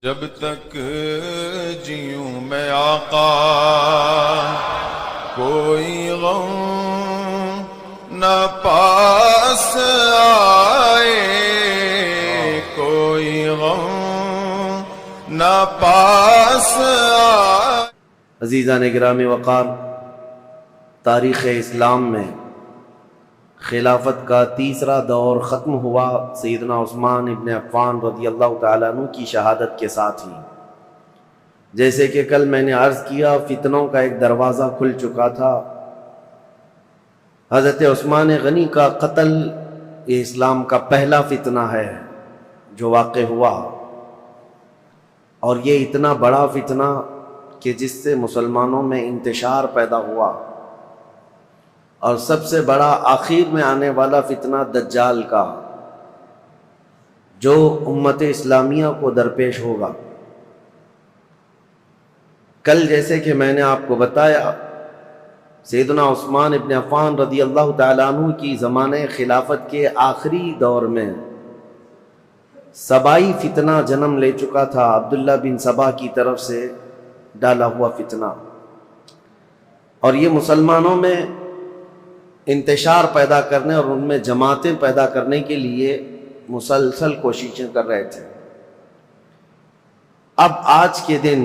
جب تک جیوں میں آقا کوئی غم نہ پاس آئے، کوئی غم نہ پاس آئے۔ عزیزان گرامی وقار، تاریخ اسلام میں خلافت کا تیسرا دور ختم ہوا سیدنا عثمان ابن عفان رضی اللہ تعالیٰ عنہ کی شہادت کے ساتھ ہی۔ جیسے کہ کل میں نے عرض کیا، فتنوں کا ایک دروازہ کھل چکا تھا۔ حضرت عثمان غنی کا قتل یہ اسلام کا پہلا فتنہ ہے جو واقع ہوا، اور یہ اتنا بڑا فتنہ کہ جس سے مسلمانوں میں انتشار پیدا ہوا، اور سب سے بڑا آخر میں آنے والا فتنہ دجال کا جو امت اسلامیہ کو درپیش ہوگا۔ کل جیسے کہ میں نے آپ کو بتایا، سیدنا عثمان ابن عفان رضی اللہ تعالیٰ عنہ کی زمانے خلافت کے آخری دور میں سبائی فتنہ جنم لے چکا تھا، عبداللہ بن سبا کی طرف سے ڈالا ہوا فتنہ، اور یہ مسلمانوں میں انتشار پیدا کرنے اور ان میں جماعتیں پیدا کرنے کے لیے مسلسل کوششیں کر رہے تھے۔ اب آج کے دن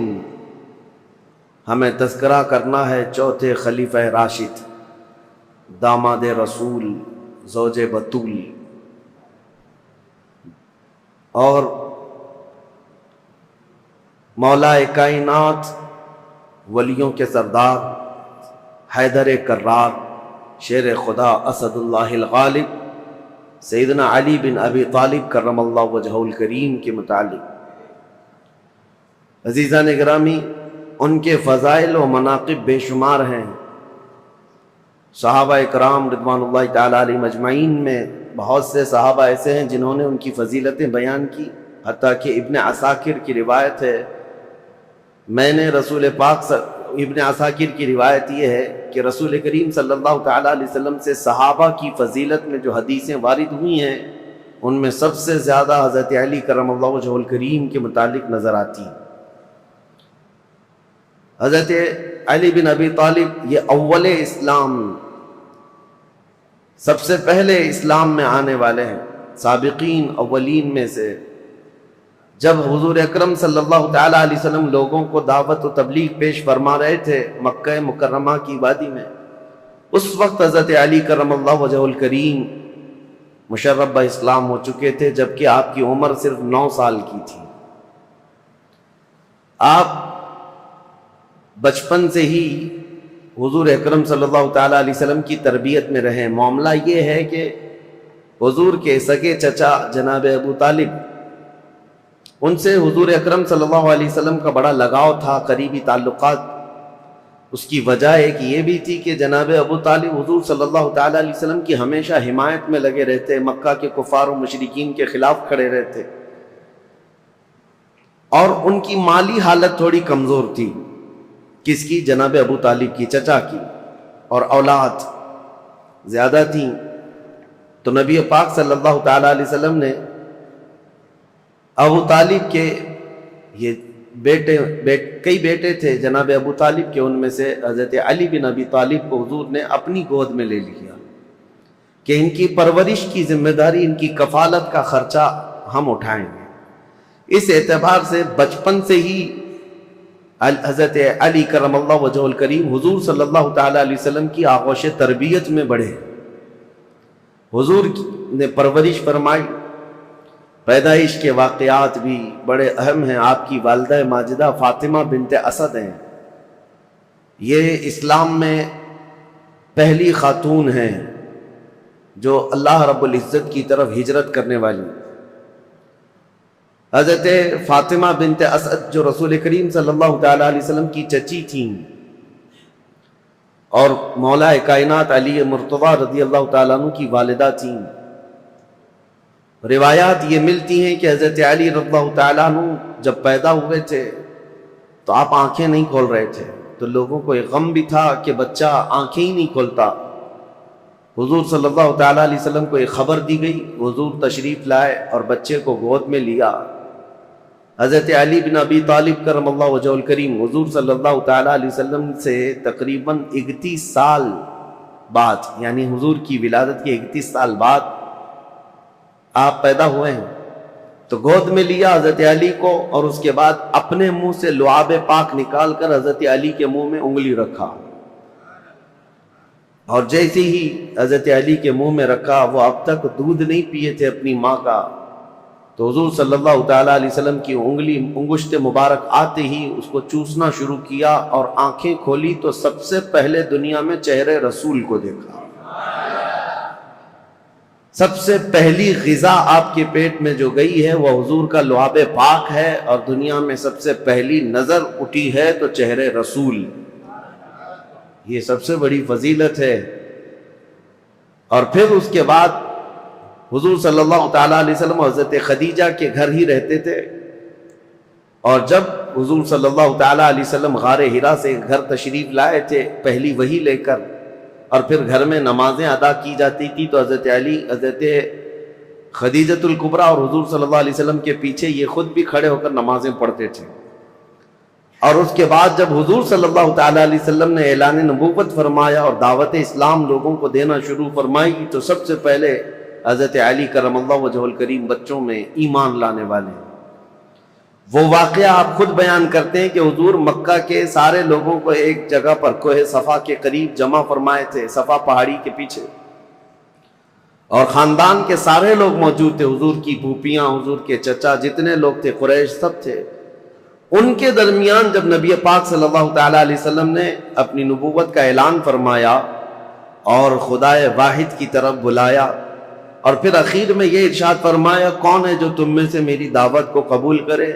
ہمیں تذکرہ کرنا ہے چوتھے خلیفہ راشد، داماد رسول، زوج بطول، اور مولا کائنات، ولیوں کے سردار، حیدر کرار، شیر خدا، اسد اللہ الغالب، سیدنا علی بن ابی طالب کرم اللہ وجہہ الکریم کے متعلق۔ عزیزان گرامی، ان کے فضائل و مناقب بے شمار ہیں۔ صحابہ اکرام رضوان اللہ تعالیٰ علیہم اجمعین میں بہت سے صحابہ ایسے ہیں جنہوں نے ان کی فضیلتیں بیان کی، حتیٰ کہ ابن عساکر کی روایت ہے، میں نے رسول پاک ابن عساکر کی روایت یہ ہے کہ رسول کریم صلی اللہ تعالیٰ علیہ وسلم سے صحابہ کی فضیلت میں جو حدیثیں وارد ہوئی ہیں، ان میں سب سے زیادہ حضرت علی کرم اللہ وجہہ الکریم کے متعلق نظر آتی ہیں۔ حضرت علی بن ابی طالب یہ اول اسلام، سب سے پہلے اسلام میں آنے والے ہیں، سابقین اولین میں سے۔ جب حضور اکرم صلی اللہ تعالیٰ علیہ وسلم لوگوں کو دعوت و تبلیغ پیش فرما رہے تھے مکہ مکرمہ کی وادی میں، اس وقت حضرت علی کرم اللہ وجہہ الکریم مشرف اسلام ہو چکے تھے، جبکہ آپ کی عمر صرف 9 سال کی تھی۔ آپ بچپن سے ہی حضور اکرم صلی اللہ تعالیٰ علیہ وسلم کی تربیت میں رہے۔ معاملہ یہ ہے کہ حضور کے سگے چچا جناب ابو طالب، ان سے حضور اکرم صلی اللہ علیہ وسلم کا بڑا لگاؤ تھا، قریبی تعلقات۔ اس کی وجہ ایک یہ بھی تھی کہ جناب ابو طالب حضور صلی اللہ تعالیٰ علیہ وسلم کی ہمیشہ حمایت میں لگے رہتے، مکہ کے کفار و مشرکین کے خلاف کھڑے رہتے، اور ان کی مالی حالت تھوڑی کمزور تھی۔ کس کی؟ جناب ابو طالب کی، چچا کی، اور اولاد زیادہ تھیں۔ تو نبی پاک صلی اللہ تعالیٰ علیہ وسلم نے ابو طالب کے یہ کئی بیٹے تھے جناب ابو طالب کے، ان میں سے حضرت علی بن ابی طالب کو حضور نے اپنی گود میں لے لیا کہ ان کی پرورش کی ذمہ داری، ان کی کفالت کا خرچہ ہم اٹھائیں گے۔ اس اعتبار سے بچپن سے ہی حضرت علی کرم اللہ وجہہ الکریم حضور صلی اللہ تعالیٰ علیہ وسلم کی آغوش تربیت میں بڑھے، حضور نے پرورش فرمائی۔ پیدائش کے واقعات بھی بڑے اہم ہیں۔ آپ کی والدہ ماجدہ فاطمہ بنت اسد ہیں، یہ اسلام میں پہلی خاتون ہیں جو اللہ رب العزت کی طرف ہجرت کرنے والی۔ حضرت فاطمہ بنت اسد جو رسول کریم صلی اللہ تعالیٰ علیہ وسلم کی چچی تھیں، اور مولا کائنات علی مرتضیٰ رضی اللہ تعالیٰ عنہ کی والدہ تھیں۔ روایات یہ ملتی ہیں کہ حضرت علی رضی اللہ تعالیٰ عنہ جب پیدا ہوئے تھے تو آپ آنکھیں نہیں کھول رہے تھے، تو لوگوں کو ایک غم بھی تھا کہ بچہ آنکھیں ہی نہیں کھولتا۔ حضور صلی اللہ تعالیٰ علیہ وسلم کو ایک خبر دی گئی، حضور تشریف لائے اور بچے کو گود میں لیا۔ حضرت علی بن ابی طالب کرم اللہ وجہہ الکریم حضور صلی اللہ تعالیٰ علیہ وسلم سے تقریباً 31 سال بعد، یعنی حضور کی ولادت کے 31 سال بعد آپ پیدا ہوئے ہیں، تو گود میں لیا حضرت علی کو، اور اس کے بعد اپنے منہ سے لعاب پاک نکال کر حضرت علی کے منہ میں انگلی رکھا، اور جیسے ہی حضرت علی کے منہ میں رکھا، وہ اب تک دودھ نہیں پیے تھے اپنی ماں کا، تو حضور صلی اللہ تعالیٰ علیہ وسلم کی انگشت مبارک آتے ہی اس کو چوسنا شروع کیا، اور آنکھیں کھولی تو سب سے پہلے دنیا میں چہرے رسول کو دیکھا۔ سب سے پہلی غذا آپ کے پیٹ میں جو گئی ہے وہ حضور کا لعاب پاک ہے، اور دنیا میں سب سے پہلی نظر اٹھی ہے تو چہرے رسول۔ یہ سب سے بڑی فضیلت ہے۔ اور پھر اس کے بعد حضور صلی اللہ تعالیٰ علیہ وسلم حضرت خدیجہ کے گھر ہی رہتے تھے، اور جب حضور صلی اللہ تعالیٰ علیہ وسلم غار حرا سے گھر تشریف لائے تھے پہلی وحی لے کر، اور پھر گھر میں نمازیں ادا کی جاتی تھی، تو حضرت علی، حضرت خدیجۃ الکبریٰ اور حضور صلی اللہ علیہ وسلم کے پیچھے یہ خود بھی کھڑے ہو کر نمازیں پڑھتے تھے۔ اور اس کے بعد جب حضور صلی اللہ تعالیٰ علیہ وسلم نے اعلان نبوت فرمایا اور دعوت اسلام لوگوں کو دینا شروع فرمائی، تو سب سے پہلے حضرت علی کرم اللہ وجہہ الکریم بچوں میں ایمان لانے والے ہیں۔ وہ واقعہ آپ خود بیان کرتے ہیں کہ حضور مکہ کے سارے لوگوں کو ایک جگہ پر کوہ صفا کے قریب جمع فرمائے تھے، صفا پہاڑی کے پیچھے، اور خاندان کے سارے لوگ موجود تھے، حضور کی پھوپھیاں، حضور کے چچا، جتنے لوگ تھے قریش سب تھے۔ ان کے درمیان جب نبی پاک صلی اللہ تعالیٰ علیہ وسلم نے اپنی نبوت کا اعلان فرمایا اور خدائے واحد کی طرف بلایا، اور پھر اخیر میں یہ ارشاد فرمایا کون ہے جو تم میں سے میری دعوت کو قبول کرے،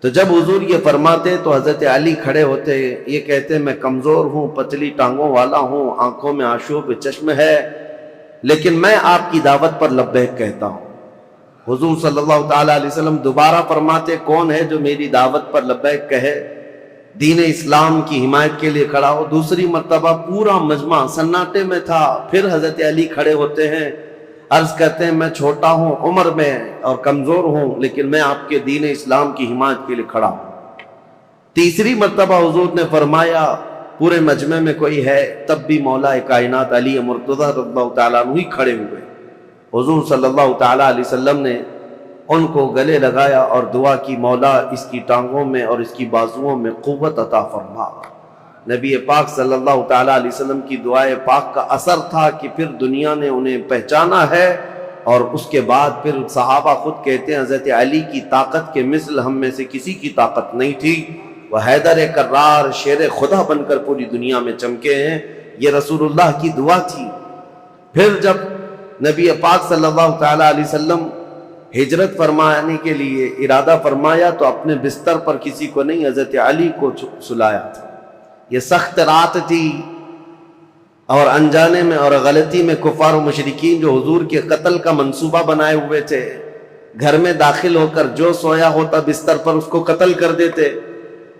تو جب حضور یہ فرماتے تو حضرت علی کھڑے ہوتے، یہ کہتے میں کمزور ہوں، پتلی ٹانگوں والا ہوں، آنکھوں میں آشوب چشم ہے، لیکن میں آپ کی دعوت پر لبیک کہتا ہوں۔ حضور صلی اللہ تعالیٰ علیہ وسلم دوبارہ فرماتے کون ہے جو میری دعوت پر لبیک کہے، دین اسلام کی حمایت کے لیے کھڑا ہو۔ دوسری مرتبہ پورا مجمع سناٹے میں تھا، پھر حضرت علی کھڑے ہوتے ہیں، عرض کرتے ہیں میں چھوٹا ہوں عمر میں اور کمزور ہوں، لیکن میں آپ کے دین اسلام کی حمایت کے لیے کھڑا ہوں۔ تیسری مرتبہ حضور نے فرمایا پورے مجمع میں کوئی ہے، تب بھی مولا کائنات علی مرتضیٰ رضی اللہ تعالیٰ عنہ ہی کھڑے ہوئے۔ حضور صلی اللہ تعالیٰ علیہ وسلم نے ان کو گلے لگایا اور دعا کی مولا اس کی ٹانگوں میں اور اس کی بازوؤں میں قوت عطا فرما۔ نبی پاک صلی اللہ تعالیٰ علیہ وسلم کی دعائے پاک کا اثر تھا کہ پھر دنیا نے انہیں پہچانا ہے، اور اس کے بعد پھر صحابہ خود کہتے ہیں حضرت علی کی طاقت کے مثل ہم میں سے کسی کی طاقت نہیں تھی، وہ حیدر کرار شیر خدا بن کر پوری دنیا میں چمکے ہیں۔ یہ رسول اللہ کی دعا تھی۔ پھر جب نبی پاک صلی اللہ تعالیٰ علیہ وسلم ہجرت فرمانے کے لیے ارادہ فرمایا تو اپنے بستر پر کسی کو نہیں، حضرت علی کو سلایا تھا۔ یہ سخت رات تھی، اور انجانے میں اور غلطی میں کفار و مشرکین جو حضور کے قتل کا منصوبہ بنائے ہوئے تھے، گھر میں داخل ہو کر جو سویا ہوتا بستر پر اس کو قتل کر دیتے۔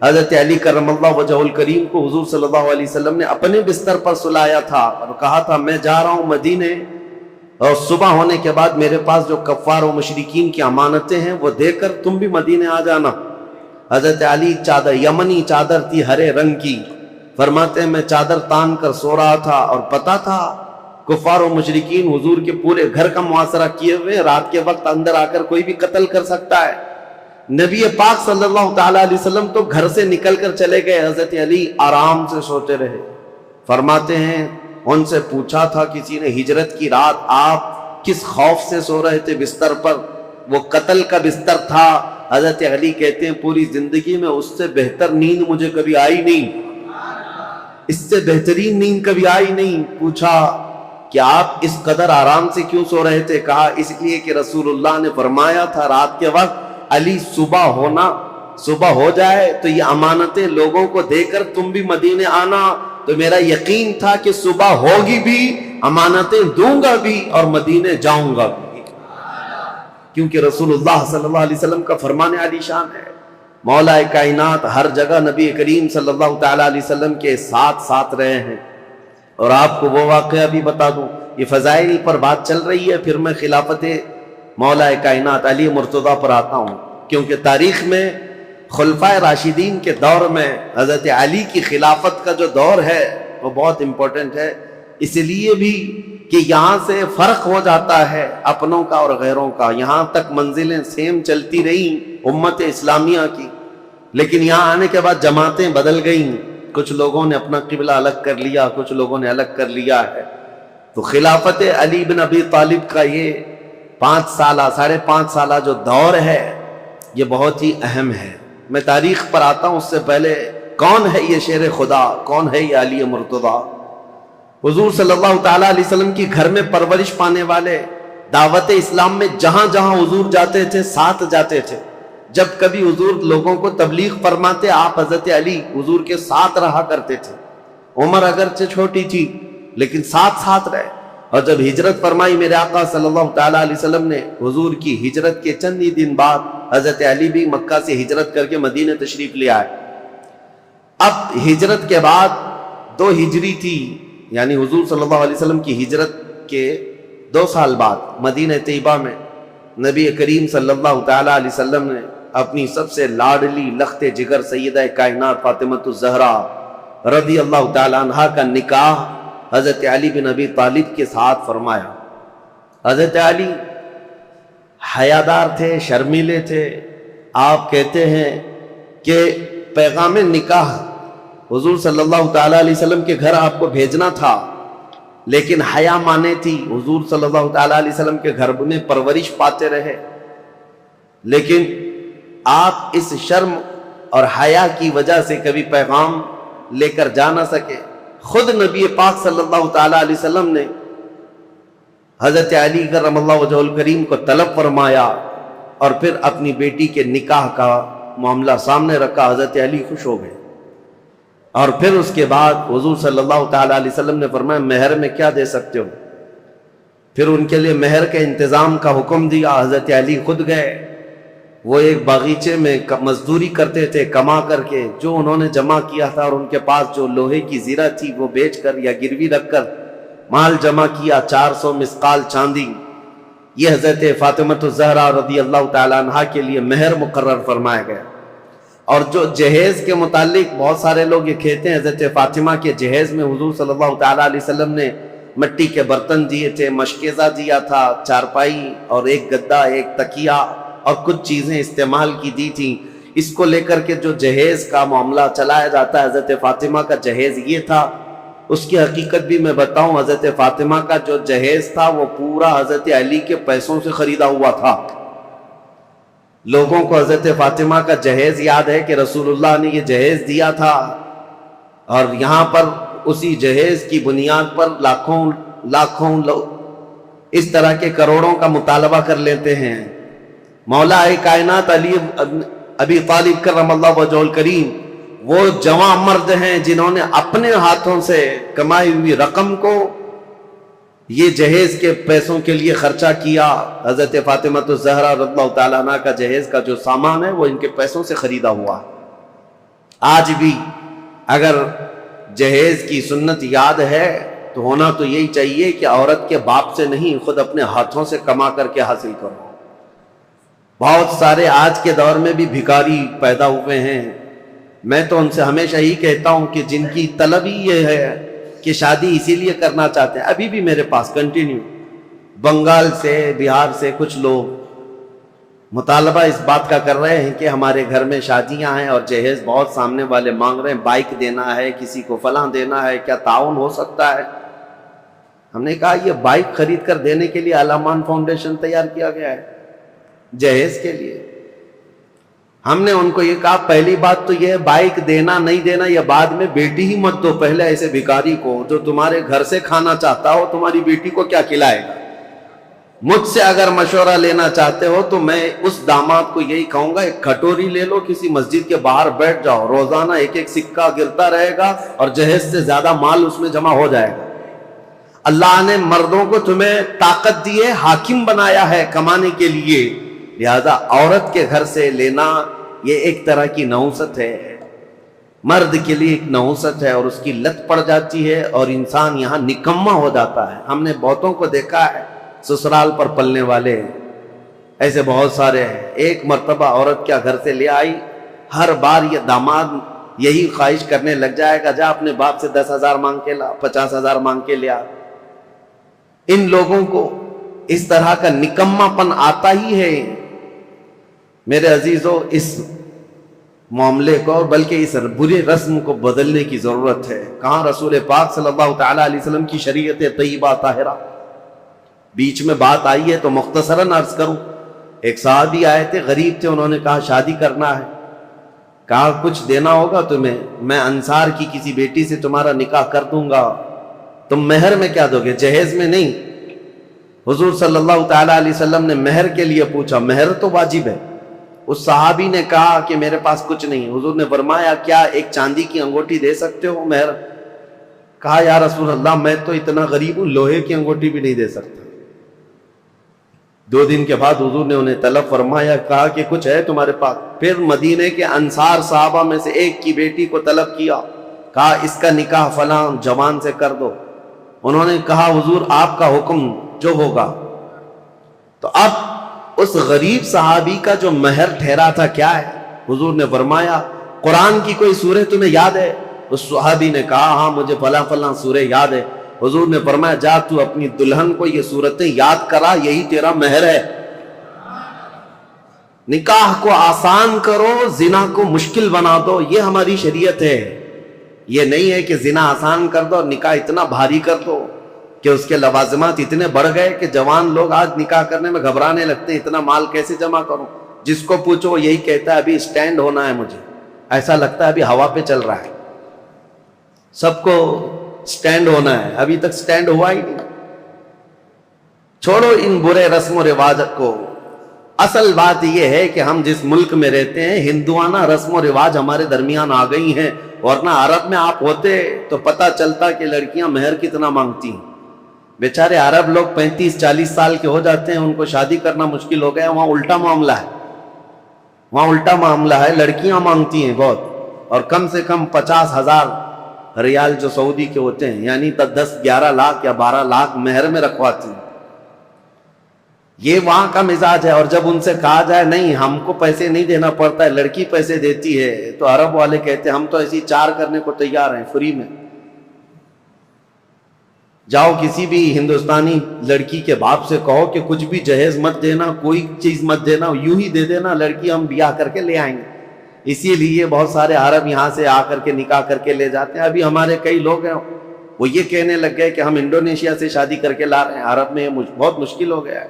حضرت علی کرم اللہ وجہہ الکریم کو حضور صلی اللہ علیہ وسلم نے اپنے بستر پر سلایا تھا اور کہا تھا میں جا رہا ہوں مدینے، اور صبح ہونے کے بعد میرے پاس جو کفار و مشرکین کی امانتیں ہیں وہ دے کر تم بھی مدینے آ جانا۔ حضرت علی چادر، یمنی چادر تھی ہرے رنگ کی، فرماتے ہیں میں چادر تان کر سو رہا تھا، اور پتا تھا کفار و مشرکین حضور کے پورے گھر کا محاصرہ کیے ہوئے، رات کے وقت اندر آ کر کوئی بھی قتل کر سکتا ہے۔ نبی پاک صلی اللہ تعالیٰ علیہ وسلم تو گھر سے نکل کر چلے گئے، حضرت علی آرام سے سوتے رہے۔ فرماتے ہیں ان سے پوچھا تھا کسی نے ہجرت کی رات آپ کس خوف سے سو رہے تھے بستر پر؟ وہ قتل کا بستر تھا۔ حضرت علی کہتے ہیں پوری زندگی میں اس سے بہتر نیند مجھے کبھی آئی نہیں، اس سے بہترین نیند کبھی آئی نہیں۔ پوچھا کہ آپ اس قدر آرام سے کیوں سو رہے تھے؟ کہا اس لیے کہ رسول اللہ نے فرمایا تھا رات کے وقت علی صبح ہو جائے تو یہ امانتیں لوگوں کو دے کر تم بھی مدینے آنا، تو میرا یقین تھا کہ صبح ہوگی بھی، امانتیں دوں گا بھی اور مدینے جاؤں گا بھی، کیونکہ رسول اللہ صلی اللہ علیہ وسلم کا فرمان علی شان ہے۔ مولا کائنات ہر جگہ نبی کریم صلی اللہ تعالیٰ علیہ وسلم کے ساتھ رہے ہیں۔ اور آپ کو وہ واقعہ بھی بتا دوں، یہ فضائل پر بات چل رہی ہے، پھر میں خلافت مولا کائنات علی مرتضیٰ پر آتا ہوں۔ کیونکہ تاریخ میں خلفائے راشدین کے دور میں حضرت علی کی خلافت کا جو دور ہے وہ بہت امپورٹنٹ ہے، اس لیے بھی کہ یہاں سے فرق ہو جاتا ہے اپنوں کا اور غیروں کا۔ یہاں تک منزلیں سیم چلتی رہیں امت اسلامیہ کی، لیکن یہاں آنے کے بعد جماعتیں بدل گئیں، کچھ لوگوں نے اپنا قبلہ الگ کر لیا، کچھ لوگوں نے الگ کر لیا ہے۔ تو خلافت علی بن ابی طالب کا یہ 5.5 سالہ جو دور ہے یہ بہت ہی اہم ہے۔ میں تاریخ پر آتا ہوں، اس سے پہلے کون ہے یہ شیر خدا، کون ہے یہ علی مرتضیٰ؟ حضور صلی اللہ تعالیٰ علیہ وسلم کی گھر میں پرورش پانے والے، دعوت اسلام میں جہاں جہاں حضور جاتے تھے ساتھ جاتے تھے۔ جب کبھی حضور لوگوں کو تبلیغ فرماتے، آپ حضرت علی حضور کے ساتھ رہا کرتے تھے۔ عمر اگرچہ چھوٹی تھی لیکن ساتھ رہے۔ اور جب ہجرت فرمائی میرے آقا صلی اللہ تعالیٰ علیہ وسلم نے، حضور کی ہجرت کے چند ہی دن بعد حضرت علی بھی مکہ سے ہجرت کر کے مدینہ تشریف لے آئے۔ اب ہجرت کے بعد 2 ہجری تھی، یعنی حضور صلی اللہ علیہ وسلم کی ہجرت کے 2 سال بعد مدینہ طیبہ میں نبی کریم صلی اللہ تعالیٰ علیہ وسلم نے اپنی سب سے لاڈلی لخت جگر سیدہ کائنات فاطمہ الزہرا رضی اللہ تعالیٰ عنہا کا نکاح حضرت علی بن ابی طالب کے ساتھ فرمایا۔ حضرت علی حیادار تھے، شرمیلے تھے۔ آپ کہتے ہیں کہ پیغام نکاح حضور صلی اللہ تعالیٰ علیہ وسلم کے گھر آپ کو بھیجنا تھا، لیکن حیا مانے تھی۔ حضور صلی اللہ تعالیٰ علیہ وسلم کے گھر میں پرورش پاتے رہے، لیکن آپ اس شرم اور حیا کی وجہ سے کبھی پیغام لے کر جا نہ سکے۔ خود نبی پاک صلی اللہ تعالیٰ علیہ وسلم نے حضرت علی کرم اللہ وجہہ الکریم کو طلب فرمایا اور پھر اپنی بیٹی کے نکاح کا معاملہ سامنے رکھا۔ حضرت علی خوش ہو گئے، اور پھر اس کے بعد حضور صلی اللہ تعالیٰ علیہ وسلم نے فرمایا مہر میں کیا دے سکتے ہو؟ پھر ان کے لیے مہر کے انتظام کا حکم دیا۔ حضرت علی خود گئے، وہ ایک باغیچے میں مزدوری کرتے تھے، کما کر کے جو انہوں نے جمع کیا تھا اور ان کے پاس جو لوہے کی زیرہ تھی وہ بیچ کر یا گروی رکھ کر مال جمع کیا، 400 مسقال چاندی۔ یہ حضرت فاطمہ الزہرا رضی اللہ تعالیٰ عنہا کے لیے مہر مقرر فرمایا گیا۔ اور جو جہیز کے متعلق بہت سارے لوگ یہ کہتے ہیں، حضرت فاطمہ کے جہیز میں حضور صلی اللہ تعالیٰ علیہ وسلم نے مٹی کے برتن دیے تھے، مشکیزہ دیا تھا، چارپائی اور ایک گدا، ایک تکیہ اور کچھ چیزیں استعمال کی دی تھیں۔ اس کو لے کر کے جو جہیز کا معاملہ چلایا جاتا ہے، حضرت فاطمہ کا جہیز یہ تھا۔ اس کی حقیقت بھی میں بتاؤں، حضرت فاطمہ کا جو جہیز تھا وہ پورا حضرت علی کے پیسوں سے خریدا ہوا تھا۔ لوگوں کو حضرت فاطمہ کا جہیز یاد ہے کہ رسول اللہ نے یہ جہیز دیا تھا، اور یہاں پر اسی جہیز کی بنیاد پر لاکھوں لوگ اس طرح کے کروڑوں کا مطالبہ کر لیتے ہیں۔ مولا کائنات علی ابی طالب کرم اللہ وجہہ الکریم وہ جواں مرد ہیں جنہوں نے اپنے ہاتھوں سے کمائی ہوئی رقم کو یہ جہیز کے پیسوں کے لیے خرچہ کیا۔ حضرت فاطمہ الزہرا رضی اللہ تعالیٰ عنہ کا جہیز کا جو سامان ہے وہ ان کے پیسوں سے خریدا ہوا۔ آج بھی اگر جہیز کی سنت یاد ہے تو ہونا تو یہی چاہیے کہ عورت کے باپ سے نہیں، خود اپنے ہاتھوں سے کما کر کے حاصل کرو۔ بہت سارے آج کے دور میں بھی بھکاری پیدا ہوئے ہیں۔ میں تو ان سے ہمیشہ ہی کہتا ہوں کہ جن کی طلب ہی یہ ہے کہ شادی اسی لیے کرنا چاہتے ہیں، ابھی بھی میرے پاس کنٹینیو بنگال سے، بہار سے کچھ لوگ مطالبہ اس بات کا کر رہے ہیں کہ ہمارے گھر میں شادیاں ہیں اور جہیز بہت سامنے والے مانگ رہے ہیں، بائک دینا ہے، کسی کو فلاں دینا ہے، کیا تعاون ہو سکتا ہے؟ ہم نے کہا یہ بائک خرید کر دینے کے لیے علامان فاؤنڈیشن تیار کیا گیا ہے، جہیز کے لیے۔ ہم نے ان کو یہ کہا پہلی بات تو یہ ہے بائک دینا نہیں دینا یہ بعد میں، بیٹی ہی مت دو پہلے ایسے بھکاری کو جو تمہارے گھر سے کھانا چاہتا ہو، تمہاری بیٹی کو کیا کھلائے گا؟ مجھ سے اگر مشورہ لینا چاہتے ہو تو میں اس داماد کو یہی کہوں گا ایک کھٹوری لے لو، کسی مسجد کے باہر بیٹھ جاؤ، روزانہ ایک ایک سکہ گرتا رہے گا اور جہیز سے زیادہ مال اس میں جمع ہو جائے گا۔ اللہ نے مردوں کو تمہیں طاقت دی ہے، حاکم بنایا ہے کمانے کے لیے، لہذا عورت کے گھر سے لینا یہ ایک طرح کی نحوست ہے، مرد کے لیے ایک نحوست ہے، اور اس کی لت پڑ جاتی ہے اور انسان یہاں نکما ہو جاتا ہے۔ ہم نے بہتوں کو دیکھا ہے سسرال پر پلنے والے، ایسے بہت سارے ہیں. ایک مرتبہ عورت کیا گھر سے لے آئی, ہر بار یہ داماد یہی خواہش کرنے لگ جائے گا, جا اپنے باپ سے 10,000 مانگ کے لا, 50,000 مانگ کے لیا. ان لوگوں کو اس طرح کا نکما پن آتا ہی ہے. میرے عزیزو, اس معاملے کو اور بلکہ اس برے رسم کو بدلنے کی ضرورت ہے. کہاں رسول پاک صلی اللہ تعالیٰ علیہ وسلم کی شریعت طیبہ طاہرہ. بیچ میں بات آئی ہے تو مختصراً عرض کروں. ایک صحابی آئے تھے, غریب تھے, انہوں نے کہا شادی کرنا ہے. کہا کچھ دینا ہوگا تمہیں, میں انصار کی کسی بیٹی سے تمہارا نکاح کر دوں گا, تم مہر میں کیا دو گے؟ جہیز میں نہیں. حضور صلی اللہ تعالیٰ علیہ وسلم نے مہر کے لیے پوچھا, مہر تو واجب ہے. اس صحابی نے کہا کہ میرے پاس کچھ نہیں. حضور نے فرمایا کیا ایک چاندی کی انگوٹھی دے سکتے ہو مہر؟ کہا یا رسول اللہ میں تو اتنا غریب ہوں, لوہے کی انگوٹھی بھی نہیں دے سکتا. 2 دن کے بعد حضور نے انہیں طلب فرمایا, کہا کہ کچھ ہے تمہارے پاس؟ پھر مدینے کے انصار صحابہ میں سے ایک کی بیٹی کو طلب کیا, کہا اس کا نکاح فلاں جوان سے کر دو. انہوں نے کہا حضور آپ کا حکم جو ہوگا. تو اب اس غریب صحابی کا جو مہر ٹھہرا تھا کیا ہے؟ حضور نے فرمایا قرآن کی کوئی سورہ تمہیں یاد ہے؟ اس صحابی نے کہا ہاں مجھے فلاں فلاں سورہ یاد ہے. حضور نے فرمایا جا تو اپنی دلہن کو یہ سورتیں یاد کرا, یہی تیرا مہر ہے. نکاح کو آسان کرو, زنا کو مشکل بنا دو, یہ ہماری شریعت ہے. یہ نہیں ہے کہ زنا آسان کر دو اور نکاح اتنا بھاری کر دو کہ اس کے لوازمات اتنے بڑھ گئے کہ جوان لوگ آج نکاح کرنے میں گھبرانے لگتے ہیں, اتنا مال کیسے جمع کروں. جس کو پوچھو وہ یہی کہتا ہے ابھی اسٹینڈ ہونا ہے, مجھے ایسا لگتا ہے ابھی ہوا پہ چل رہا ہے. سب کو سٹینڈ ہونا ہے, ابھی تک سٹینڈ ہوا ہی نہیں. چھوڑو ان برے رسم و رواج کو. اصل بات یہ ہے کہ ہم جس ملک میں رہتے ہیں ہندوانہ رسم و رواج ہمارے درمیان آ گئی ہیں, ورنہ عرب میں آپ ہوتے تو پتہ چلتا کہ لڑکیاں مہر کتنا مانگتی ہیں. بیچارے عرب لوگ 35-40 سال کے ہو جاتے ہیں, ان کو شادی کرنا مشکل ہو گیا. وہاں الٹا معاملہ ہے, وہاں الٹا معاملہ ہے, لڑکیاں مانگتی ہیں بہت, اور کم سے کم 50,000 ریال جو سعودی کے ہوتے ہیں, یعنی 10-11 لاکھ یا 12 لاکھ مہر میں رکھواتی ہیں. یہ وہاں کا مزاج ہے. اور جب ان سے کہا جائے نہیں ہم کو پیسے نہیں دینا پڑتا ہے, لڑکی پیسے دیتی ہے, تو عرب والے کہتے ہیں ہم تو ایسی 4 کرنے کو تیار ہیں فری میں. جاؤ کسی بھی ہندوستانی لڑکی کے باپ سے کہو کہ کچھ بھی جہیز مت دینا, کوئی چیز مت دینا, یوں ہی دے دینا, لڑکی ہم بیاہ کر کے لے آئیں گے. اسی لیے بہت سارے عرب یہاں سے آ کر کے نکاح کر کے لے جاتے ہیں. ابھی ہمارے کئی لوگ ہیں وہ یہ کہنے لگ گئے کہ ہم انڈونیشیا سے شادی کر کے لا رہے ہیں. عرب میں بہت مشکل ہو گیا ہے.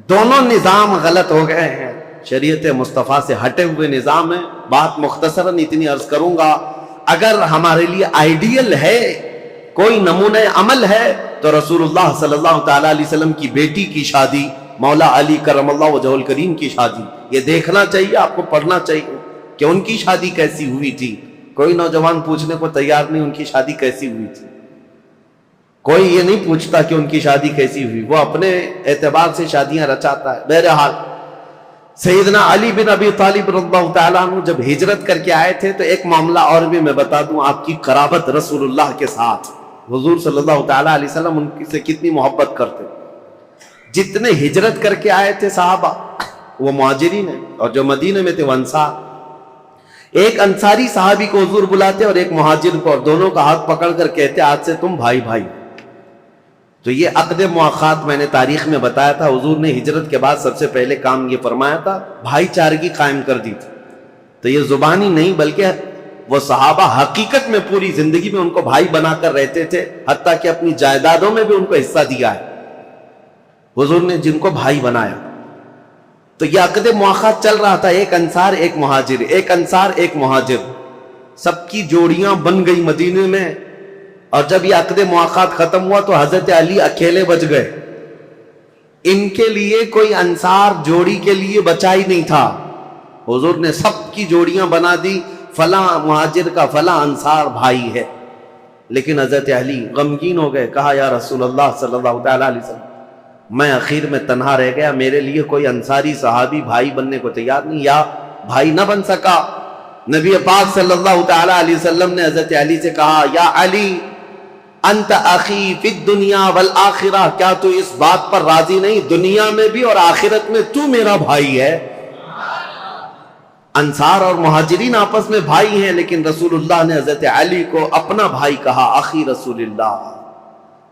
دونوں نظام غلط ہو گئے ہیں, شریعت مصطفیٰ سے ہٹے ہوئے نظام ہے. بات مختصراً اتنی عرض کروں گا, اگر ہمارے لیے آئیڈیل ہے, کوئی نمونہ عمل ہے, تو رسول اللہ صلی اللہ تعالیٰ علیہ وسلم کی بیٹی کی شادی, مولا علی کرم اللہ وجہہ الکریم کی شادی, یہ دیکھنا چاہیے, آپ کو پڑھنا چاہیے کہ ان کی شادی کیسی ہوئی تھی. کوئی نوجوان پوچھنے کو تیار نہیں ان کی شادی کیسی ہوئی تھی. کوئی یہ نہیں پوچھتا کہ ان کی شادی کیسی ہوئی, وہ اپنے اعتبار سے شادیاں رچاتا ہے. بہرحال سیدنا علی بن ابی طالب رضی اللہ تعالیٰ عنہ جب ہجرت کر کے آئے تھے, تو ایک معاملہ اور بھی میں بتا دوں, آپ کی قرابت رسول اللہ کے ساتھ. حضور صلی اللہ تعالیٰ علیہ وسلم ان سے کتنی محبت کرتے. جتنے ہجرت کر کے آئے تھے صحابہ وہ مہاجرین ہیں, اور جو مدینے میں تھے وہ انصار. ایک انصاری صحابی کو حضور بلاتے اور ایک مہاجر کو, اور دونوں کا ہاتھ پکڑ کر کہتے آج سے تم بھائی بھائی. تو یہ عقد مؤاخات میں نے تاریخ میں بتایا تھا, حضور نے ہجرت کے بعد سب سے پہلے کام یہ فرمایا تھا, بھائی چارگی قائم کر دی تھی. تو یہ زبانی نہیں بلکہ وہ صحابہ حقیقت میں پوری زندگی میں ان کو بھائی بنا کر رہتے تھے, حتیٰ کہ اپنی جائیدادوں میں بھی ان کو حصہ دیا ہے حضور نے, جن کو بھائی بنایا. تو یہ عقد مؤاخات چل رہا تھا, ایک انصار ایک مہاجر, ایک انصار ایک مہاجر, سب کی جوڑیاں بن گئی مدینے میں. اور جب یہ عقد مؤاخات ختم ہوا تو حضرت علی اکیلے بچ گئے. ان کے لیے کوئی انصار جوڑی کے لیے بچا ہی نہیں تھا. حضور نے سب کی جوڑیاں بنا دی, فلاں مہاجر کا فلاں انصار بھائی ہے. لیکن حضرت علی غمگین ہو گئے, کہا یا رسول اللہ صلی اللہ تعالیٰ علیہ وسلم میں اخیر میں تنہا رہ گیا, میرے لیے کوئی انصاری صحابی بھائی بننے کو تیار نہیں, یا بھائی نہ بن سکا. نبی پاک صلی اللہ تعالیٰ علیہ وسلم نے حضرت علی سے کہا یا علی انت اخی فی الدنیا والآخرہ، کیا تو اس بات پر راضی نہیں دنیا میں بھی اور آخرت میں تو میرا بھائی ہے؟ انصار اور مہاجرین آپس میں بھائی ہیں، لیکن رسول اللہ نے حضرت علی کو اپنا بھائی کہا، اخی رسول اللہ۔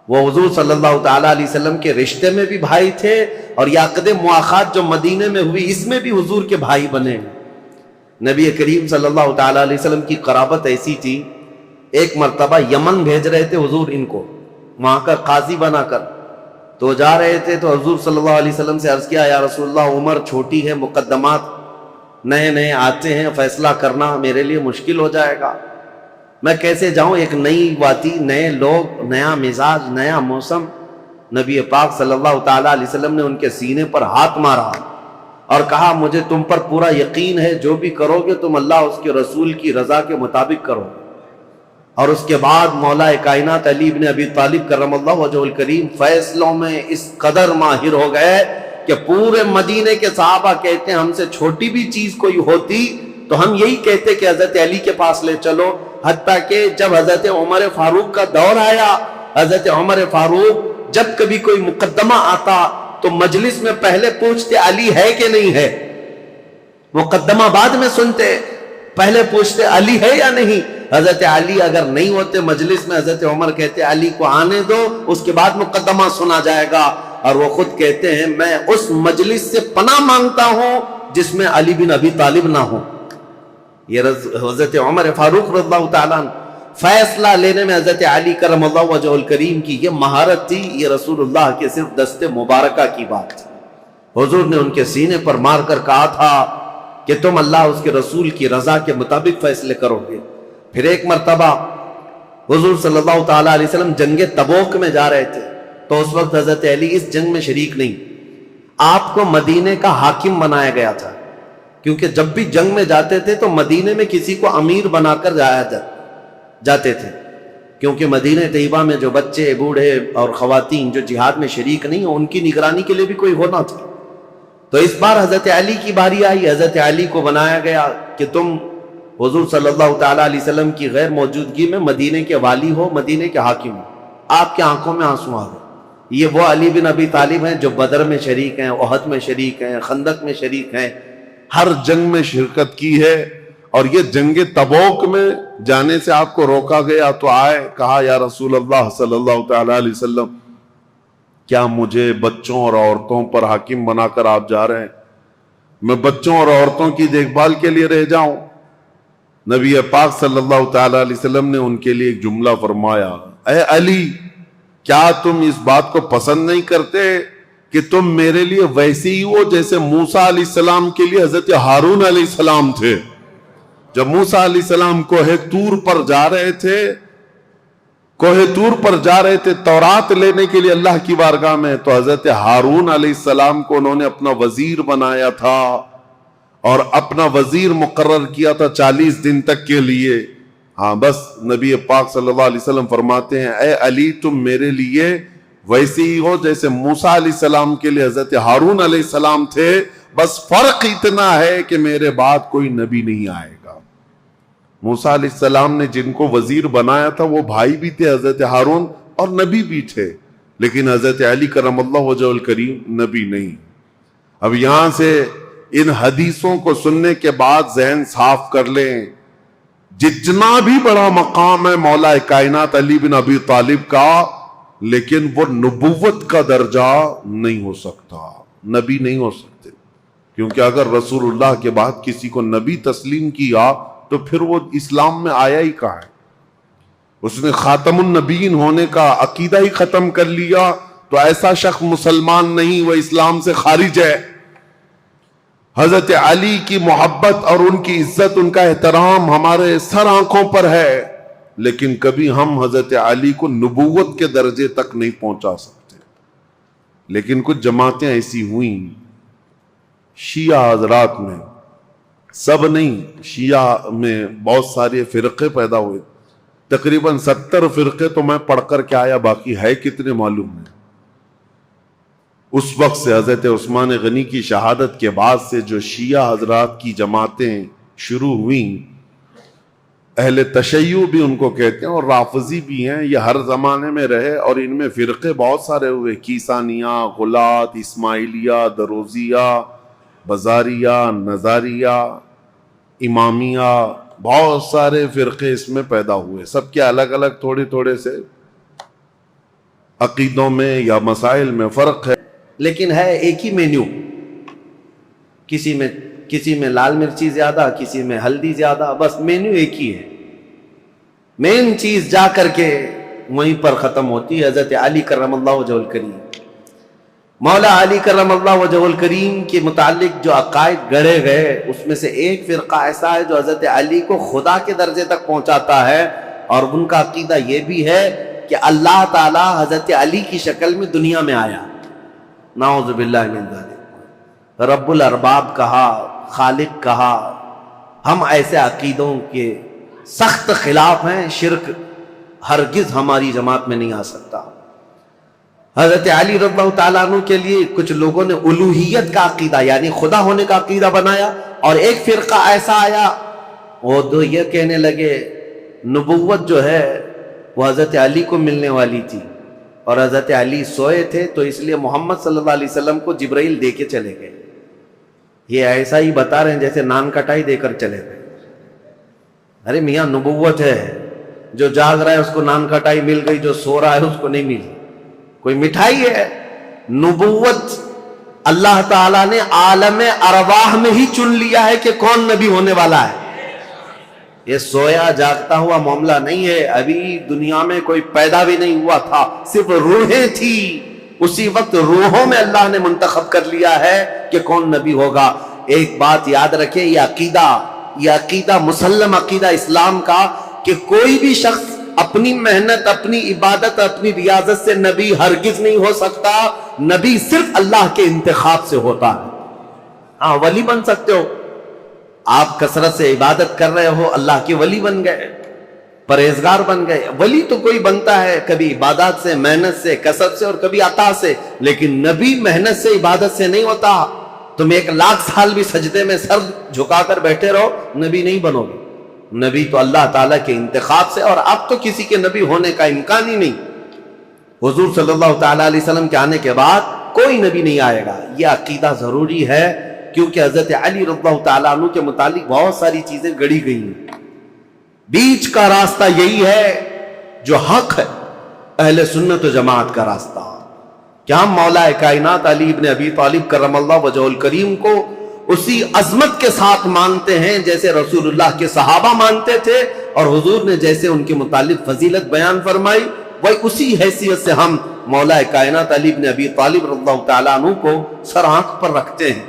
وہ حضور صلی اللہ تعالیٰ علیہ وسلم کے رشتے میں بھی بھائی تھے، اور یہ عقد مواخات جو مدینے میں ہوئی اس میں بھی حضور کے بھائی بنے۔ نبی کریم صلی اللہ تعالیٰ علیہ وسلم کی قرابت ایسی تھی، ایک مرتبہ یمن بھیج رہے تھے حضور ان کو وہاں کا قاضی بنا کر، تو جا رہے تھے تو حضور صلی اللہ علیہ وسلم سے عرض کیا، یا رسول اللہ عمر چھوٹی ہے، مقدمات نئے نئے آتے ہیں، فیصلہ کرنا میرے لیے مشکل ہو جائے گا، میں کیسے جاؤں؟ ایک نئی وادی، نئے لوگ، نیا مزاج، نیا موسم۔ نبی پاک صلی اللہ تعالیٰ علیہ وسلم نے ان کے سینے پر ہاتھ مارا اور کہا، مجھے تم پر پورا یقین ہے، جو بھی کرو گے تم اللہ اس کے رسول کی رضا کے مطابق کرو۔ اور اس کے بعد مولا کائنات علی بن ابی طالب کرم اللہ وجہہ الکریم فیصلوں میں اس قدر ماہر ہو گئے کہ پورے مدینے کے صحابہ کہتے ہیں، ہم سے چھوٹی بھی چیز کوئی ہوتی تو ہم یہی کہتے کہ حضرت علی کے پاس لے چلو۔ حتیٰ کہ جب حضرت عمر فاروق کا دور آیا، حضرت عمر فاروق جب کبھی کوئی مقدمہ آتا تو مجلس میں پہلے پوچھتے علی ہے کہ نہیں ہے، مقدمہ بعد میں سنتے، پہلے پوچھتے علی ہے یا نہیں۔ حضرت علی اگر نہیں ہوتے مجلس میں، حضرت عمر کہتے علی کو آنے دو، اس کے بعد مقدمہ سنا جائے گا۔ اور وہ خود کہتے ہیں، میں اس مجلس سے پناہ مانگتا ہوں جس میں علی بن ابی طالب نہ ہو۔ یہ حضرت عمر فاروق رضی اللہ تعالیٰ فیصلہ لینے میں حضرت علی کرم اللہ وجہہ الکریم کی یہ مہارت تھی، یہ رسول اللہ کے صرف دست مبارکہ کی بات تھی۔ حضور نے ان کے سینے پر مار کر کہا تھا کہ تم اللہ اس کے رسول کی رضا کے مطابق فیصلے کرو گے۔ پھر ایک مرتبہ حضور صلی اللہ تعالیٰ علیہ وسلم جنگ تبوک میں جا رہے تھے، تو اس وقت حضرت علی اس جنگ میں شریک نہیں، آپ کو مدینے کا حاکم بنایا گیا تھا، کیونکہ جب بھی جنگ میں جاتے تھے تو مدینے میں کسی کو امیر بنا کر جاتے تھے، کیونکہ مدینہ طیبہ میں جو بچے، بوڑھے اور خواتین جو جہاد میں شریک نہیں ہیں، ان کی نگرانی کے لیے بھی کوئی ہونا تھا۔ تو اس بار حضرت علی کی باری آئی، حضرت علی کو بنایا گیا کہ تم حضور صلی اللہ تعالیٰ علیہ وسلم کی غیر موجودگی میں مدینے کے والی ہو، مدینے کے حاکم ہو۔ آپ کے آنکھوں میں آنسو آ گئے۔ یہ وہ علی بن ابی طالب ہیں جو بدر میں شریک ہیں، احد میں شریک ہیں، خندق میں شریک ہیں، ہر جنگ میں شرکت کی ہے۔ اور یہ جنگ تبوک میں جانے سے آپ کو روکا گیا تو آئے، کہا یا رسول اللہ صلی اللہ تعالیٰ علیہ وسلم، کیا مجھے بچوں اور عورتوں پر حاکم بنا کر آپ جا رہے ہیں؟ میں بچوں اور عورتوں کی دیکھ بھال کے لیے رہ جاؤں؟ نبی پاک صلی اللہ تعالیٰ علیہ وسلم نے ان کے لیے ایک جملہ فرمایا، اے علی، کیا تم اس بات کو پسند نہیں کرتے کہ تم میرے لیے ویسے ہی ہو جیسے موسیٰ علیہ السلام کے لیے حضرت ہارون علیہ السلام تھے؟ جب موسیٰ علیہ السلام کوہ طور پر جا رہے تھے تورات لینے کے لیے اللہ کی بارگاہ میں، تو حضرت ہارون علیہ السلام کو انہوں نے اپنا وزیر بنایا تھا اور اپنا وزیر مقرر کیا تھا 40 دن تک کے لیے۔ ہاں بس نبی پاک صلی اللہ علیہ وسلم فرماتے ہیں، اے علی، تم میرے لیے ویسے ہی ہو جیسے موسیٰ علیہ السلام کے لیے حضرت ہارون علیہ السلام تھے، بس فرق اتنا ہے کہ میرے بعد کوئی نبی نہیں آئے گا۔ موسیٰ علیہ السلام نے جن کو وزیر بنایا تھا وہ بھائی بھی تھے حضرت ہارون اور نبی بھی تھے، لیکن حضرت علی کرم اللہ وجہ الکریم نبی نہیں۔ اب یہاں سے ان حدیثوں کو سننے کے بعد ذہن صاف کر لیں، جتنا بھی بڑا مقام ہے مولا کائنات علی بن ابی طالب کا، لیکن وہ نبوت کا درجہ نہیں ہو سکتا، نبی نہیں ہو سکتے، کیونکہ اگر رسول اللہ کے بعد کسی کو نبی تسلیم کیا تو پھر وہ اسلام میں آیا ہی کہاں ہے؟ اس نے خاتم النبیین ہونے کا عقیدہ ہی ختم کر لیا تو ایسا شخص مسلمان نہیں، وہ اسلام سے خارج ہے۔ حضرت علی کی محبت اور ان کی عزت، ان کا احترام ہمارے سر آنکھوں پر ہے، لیکن کبھی ہم حضرت علی کو نبوت کے درجے تک نہیں پہنچا سکتے۔ لیکن کچھ جماعتیں ایسی ہوئیں شیعہ حضرات میں، سب نہیں، شیعہ میں بہت سارے فرقے پیدا ہوئے، تقریباً 70 فرقے تو میں پڑھ کر کے آیا، باقی ہے کتنے معلوم نہیں۔ اس وقت سے حضرت عثمان غنی کی شہادت کے بعد سے جو شیعہ حضرات کی جماعتیں شروع ہوئیں، اہل تشیع بھی ان کو کہتے ہیں، اور رافضی بھی ہیں، یہ ہر زمانے میں رہے، اور ان میں فرقے بہت سارے ہوئے، کیسانیہ، غلات، اسماعیلیہ، دروزیہ، بزاریہ، نظاریہ، امامیہ، بہت سارے فرقے اس میں پیدا ہوئے، سب کے الگ الگ تھوڑے تھوڑے سے عقیدوں میں یا مسائل میں فرق ہے، لیکن ہے ایک ہی مینیو، کسی میں لال مرچی زیادہ، کسی میں ہلدی زیادہ، بس مینیو ایک ہی ہے، مین چیز جا کر کے وہیں پر ختم ہوتی ہے۔ حضرت علی کرم اللہ وجہ الکریم، مولا علی کرم اللہ وجہ الکریم کے متعلق جو عقائد گڑھے گئے، اس میں سے ایک فرقہ ایسا ہے جو حضرت علی کو خدا کے درجے تک پہنچاتا ہے، اور ان کا عقیدہ یہ بھی ہے کہ اللہ تعالی حضرت علی کی شکل میں دنیا میں آیا، نعوذ باللہ من ذالک، رب الارباب کہا، خالق کہا۔ ہم ایسے عقیدوں کے سخت خلاف ہیں، شرک ہرگز ہماری جماعت میں نہیں آ سکتا۔ حضرت علی رضی اللہ تعالیٰ عنہ کے لیے کچھ لوگوں نے الوہیت کا عقیدہ یعنی خدا ہونے کا عقیدہ بنایا، اور ایک فرقہ ایسا آیا وہ تو یہ کہنے لگے نبوت جو ہے وہ حضرت علی کو ملنے والی تھی، اور حضرت علی سوئے تھے تو اس لیے محمد صلی اللہ علیہ وسلم کو جبرائیل دے کے چلے گئے۔ یہ ایسا ہی بتا رہے ہیں جیسے نان کٹائی دے کر چلے گئے۔ ارے میاں نبوت ہے، جو جاگ رہا ہے اس کو نان کٹائی مل گئی، جو سو رہا ہے اس کو نہیں ملی، کوئی مٹھائی ہے؟ نبوت اللہ تعالیٰ نے عالم ارواح میں ہی چن لیا ہے کہ کون نبی ہونے والا ہے۔ یہ سویا جاگتا ہوا معاملہ نہیں ہے، ابھی دنیا میں کوئی پیدا بھی نہیں ہوا تھا، صرف روحیں تھی، اسی وقت روحوں میں اللہ نے منتخب کر لیا ہے کہ کون نبی ہوگا۔ ایک بات یاد رکھیں، یہ عقیدہ مسلم عقیدہ اسلام کا کہ کوئی بھی شخص اپنی محنت، اپنی عبادت، اپنی ریاضت سے نبی ہرگز نہیں ہو سکتا۔ نبی صرف اللہ کے انتخاب سے ہوتا ہے۔ ہاں ولی بن سکتے ہو، آپ کثرت سے عبادت کر رہے ہو، اللہ کے ولی بن گئے، پرہیزگار بن گئے۔ ولی تو کوئی بنتا ہے کبھی عبادات سے، محنت سے، کثرت سے، اور کبھی عطا سے، لیکن نبی محنت سے، عبادت سے نہیں ہوتا۔ تم 1,00,000 سال بھی سجدے میں سر جھکا کر بیٹھے رہو، نبی نہیں بنو گے۔ نبی تو اللہ تعالیٰ کے انتخاب سے، اور اب تو کسی کے نبی ہونے کا امکان ہی نہیں۔ حضور صلی اللہ تعالیٰ علیہ وسلم کے آنے کے بعد کوئی نبی نہیں آئے گا۔ یہ عقیدہ ضروری ہے، کیونکہ حضرت علی رضی اللہ تعالیٰ عنہ کے متعلق بہت ساری چیزیں گڑھی گئی ہیں۔ بیچ کا راستہ یہی ہے جو حق ہے، اہل سنت و جماعت کا راستہ، کہ ہم مولا کائنات علی ابن ابی طالب کرم اللہ وجہ الکریم کو اسی عظمت کے ساتھ مانتے ہیں جیسے رسول اللہ کے صحابہ مانتے تھے، اور حضور نے جیسے ان کے متعلق فضیلت بیان فرمائی، وہی اسی حیثیت سے ہم مولا کائنات علی ابن ابی طالب رضی اللہ تعالیٰ عنہ کو سر آنکھ پر رکھتے ہیں۔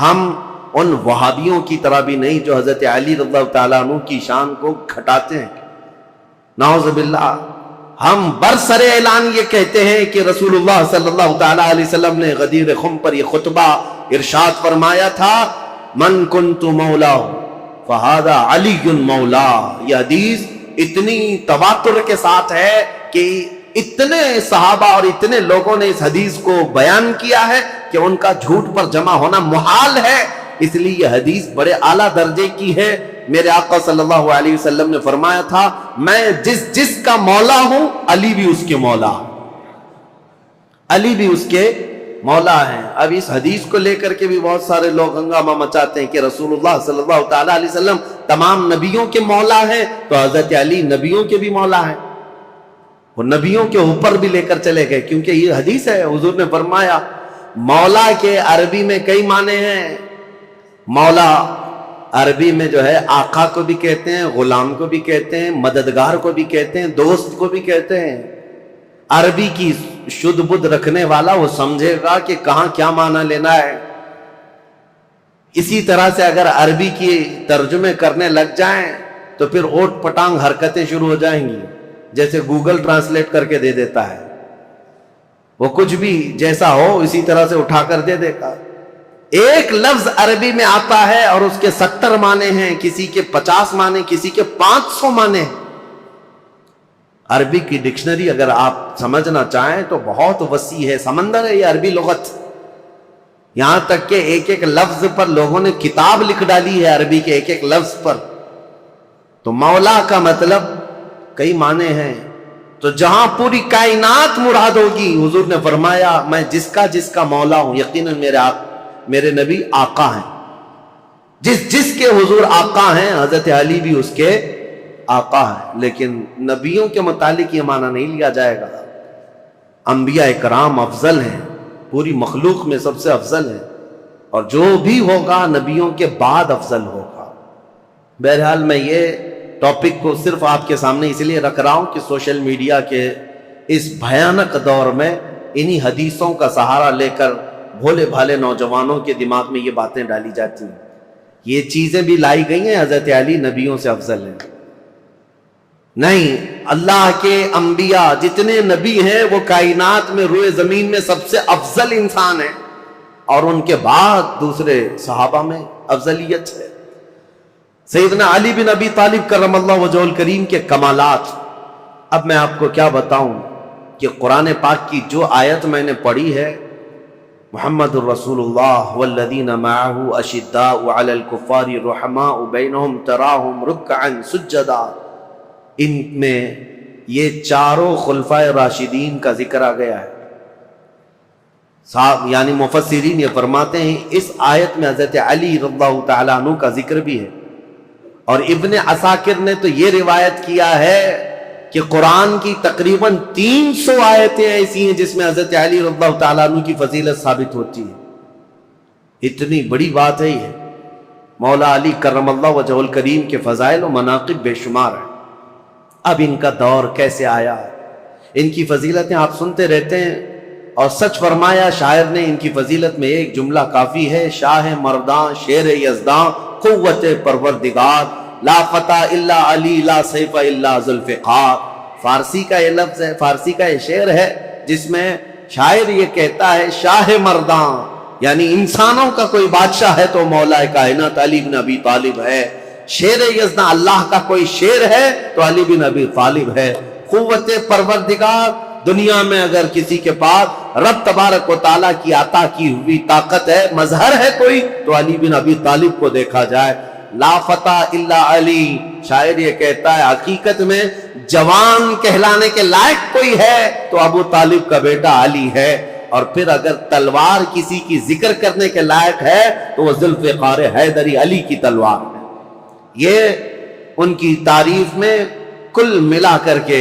ہم ان وہابیوں کی طرح بھی نہیں جو حضرت علی رضی اللہ تعالیٰ عنہ کی شان کو گھٹاتے ہیں، نعوذ باللہ۔ ہم برسر اعلان یہ کہتے ہیں کہ رسول اللہ صلی اللہ تعالیٰ علیہ وسلم نے غدیر خم پر یہ خطبہ ارشاد فرمایا تھا، من کنت مولا فہذا علی مولا۔ یہ حدیث اتنی تواتر کے ساتھ ہے کہ اتنے صحابہ اور اتنے لوگوں نے اس حدیث کو بیان کیا ہے کہ ان کا جھوٹ پر جمع ہونا محال ہے، اس لیے یہ حدیث بڑے اعلیٰ درجے کی ہے۔ میرے آقا صلی اللہ علیہ وسلم نے فرمایا تھا، میں جس کا مولا ہوں علی بھی اس کے مولا، علی بھی اس کے مولا ہیں۔ اب اس حدیث کو لے کر کے بھی بہت سارے لوگ ہنگامہ مچاتے ہیں کہ رسول اللہ صلی اللہ تعالیٰ علیہ وسلم تمام نبیوں کے مولا ہیں، تو حضرت علی نبیوں کے بھی مولا ہیں، وہ نبیوں کے اوپر بھی لے کر چلے گئے، کیونکہ یہ حدیث ہے۔ حضور نے فرمایا مولا کے عربی میں کئی معنی ہیں۔ مولا عربی میں جو ہے آقا کو بھی کہتے ہیں، غلام کو بھی کہتے ہیں، مددگار کو بھی کہتے ہیں، دوست کو بھی کہتے ہیں۔ عربی کی شدھ بدھ رکھنے والا وہ سمجھے گا کہ کہاں کیا معنی لینا ہے۔ اسی طرح سے اگر عربی کی ترجمے کرنے لگ جائیں تو پھر اوٹ پٹانگ حرکتیں شروع ہو جائیں گی، جیسے گوگل ٹرانسلیٹ کر کے دے دیتا ہے، وہ کچھ بھی جیسا ہو اسی طرح سے اٹھا کر دے گا۔ ایک لفظ عربی میں آتا ہے اور اس کے 70 معنی ہیں، کسی کے 50 معنی، کسی کے 500 معنی ہیں۔ عربی کی ڈکشنری اگر آپ سمجھنا چاہیں تو بہت وسیع ہے، سمندر ہے یہ عربی لغت۔ یہاں تک کہ ایک ایک لفظ پر لوگوں نے کتاب لکھ ڈالی ہے، عربی کے ایک ایک لفظ پر۔ تو مولا کا مطلب کئی معنی ہیں، تو جہاں پوری کائنات مراد ہوگی، حضور نے فرمایا میں جس کا مولا ہوں، یقیناً میرے نبی آقا ہیں، جس کے حضور آقا ہیں، حضرت علی بھی اس کے آقا ہیں۔ لیکن نبیوں کے متعلق یہ معنی نہیں لیا جائے گا۔ انبیاء کرام افضل ہیں، پوری مخلوق میں سب سے افضل ہیں، اور جو بھی ہوگا نبیوں کے بعد افضل ہوگا۔ بہرحال میں یہ ٹاپک کو صرف آپ کے سامنے اس لیے رکھ رہا ہوں کہ سوشل میڈیا کے اس بھیانک دور میں انہی حدیثوں کا سہارا لے کر بھولے بھالے نوجوانوں کے دماغ میں یہ باتیں ڈالی جاتی ہیں۔ یہ چیزیں بھی لائی گئی ہیں، حضرت علی نبیوں سے افضل ہیں۔ نہیں، اللہ کے انبیاء جتنے نبی ہیں وہ کائنات میں روئے زمین میں سب سے افضل انسان ہیں، اور ان کے بعد دوسرے صحابہ میں افضلیت ہے۔ سیدنا علی بن ابی طالب کرم اللہ وجہہ الکریم کے کمالات، اب میں آپ کو کیا بتاؤں کہ قرآن پاک کی جو آیت میں نے پڑھی ہے، محمد الرسول اللہ والذین معہ اشداء علی الکفار رحماء بینہم تراہم رکعا سجدا، ان میں یہ چاروں خلفائے راشدین کا ذکر آ گیا ہے۔ صاحب یعنی مفسرین یہ فرماتے ہیں اس آیت میں حضرت علی رضی اللہ تعالیٰ عنہ کا ذکر بھی ہے، اور ابن عساکر نے تو یہ روایت کیا ہے کہ قرآن کی تقریباً 300 آیتیں ایسی ہیں جس میں حضرت علی رضی اللہ تعالیٰ عنہ کی فضیلت ثابت ہوتی ہے۔ اتنی بڑی بات ہے یہ۔ مولا علی کرم اللہ وجہہ الکریم کے فضائل و مناقب بے شمار ہیں۔ اب ان کا دور کیسے آیا، ان کی فضیلتیں آپ سنتے رہتے ہیں، اور سچ فرمایا شاعر نے ان کی فضیلت میں ایک جملہ کافی ہے، شاہ مرداں شیر یزداں قوت پروردگار، لا فتح الا علی لا سیف الا ذوالفقار۔ فارسی کا یہ لفظ ہے، فارسی کا یہ شعر ہے جس میں شاعر یہ کہتا ہے شاہ مرداں یعنی انسانوں کا کوئی بادشاہ ہے تو مولا کائنات علی بن ابی طالب ہے، شیر یزداں اللہ کا کوئی شیر ہے تو علی بن ابی طالب ہے۔ قوت پروردگار، دنیا میں اگر کسی کے پاس رب تبارک و تعالیٰ کی عطا کی ہوئی طاقت ہے، مظہر ہے کوئی، تو علی بن ابی طالب کو دیکھا جائے۔ لا فتح الا علی، شاعر یہ کہتا ہے حقیقت میں جوان کہلانے کے لائق کوئی ہے تو ابو طالب کا بیٹا علی ہے، اور پھر اگر تلوار کسی کی ذکر کرنے کے لائق ہے تو وہ ذوالفقار حیدری علی کی تلوار ہے۔ یہ ان کی تعریف میں کل ملا کر کے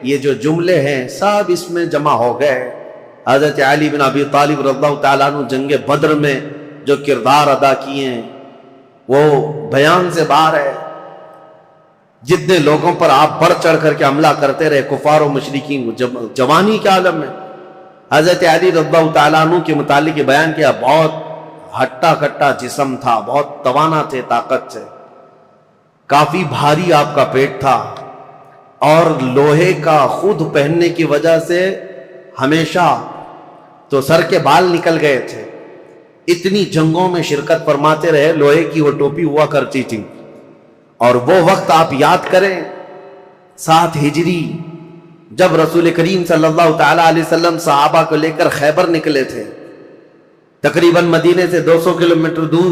یہ جو جملے ہیں سب اس میں جمع ہو گئے۔ حضرت علی بن ابی طالب رضی اللہ تعالیٰ عنہ جنگ بدر میں جو کردار ادا کیے ہیں وہ بیان سے باہر ہے۔ جتنے لوگوں پر آپ بڑھ چڑھ کر کے حملہ کرتے رہے، کفار و مشرکین، جوانی کے عالم میں حضرت علی رضی اللہ تعالیٰ عنہ کے متعلق بیان کیا، بہت ہٹا کٹا جسم تھا، بہت توانا تھے، طاقت سے، کافی بھاری آپ کا پیٹ تھا، اور لوہے کا خود پہننے کی وجہ سے ہمیشہ تو سر کے بال نکل گئے تھے۔ اتنی جنگوں میں شرکت فرماتے رہے، لوہے کی وہ ٹوپی ہوا کرتی تھی، اور وہ وقت آپ یاد کریں 7 ہجری جب رسول کریم صلی اللہ تعالیٰ علیہ وسلم صحابہ کو لے کر خیبر نکلے تھے، تقریباً مدینے سے 200 کلومیٹر دور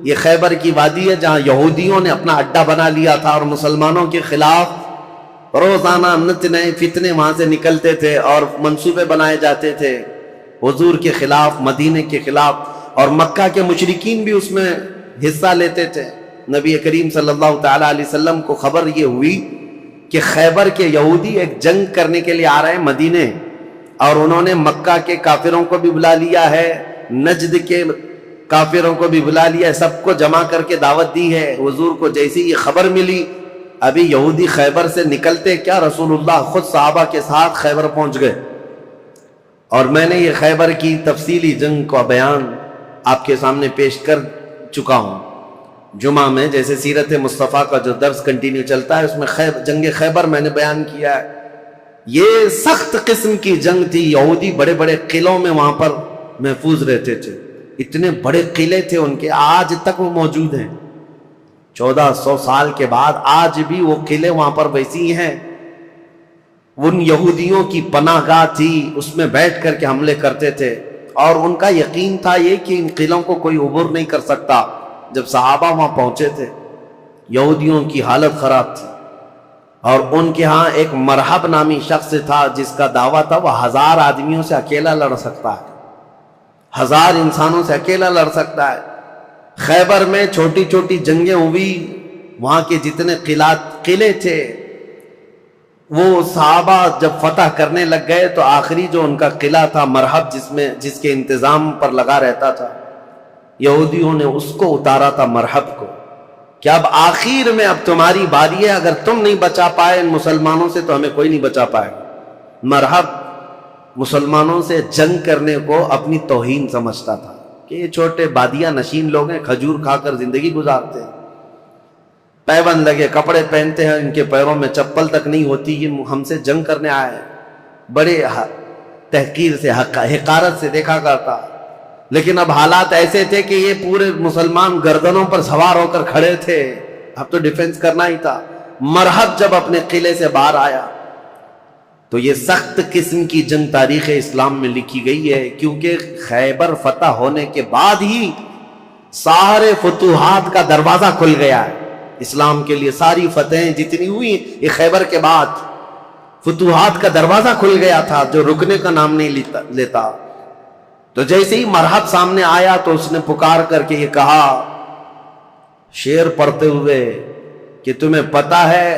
یہ خیبر کی وادی ہے جہاں یہودیوں نے اپنا اڈا بنا لیا تھا، اور مسلمانوں کے خلاف روزانہ نت نئے فتنے وہاں سے نکلتے تھے اور منصوبے بنائے جاتے تھے حضور کے خلاف، مدینے کے خلاف، اور مکہ کے مشرکین بھی اس میں حصہ لیتے تھے۔ نبی کریم صلی اللہ تعالیٰ علیہ وسلم کو خبر یہ ہوئی کہ خیبر کے یہودی ایک جنگ کرنے کے لیے آ رہے ہیں مدینے، اور انہوں نے مکہ کے کافروں کو بھی بلا لیا ہے، نجد کے کافروں کو بھی بلا لیا ہے، سب کو جمع کر کے دعوت دی ہے۔ حضور کو جیسی یہ خبر ملی، ابھی یہودی خیبر سے نکلتے کیا رسول اللہ خود صحابہ کے ساتھ خیبر پہنچ گئے۔ اور میں نے یہ خیبر کی تفصیلی جنگ کا بیان آپ کے سامنے پیش کر چکا ہوں جمعہ میں، جیسے سیرت مصطفیٰ کا جو درس کنٹینیو چلتا ہے اس میں جنگ خیبر میں نے بیان کیا ہے۔ یہ سخت قسم کی جنگ تھی، یہودی بڑے بڑے قلعوں میں وہاں پر محفوظ رہتے تھے، اتنے بڑے قلعے تھے ان کے، آج تک وہ موجود ہیں، 1400 سال کے بعد آج بھی وہ قلعے وہاں پر ویسی ہیں۔ ان یہودیوں کی پناہ گاہ تھی، اس میں بیٹھ کر کے حملے کرتے تھے، اور ان کا یقین تھا یہ کہ ان قلعوں کو کوئی عبور نہیں کر سکتا۔ جب صحابہ وہاں پہنچے تھے یہودیوں کی حالت خراب تھی، اور ان کے ہاں ایک مرحب نامی شخص تھا جس کا دعویٰ تھا وہ 1000 آدمیوں سے اکیلا لڑ سکتا ہے، 1000 انسانوں سے اکیلا لڑ سکتا ہے۔ خیبر میں چھوٹی چھوٹی جنگیں ہوئی، وہاں کے جتنے قلعے تھے وہ صحابہ جب فتح کرنے لگ گئے تو آخری جو ان کا قلعہ تھا مرحب، جس کے انتظام پر لگا رہتا تھا، یہودیوں نے اس کو اتارا تھا مرحب کو، کہ اب آخر میں اب تمہاری باری ہے، اگر تم نہیں بچا پائے ان مسلمانوں سے تو ہمیں کوئی نہیں بچا پائے گا۔ مرحب مسلمانوں سے جنگ کرنے کو اپنی توہین سمجھتا تھا کہ یہ چھوٹے بادیہ نشین لوگ ہیں، کھجور کھا کر زندگی گزارتے ہیں، پیبند لگے کپڑے پہنتے ہیں، ان کے پیروں میں چپل تک نہیں ہوتی، یہ ہم سے جنگ کرنے آئے ہیں۔ بڑے تحقیر سے حقارت سے دیکھا کرتا، لیکن اب حالات ایسے تھے کہ یہ پورے مسلمان گردنوں پر سوار ہو کر کھڑے تھے، اب تو ڈیفنس کرنا ہی تھا۔ مرحب جب اپنے قلعے سے باہر آیا تو یہ سخت قسم کی جنگ تاریخ اسلام میں لکھی گئی ہے، کیونکہ خیبر فتح ہونے کے بعد ہی سارے فتوحات کا دروازہ کھل گیا ہے اسلام کے لیے۔ ساری فتحیں جتنی ہوئی یہ خیبر کے بعد، فتوحات کا دروازہ کھل گیا تھا جو رکنے کا نام نہیں لیتا۔ تو جیسے ہی مرحب سامنے آیا تو اس نے پکار کر کے یہ کہا شعر پڑھتے ہوئے کہ تمہیں پتا ہے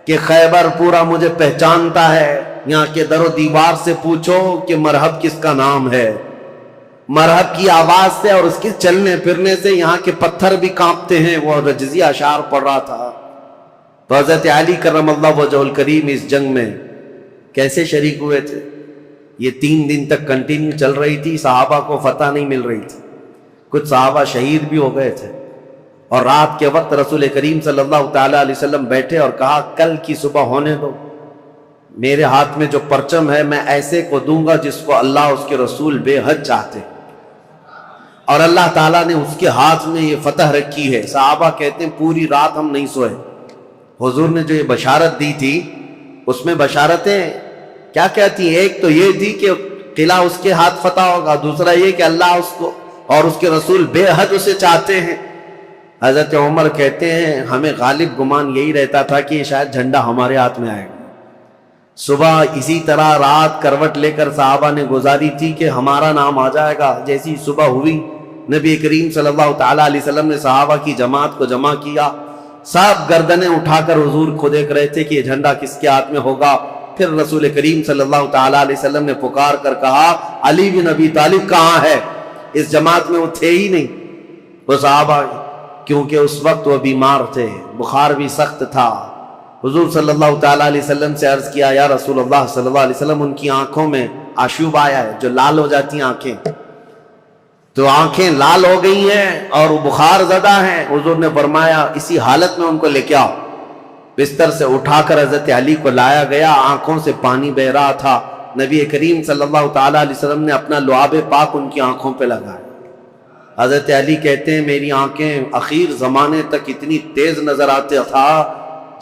کہ خیبر پورا مجھے پہچانتا ہے، یہاں کے در و دیوار سے پوچھو کہ مرحب کس کا نام ہے۔ مرحب کی آواز سے اور اس کے چلنے پھرنے سے یہاں کے پتھر بھی کانپتے ہیں۔ وہ رجزی اشعار پڑھ رہا تھا۔ تو حضرت علی کرم اللہ وجہہ الکریم اس جنگ میں کیسے شریک ہوئے تھے؟ یہ 3 دن تک کنٹینیو چل رہی تھی، صحابہ کو فتح نہیں مل رہی تھی، کچھ صحابہ شہید بھی ہو گئے تھے، اور رات کے وقت رسول کریم صلی اللہ تعالی علیہ وسلم بیٹھے اور کہا کل کی صبح ہونے دو، میرے ہاتھ میں جو پرچم ہے میں ایسے کو دوں گا جس کو اللہ اس کے رسول بے حد چاہتے، اور اللہ تعالیٰ نے اس کے ہاتھ میں یہ فتح رکھی ہے۔ صحابہ کہتے ہیں پوری رات ہم نہیں سوئے۔ حضور نے جو یہ بشارت دی تھی اس میں بشارتیں کیا کہتی ہیں؟ ایک تو یہ تھی کہ قلعہ اس کے ہاتھ فتح ہوگا، دوسرا یہ کہ اللہ اس کو اور اس کے رسول بے حد اسے چاہتے ہیں۔ حضرت عمر کہتے ہیں ہمیں غالب گمان یہی رہتا تھا کہ شاید جھنڈا ہمارے ہاتھ میں آئے گا۔ صبح اسی طرح رات کروٹ لے کر صحابہ نے گزاری تھی کہ ہمارا نام آ جائے گا۔ جیسی صبح ہوئی نبی کریم صلی اللہ تعالیٰ علیہ وسلم نے صحابہ کی جماعت کو جمع کیا، سب گردنیں اٹھا کر حضور کو دیکھ رہے تھے کہ یہ جھنڈا کس کے ہاتھ میں ہوگا۔ پھر رسول کریم صلی اللہ تعالیٰ علیہ وسلم نے پکار کر کہا علی بن ابی طالب کہاں ہے؟ اس جماعت میں وہ تھے ہی نہیں وہ صحابہ، کیونکہ اس وقت وہ بیمار تھے، بخار بھی سخت تھا۔ حضور صلی اللہ تعالیٰ علیہ وسلم سے عرض کیا یا رسول اللہ صلی اللہ علیہ وسلم ان کی آنکھوں میں آشوب آیا ہے، جو لال ہو جاتی ہیں آنکھیں، تو آنکھیں لال ہو گئی ہیں اور وہ بخار زدہ ہیں۔ حضور نے فرمایا اسی حالت میں ان کو لے کے آؤ۔ بستر سے اٹھا کر حضرت علی کو لایا گیا، آنکھوں سے پانی بہ رہا تھا۔ نبی کریم صلی اللہ تعالیٰ علیہ وسلم نے اپنا لعاب پاک ان کی آنکھوں پہ لگایا۔ حضرت علی کہتے ہیں میری آنکھیں اخیر زمانے تک اتنی تیز نظر آتے تھا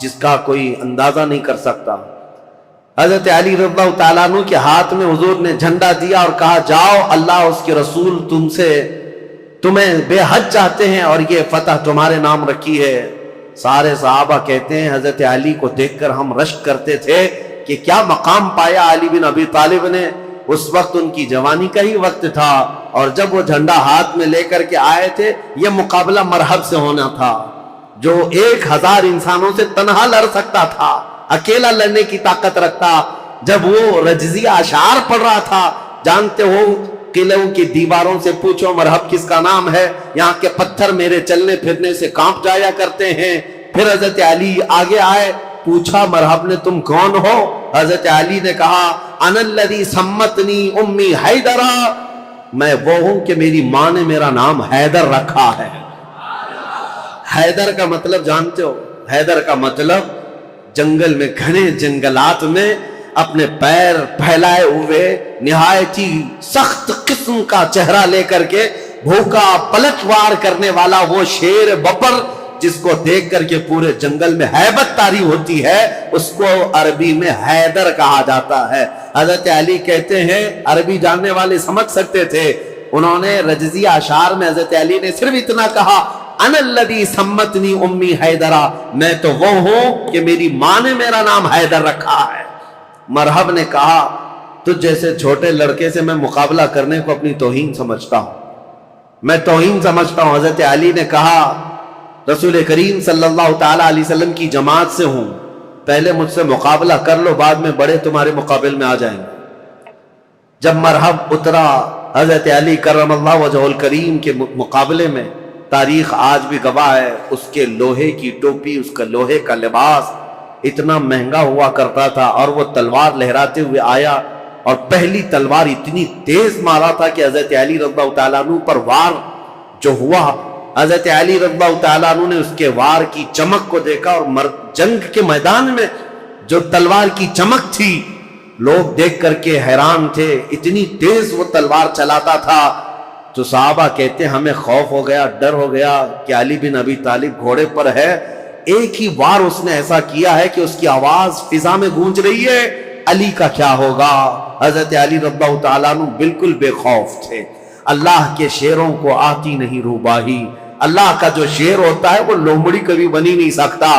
جس کا کوئی اندازہ نہیں کر سکتا۔ حضرت علی رضی اللہ تعالیٰ عنہ کے ہاتھ میں حضور نے جھنڈا دیا اور کہا جاؤ اللہ اس کے رسول تمہیں بے حد چاہتے ہیں اور یہ فتح تمہارے نام رکھی ہے۔ سارے صحابہ کہتے ہیں حضرت علی کو دیکھ کر ہم رشک کرتے تھے کہ کیا مقام پایا علی بن ابی طالب نے۔ اس وقت ان کی جوانی کا ہی وقت تھا، اور جب وہ جھنڈا ہاتھ میں لے کر کے آئے تھے یہ مقابلہ مرحب سے ہونا تھا، جو 1000 انسانوں سے تنہا لڑ سکتا تھا، اکیلا لڑنے کی طاقت رکھتا۔ جب وہ رجزیہ اشعار پڑھ رہا تھا، جانتے ہو قلعوں کی دیواروں سے پوچھو مرحب کس کا نام ہے، یہاں کے پتھر میرے چلنے پھرنے سے کانپ جایا کرتے ہیں۔ پھر حضرت علی آگے آئے، پوچھا مرحب نے تم کون ہو؟ حضرت علی نے کہا انا الذی سمتنی امی حیدرا، میں وہ ہوں کہ میری ماں نے میرا نام حیدر رکھا ہے۔ حیدر کا مطلب جانتے ہو؟ حیدر کا مطلب جنگل میں، گھنے جنگلات میں اپنے پیر پھیلائے ہوئے نہایت ہی سخت قسم کا چہرہ لے کر کے بھوکا پلٹوار کرنے والا وہ شیر ببر جس کو دیکھ کر کے پورے جنگل میں ہیبت طاری ہوتی ہے، اس کو عربی میں حیدر کہا جاتا ہے۔ حضرت علی کہتے ہیں عربی جاننے والے سمجھ سکتے تھے، انہوں نے رجزیہ اشعار میں حضرت علی نے صرف اتنا کہا انا الذی سمتنی امی حیدرا، میں تو وہ ہوں کہ میری ماں نے میرا نام حیدر رکھا ہے۔ مرحب نے کہا تجھ جیسے چھوٹے لڑکے سے میں مقابلہ کرنے کو اپنی توہین سمجھتا ہوں، میں توہین سمجھتا ہوں۔ حضرت علی نے کہا رسول کریم صلی اللہ تعالی علیہ وسلم کی جماعت سے ہوں، پہلے مجھ سے مقابلہ کر لو، بعد میں بڑے تمہارے مقابل میں آ جائیں گے۔ جب مرحب اترا حضرت علی کرم اللہ وجہ الکریم کے مقابلے میں، تاریخ آج بھی گواہ ہے، اس کے لوہے کی ٹوپی، اس کا لوہے کا لباس اتنا مہنگا ہوا کرتا تھا، اور وہ تلوار لہراتے ہوئے آیا، اور پہلی تلوار اتنی تیز مارا تھا کہ حضرت علی رضی اللہ تعالیٰ عنہ پر وار جو ہوا، حضرت علی رضی اللہ تعالیٰ عنہ نے اس کے وار کی چمک کو دیکھا، اور جنگ کے میدان میں جو تلوار کی چمک تھی لوگ دیکھ کر کے حیران تھے، اتنی تیز وہ تلوار چلاتا تھا۔ تو صحابہ کہتے ہیں ہمیں خوف ہو گیا، ڈر ہو گیا کہ علی بن ابی طالب گھوڑے پر ہے، ایک ہی وار اس نے ایسا کیا ہے کہ اس کی آواز فضا میں گونج رہی ہے، علی کا کیا ہوگا؟ حضرت علی رضی اللہ تعالیٰ عنہ بالکل بے خوف تھے۔ اللہ کے شیروں کو آتی نہیں روباہی، اللہ کا جو شیر ہوتا ہے وہ لومڑی کبھی بنی نہیں سکتا۔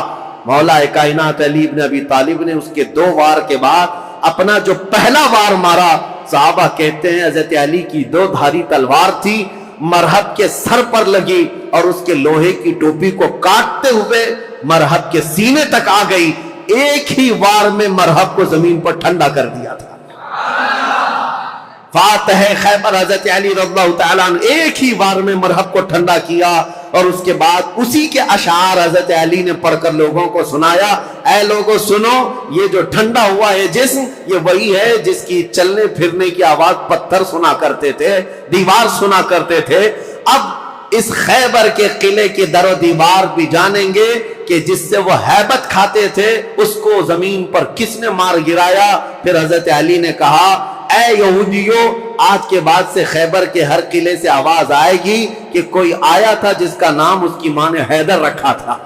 مولا کائنات علی بن ابی طالب نے اس کے 2 وار کے بعد اپنا جو پہلا وار مارا، صحابہ کہتے ہیں حضرت علی کی 2 دھاری تلوار تھی، مرحب کے سر پر لگی اور اس کے لوہے کی ٹوپی کو کاٹتے ہوئے مرحب کے سینے تک آ گئی، ایک ہی وار میں مرحب کو زمین پر ٹھنڈا کر دیا تھا۔ فاتح خیبر حضرت علی رضی اللہ تعالیٰ عنہ ایک ہی وار میں مرحب کو ٹھنڈا کیا، اور اس کے بعد اسی کے اشعار حضرت علی نے پڑھ کر لوگوں کو سنایا، اے لوگوں سنو، یہ جو ٹھنڈا ہوا ہے جسم، یہ وہی ہے جس کی چلنے پھرنے کی آواز پتھر سنا کرتے تھے، دیوار سنا کرتے تھے۔ اب اس خیبر کے قلعے کے در و دیوار بھی جانیں گے کہ جس سے وہ ہیبت کھاتے تھے اس کو زمین پر کس نے مار گرایا۔ پھر حضرت علی نے کہا اے یہودیوں، آج کے بعد سے خیبر کے ہر قلعے سے آواز آئے گی کہ کوئی آیا تھا جس کا نام اس کی ماں نے حیدر رکھا تھا۔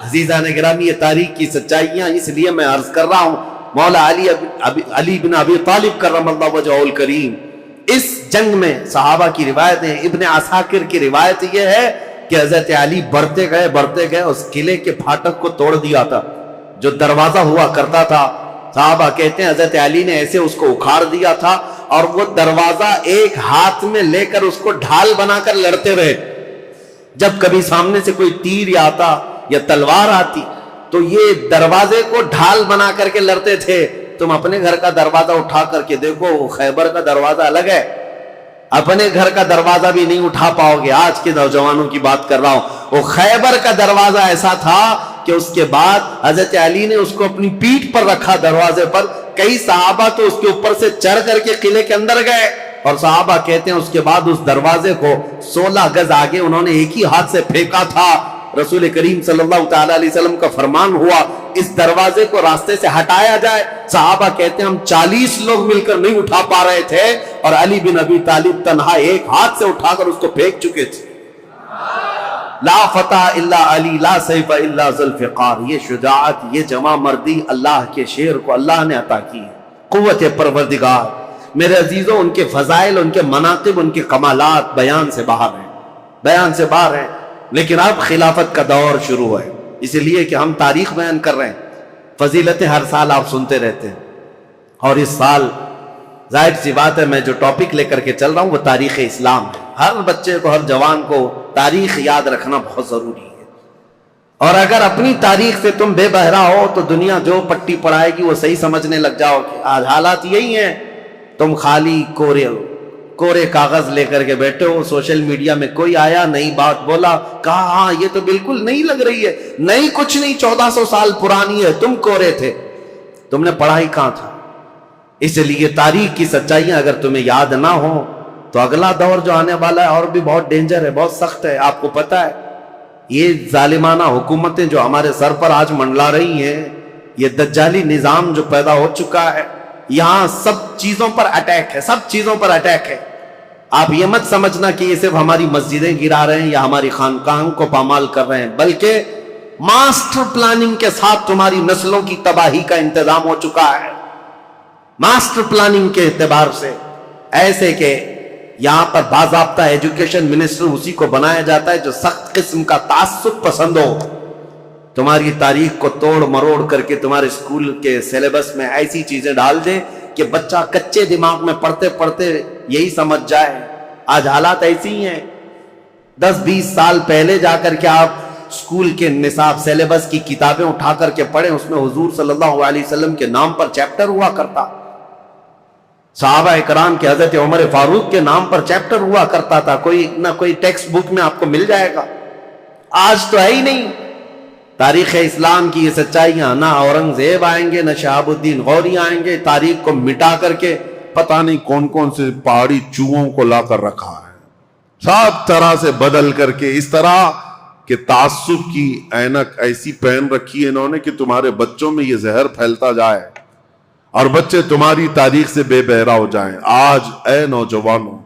عزیزان گرامی، یہ تاریخ کی سچائیاں اس لیے میں عرض کر رہا ہوں۔ مولا علی بن ابی طالب کرم اللہ وجہہ الکریم، اس جنگ میں صحابہ کی روایتیں، ابن عساکر کی روایت یہ ہے کہ حضرت علی بڑھتے گئے اس قلعے کے پھاٹک کو توڑ دیا تھا، جو دروازہ ہوا کرتا تھا۔ صحابہ کہتے ہیں حضرت علی نے ایسے اس کو اکھاڑ دیا تھا، اور وہ دروازہ ایک ہاتھ میں لے کر اس کو ڈھال بنا کر لڑتے رہے۔ جب کبھی سامنے سے کوئی تیر آتا یا تلوار آتی تو یہ دروازے کو ڈھال بنا کر کے لڑتے تھے۔ تم اپنے گھر کا دروازہ اٹھا کر کے دیکھو، وہ خیبر کا دروازہ الگ ہے، اپنے گھر کا دروازہ بھی نہیں اٹھا پاؤ گے۔ آج کے نوجوانوں کی بات کر رہا ہوں، وہ خیبر کا دروازہ ایسا تھا کہ اس کے بعد حضرت علی نے اس کو اپنی پیٹھ پر رکھا دروازے پر، کئی صحابہ تو اس کے اوپر سے چڑھ کر کے قلعے کے اندر گئے، اور صحابہ کہتے ہیں اس کے بعد اس دروازے کو 16 گز آگے انہوں نے ایک ہی ہاتھ سے پھینکا تھا۔ رسول کریم صلی اللہ تعالی علیہ وسلم کا فرمان ہوا اس دروازے کو راستے سے ہٹایا جائے۔ صحابہ کہتے ہیں ہم 40 لوگ مل کر نہیں اٹھا پا رہے تھے، اور علی بن ابی طالب تنہا ایک ہاتھ سے اٹھا کر اس کو پھینک چکے تھے۔ لا فتح الا علی، لا سیف الا ذوالفقار، یہ شجاعت، یہ جمع مردی اللہ کے شیر کو اللہ نے عطا کی ہے۔ قوت پروردگار، میرے عزیزوں، ان کے فضائل، ان کے مناقب، ان کے کمالات بیان سے باہر ہیں۔ لیکن اب خلافت کا دور شروع ہے، اس لیے کہ ہم تاریخ بیان کر رہے ہیں، فضیلتیں ہر سال آپ سنتے رہتے ہیں، اور اس سال ظاہر سی بات ہے میں جو ٹاپک لے کر کے چل رہا ہوں وہ تاریخ اسلام ہے۔ ہر بچے کو، ہر جوان کو تاریخ یاد رکھنا بہت ضروری ہے، اور اگر اپنی تاریخ سے تم بے بہرا ہو تو دنیا جو پٹی پڑھائے گی وہ صحیح سمجھنے لگ جاؤ کہ آج حالات یہی ہیں۔ تم خالی کورے کاغذ لے کر کے بیٹھے ہو، سوشل میڈیا میں کوئی آیا نئی بات بولا، کہا ہاں یہ تو بالکل نہیں لگ رہی ہے، نہیں کچھ نہیں، 1400 سال پرانی ہے، تم کورے تھے، تم نے پڑھا ہی کہاں تھا؟ اس لیے تاریخ کی سچائیاں اگر تمہیں یاد نہ ہو تو اگلا دور جو آنے والا ہے اور بھی بہت ڈینجر ہے، بہت سخت ہے۔ آپ کو پتا ہے یہ ظالمانہ حکومتیں جو ہمارے سر پر آج منڈلا رہی ہیں، یہ دجالی نظام جو پیدا ہو چکا ہے، یہاں سب چیزوں پر اٹیک ہے، سب چیزوں پر اٹیک ہے۔ آپ یہ مت سمجھنا کہ یہ صرف ہماری مسجدیں گرا رہے ہیں یا ہماری خانقاہوں کو پامال کر رہے ہیں، بلکہ ماسٹر پلاننگ کے ساتھ تمہاری نسلوں کی تباہی کا انتظام ہو چکا ہے۔ ماسٹر پلاننگ کے اعتبار سے ایسے کہ یہاں پر باضابطہ ایجوکیشن منسٹر اسی کو بنایا جاتا ہے جو سخت قسم کا تعصب پسند ہو، تمہاری تاریخ کو توڑ مروڑ کر کے تمہارے اسکول کے سلیبس میں ایسی چیزیں ڈال دے کہ بچہ کچے دماغ میں پڑھتے پڑھتے یہی سمجھ جائے۔ آج حالات ایسی ہی ہیں۔ 10-20 سال پہلے جا کر کے آپ اسکول کے نصاب سلیبس کی کتابیں اٹھا کر کے پڑھیں، اس میں حضور صلی اللہ علیہ وسلم کے نام پر چیپٹر ہوا کرتا، صحابہ اکرام کے حضرت عمر فاروق کے نام پر چیپٹر ہوا کرتا تھا، کوئی نہ کوئی ٹیکسٹ بک میں آپ کو مل جائے گا۔ آج تو ہے ہی نہیں۔ تاریخ اسلام کی یہ سچائیاں، نہ اورنگزیب آئیں گے، نہ شہاب الدین غوری آئیں گے، تاریخ کو مٹا کر کے پتہ نہیں کون کون سے پہاڑی چوہوں کو لا کر رکھا ہے، سب طرح سے بدل کر کے، اس طرح کہ تعصب کی اینک ایسی پہن رکھی ہے انہوں نے کہ تمہارے بچوں میں یہ زہر پھیلتا جائے اور بچے تمہاری تاریخ سے بے بہرا ہو جائیں۔ آج اے نوجوانوں،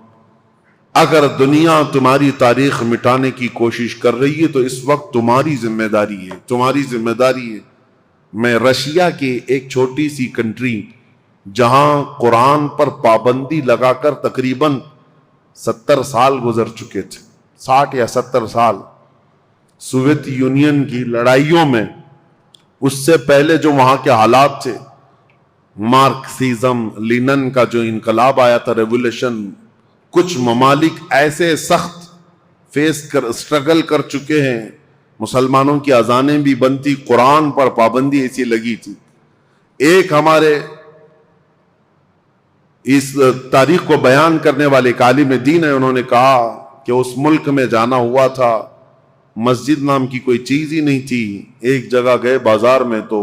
اگر دنیا تمہاری تاریخ مٹانے کی کوشش کر رہی ہے تو اس وقت تمہاری ذمہ داری ہے، تمہاری ذمہ داری ہے۔ میں رشیا کی ایک چھوٹی سی کنٹری جہاں قرآن پر پابندی لگا کر تقریباً 70 سال گزر چکے تھے، 60 یا 70 سال، سوویت یونین کی لڑائیوں میں، اس سے پہلے جو وہاں کے حالات تھے، مارکسزم، لینن کا جو انقلاب آیا تھا، ریولیوشن، کچھ ممالک ایسے سخت اسٹرگل کر چکے ہیں، مسلمانوں کی اذانیں بھی بنتی، قرآن پر پابندی ایسی لگی تھی۔ ایک ہمارے اس تاریخ کو بیان کرنے والے ایک عالم دین ہے، انہوں نے کہا کہ اس ملک میں جانا ہوا تھا، مسجد نام کی کوئی چیز ہی نہیں تھی، ایک جگہ گئے بازار میں تو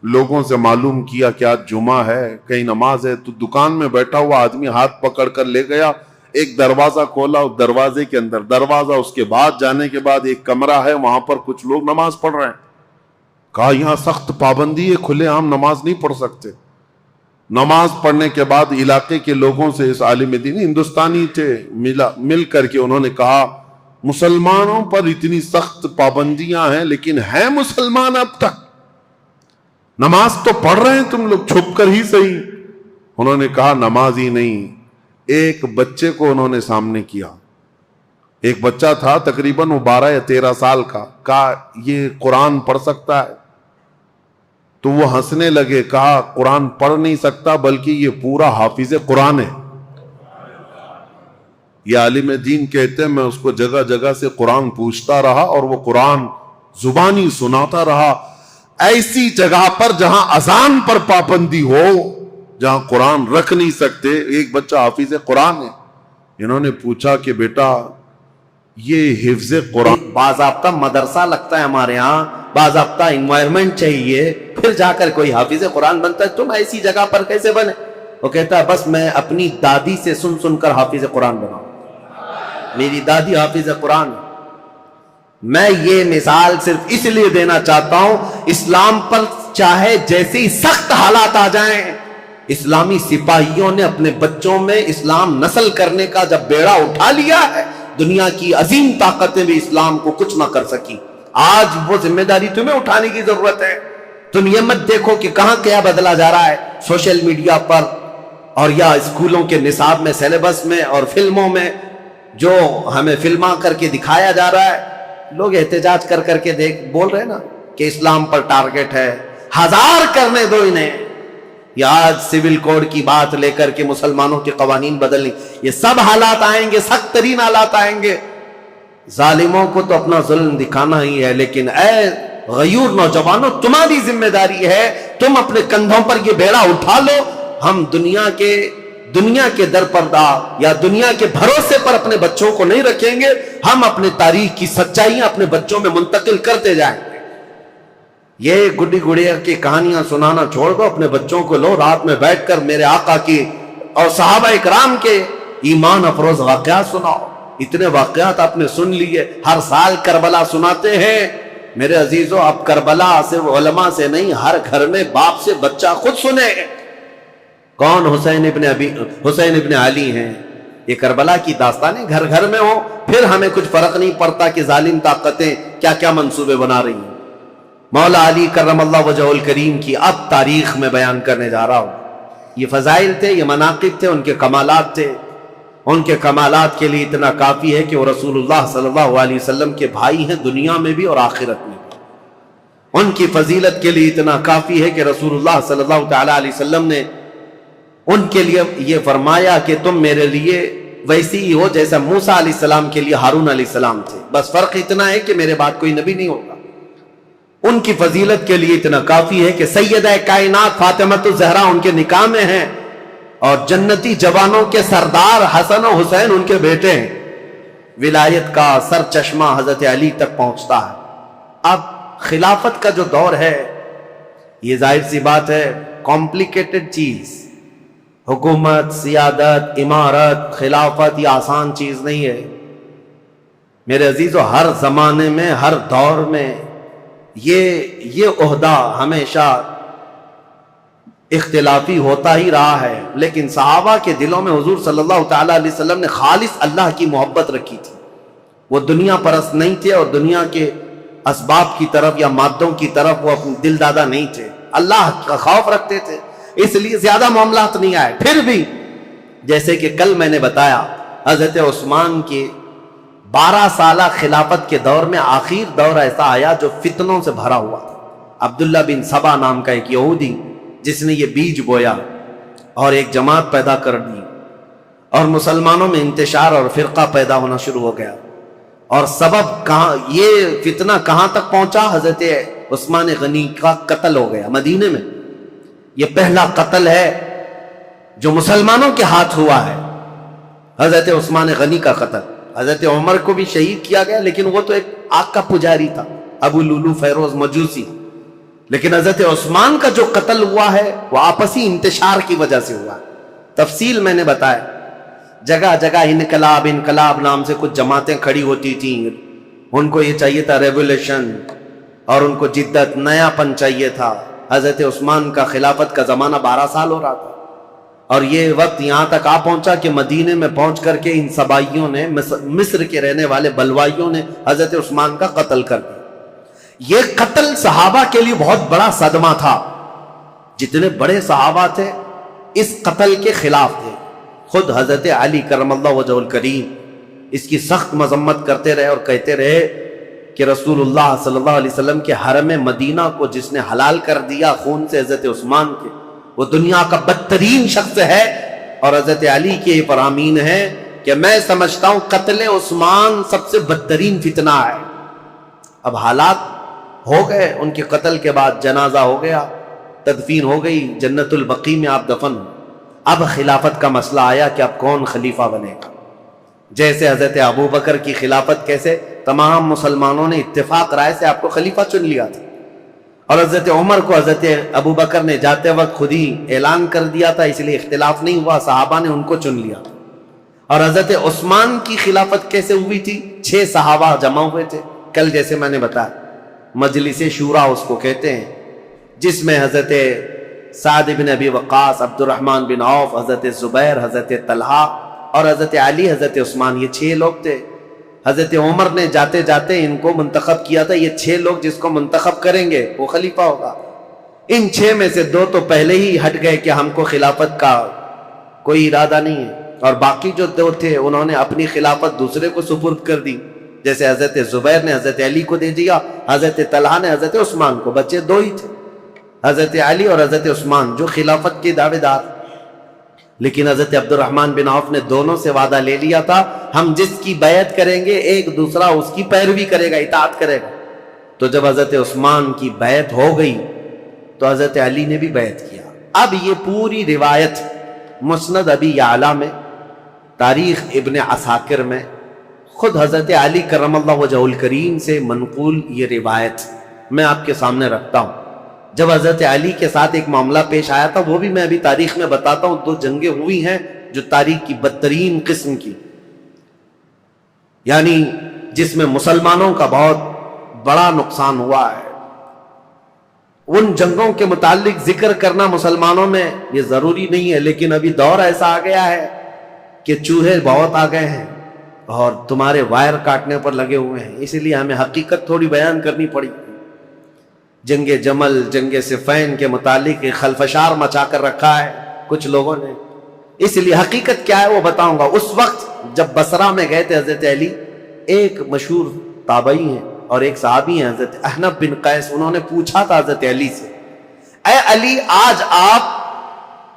لوگوں سے معلوم کیا کہ آج جمعہ ہے، کہیں نماز ہے، تو دکان میں بیٹھا ہوا آدمی ہاتھ پکڑ کر لے گیا، ایک دروازہ کھولا، اس دروازے کے اندر دروازہ، اس کے بعد جانے کے بعد ایک کمرہ ہے، وہاں پر کچھ لوگ نماز پڑھ رہے ہیں۔ کہا یہاں سخت پابندی ہے، کھلے عام نماز نہیں پڑھ سکتے۔ نماز پڑھنے کے بعد علاقے کے لوگوں سے، اس عالم دین ہندوستانی تھے، مل کر کے انہوں نے کہا مسلمانوں پر اتنی سخت پابندیاں ہیں لیکن ہیں مسلمان اب تک، نماز تو پڑھ رہے ہیں تم لوگ چھپ کر ہی صحیح۔ انہوں نے کہا نماز ہی نہیں، ایک بچے کو انہوں نے سامنے کیا، ایک بچہ تھا تقریباً وہ 12 یا 13 سال کا، کہا یہ قرآن پڑھ سکتا ہے؟ تو وہ ہنسنے لگے، کہا قرآن پڑھ نہیں سکتا بلکہ یہ پورا حافظ قرآن ہے۔ یہ عالم دین کہتے ہیں میں اس کو جگہ جگہ سے قرآن پوچھتا رہا اور وہ قرآن زبانی سناتا رہا۔ ایسی جگہ پر جہاں اذان پر پابندی ہو، جہاں قرآن رکھ نہیں سکتے، ایک بچہ حافظ قرآن ہے۔ انہوں نے پوچھا کہ بیٹا یہ حفظ قرآن، باضابطہ مدرسہ لگتا ہے ہمارے ہاں، باضابطہ انوائرمنٹ چاہیے، پھر جا کر کوئی حافظ قرآن بنتا ہے، تم ایسی جگہ پر کیسے بنے؟ وہ کہتا ہے بس میں اپنی دادی سے سن سن کر حافظ قرآن بناؤں، میری دادی حافظ قرآن ہے۔ میں یہ مثال صرف اس لیے دینا چاہتا ہوں، اسلام پر چاہے جیسے ہی سخت حالات آ جائیں، اسلامی سپاہیوں نے اپنے بچوں میں اسلام نسل کرنے کا جب بیڑا اٹھا لیا ہے، دنیا کی عظیم طاقتیں بھی اسلام کو کچھ نہ کر سکی۔ آج وہ ذمہ داری تمہیں اٹھانے کی ضرورت ہے۔ تم یہ مت دیکھو کہ کہاں کیا بدلا جا رہا ہے سوشل میڈیا پر اور یا اسکولوں کے نصاب میں، سیلیبس میں اور فلموں میں، جو ہمیں فلما کر کے دکھایا جا رہا ہے۔ لوگ احتجاج کر کر کے بول رہے ہیں نا کہ اسلام پر ٹارگٹ ہے، 1000 کرنے دو انہیں۔ یا آج سول کوڈ کی بات لے کر کے مسلمانوں کے قوانین بدلنے، یہ سب حالات آئیں گے، سخت ترین حالات آئیں گے۔ ظالموں کو تو اپنا ظلم دکھانا ہی ہے، لیکن اے غیور نوجوانوں تمہاری ذمہ داری ہے، تم اپنے کندھوں پر یہ بیڑا اٹھا لو۔ ہم دنیا کے درپردہ یا دنیا کے بھروسے پر اپنے بچوں کو نہیں رکھیں گے، ہم اپنے تاریخ کی سچائیاں اپنے بچوں میں منتقل کرتے جائیں گے۔ یہ گڈی گڑیا کی کہانیاں سنانا چھوڑ دو، اپنے بچوں کو لو، رات میں بیٹھ کر میرے آقا کی اور صحابہ اکرام کے ایمان افروز واقعات سناؤ۔ اتنے واقعات آپ نے سن لیے، ہر سال کربلا سناتے ہیں۔ میرے عزیزوں، اب کربلا صرف علماء سے نہیں، ہر گھر میں باپ سے بچہ خود سنے۔ کون؟ حسین ابن علی ہیں۔ یہ کربلا کی داستانیں گھر گھر میں ہوں، پھر ہمیں کچھ فرق نہیں پڑتا کہ ظالم طاقتیں کیا کیا منصوبے بنا رہی ہیں۔ مولا علی کرم اللہ وجہہ الکریم کی اب تاریخ میں بیان کرنے جا رہا ہوں۔ یہ فضائل تھے، یہ مناقب تھے، ان کے کمالات تھے۔ ان کے کمالات کے لیے اتنا کافی ہے کہ وہ رسول اللہ صلی اللہ علیہ وسلم کے بھائی ہیں، دنیا میں بھی اور آخرت میں بھی۔ ان کی فضیلت کے لیے اتنا کافی ہے کہ رسول اللہ صلی اللہ تعالی علیہ وسلم نے ان کے لیے یہ فرمایا کہ تم میرے لیے ویسی ہی ہو جیسا موسیٰ علیہ السلام کے لیے ہارون علیہ السلام تھے، بس فرق اتنا ہے کہ میرے بعد کوئی نبی نہیں ہوگا۔ ان کی فضیلت کے لیے اتنا کافی ہے کہ سیدہ کائنات فاطمہ الزہرا ان کے نکاح میں ہیں، اور جنتی جوانوں کے سردار حسن و حسین ان کے بیٹے ہیں۔ ولایت کا سر چشمہ حضرت علی تک پہنچتا ہے۔ اب خلافت کا جو دور ہے، یہ ظاہر سی بات ہے کمپلیکیٹڈ چیز، حکومت، سیادت، امارت، خلافت یہ آسان چیز نہیں ہے میرے عزیزو۔ ہر زمانے میں، ہر دور میں یہ عہدہ ہمیشہ اختلافی ہوتا ہی رہا ہے، لیکن صحابہ کے دلوں میں حضور صلی اللہ تعالی علیہ وسلم نے خالص اللہ کی محبت رکھی تھی۔ وہ دنیا پرست نہیں تھے اور دنیا کے اسباب کی طرف یا مادوں کی طرف وہ اپنے دل دادا نہیں تھے، اللہ کا خوف رکھتے تھے، اس لیے زیادہ معاملات نہیں آئے۔ پھر بھی جیسے کہ کل میں نے بتایا، حضرت عثمان کے 12 سالہ خلافت کے دور میں آخر دور ایسا آیا جو فتنوں سے بھرا ہوا تھا۔ عبداللہ بن سبا نام کا ایک یہودی جس نے یہ بیج بویا اور ایک جماعت پیدا کر دی، اور مسلمانوں میں انتشار اور فرقہ پیدا ہونا شروع ہو گیا، اور سبب کہاں، یہ فتنہ کہاں تک پہنچا؟ حضرت عثمان غنی کا قتل ہو گیا مدینے میں۔ یہ پہلا قتل ہے جو مسلمانوں کے ہاتھ ہوا ہے، حضرت عثمان غنی کا قتل۔ حضرت عمر کو بھی شہید کیا گیا، لیکن وہ تو ایک آگ کا پجاری تھا، ابو لولو فیروز مجوسی، لیکن حضرت عثمان کا جو قتل ہوا ہے وہ آپسی انتشار کی وجہ سے ہوا۔ تفصیل میں نے بتایا، جگہ جگہ انقلاب نام سے کچھ جماعتیں کھڑی ہوتی تھیں، ان کو یہ چاہیے تھا ریولیوشن، اور ان کو جدت، نیا پن چاہیے تھا۔ حضرت عثمان کا خلافت کا زمانہ 12 سال ہو رہا تھا، اور یہ وقت یہاں تک آ پہنچا کہ مدینے میں پہنچ کر کے ان سبائیوں نے، مصر کے رہنے والے بلوائیوں نے حضرت عثمان کا قتل کر دیا۔ یہ قتل صحابہ کے لیے بہت بڑا صدمہ تھا، جتنے بڑے صحابہ تھے اس قتل کے خلاف تھے۔ خود حضرت علی کرم اللہ وجہ الکریم اس کی سخت مذمت کرتے رہے اور کہتے رہے کہ رسول اللہ صلی اللہ علیہ وسلم کے حرم مدینہ کو جس نے حلال کر دیا خون سے حضرت عثمان کے، وہ دنیا کا بدترین شخص ہے۔ اور حضرت علی کے یہ فرامین ہے کہ میں سمجھتا ہوں قتل عثمان سب سے بدترین فتنہ ہے۔ اب حالات ہو گئے، ان کے قتل کے بعد جنازہ ہو گیا، تدفین ہو گئی، جنت البقیع میں آپ دفن ہوئے۔ اب خلافت کا مسئلہ آیا کہ اب کون خلیفہ بنے گا۔ جیسے حضرت ابو بکر کی خلافت، کیسے تمام مسلمانوں نے اتفاق رائے سے آپ کو خلیفہ چن لیا تھا، اور حضرت عمر کو حضرت ابو بکر نے جاتے وقت خود ہی اعلان کر دیا تھا، اس لیے اختلاف نہیں ہوا، صحابہ نے ان کو چن لیا تھا۔ اور حضرت عثمان کی خلافت کیسے ہوئی تھی؟ 6 صحابہ جمع ہوئے تھے، کل جیسے میں نے بتایا مجلس شورا اس کو کہتے ہیں، جس میں حضرت سعد بن ابی وقاص، عبد الرحمن بن عوف، حضرت زبیر، حضرت طلحہ اور حضرت علی، حضرت عثمان، یہ 6 لوگ تھے۔ حضرت عمر نے جاتے جاتے ان کو منتخب کیا تھا، یہ 6 لوگ جس کو منتخب کریں گے وہ خلیفہ ہوگا۔ ان 6 میں سے 2 تو پہلے ہی ہٹ گئے کہ ہم کو خلافت کا کوئی ارادہ نہیں ہے، اور باقی جو 2 تھے انہوں نے اپنی خلافت دوسرے کو سپرد کر دی، جیسے حضرت زبیر نے حضرت علی کو دے دیا، حضرت طلحہ نے حضرت عثمان کو۔ بچے 2 ہی تھے، حضرت علی اور حضرت عثمان، جو خلافت کے دعوے دار۔ لیکن حضرت عبد الرحمن بن عوف نے دونوں سے وعدہ لے لیا تھا، ہم جس کی بیعت کریں گے ایک دوسرا اس کی پیروی کرے گا، اطاعت کرے گا۔ تو جب حضرت عثمان کی بیعت ہو گئی تو حضرت علی نے بھی بیعت کیا۔ اب یہ پوری روایت مسند ابی یعلا میں، تاریخ ابن عساکر میں، خود حضرت علی کرم اللہ وجہ الکریم سے منقول یہ روایت میں آپ کے سامنے رکھتا ہوں۔ جب حضرت علی کے ساتھ ایک معاملہ پیش آیا تھا، وہ بھی میں ابھی تاریخ میں بتاتا ہوں۔ 2 جنگیں ہوئی ہیں جو تاریخ کی بدترین قسم کی، یعنی جس میں مسلمانوں کا بہت بڑا نقصان ہوا ہے۔ ان جنگوں کے متعلق ذکر کرنا مسلمانوں میں یہ ضروری نہیں ہے، لیکن ابھی دور ایسا آ گیا ہے کہ چوہے بہت آ گئے ہیں اور تمہارے وائر کاٹنے پر لگے ہوئے ہیں، اسی لیے ہمیں حقیقت تھوڑی بیان کرنی پڑی۔ جنگ جمل، جنگ صفین کے متعلق خلفشار مچا کر رکھا ہے کچھ لوگوں نے، اس لیے حقیقت کیا ہے وہ بتاؤں گا. اس وقت جب بصرہ میں گئے تھے حضرت علی، ایک مشہور تابعی ہیں اور ایک صحابی ہیں حضرت احنف بن قیس، انہوں نے پوچھا تھا حضرت علی سے، اے علی آج آپ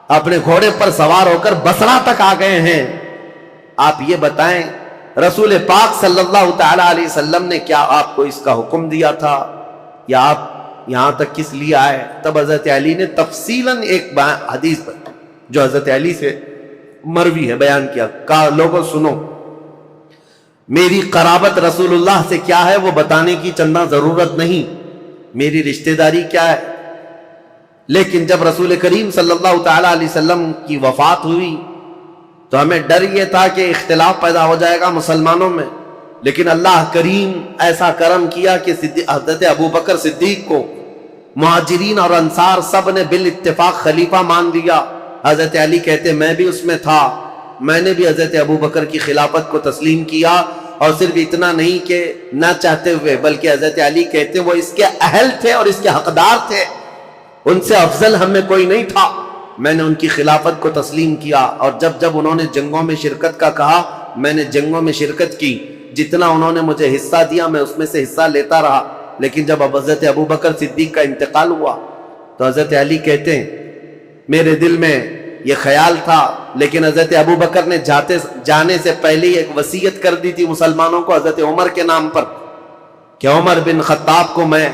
اپنے گھوڑے پر سوار ہو کر بصرہ تک آ گئے ہیں، آپ یہ بتائیں رسول پاک صلی اللہ تعالی علیہ وسلم نے کیا آپ کو اس کا حکم دیا تھا، یا آپ یہاں تک کس لیے آئے؟ تب حضرت علی نے تفصیلاً ایک حدیث پر جو حضرت علی سے مروی ہے بیان کیا، کہا لوگوں سنو، میری قرابت رسول اللہ سے کیا ہے وہ بتانے کی چندہ ضرورت نہیں، میری رشتہ داری کیا ہے، لیکن جب رسول کریم صلی اللہ تعالی علیہ وسلم کی وفات ہوئی تو ہمیں ڈر یہ تھا کہ اختلاف پیدا ہو جائے گا مسلمانوں میں، لیکن اللہ کریم ایسا کرم کیا کہ حضرت ابو بکر صدیق کو مہاجرین اور انصار سب نے بالاتفاق خلیفہ مان لیا. حضرت علی کہتے میں بھی اس میں تھا، میں نے بھی حضرت ابو بکر کی خلافت کو تسلیم کیا، اور صرف اتنا نہیں کہ نہ چاہتے ہوئے، بلکہ حضرت علی کہتے وہ اس کے اہل تھے اور اس کے حقدار تھے، ان سے افضل ہم میں کوئی نہیں تھا، میں نے ان کی خلافت کو تسلیم کیا. اور جب جب انہوں نے جنگوں میں شرکت کا کہا، میں نے جنگوں میں شرکت کی، جتنا انہوں نے مجھے حصہ دیا میں اس میں سے حصہ لیتا رہا. لیکن جب حضرت ابو بکر صدیق کا انتقال ہوا تو حضرت علی کہتے ہیں میرے دل میں یہ خیال تھا، لیکن حضرت ابو بکر نے جانے سے پہلے ایک وصیت کر دی تھی مسلمانوں کو حضرت عمر کے نام پر کہ عمر بن خطاب کو میں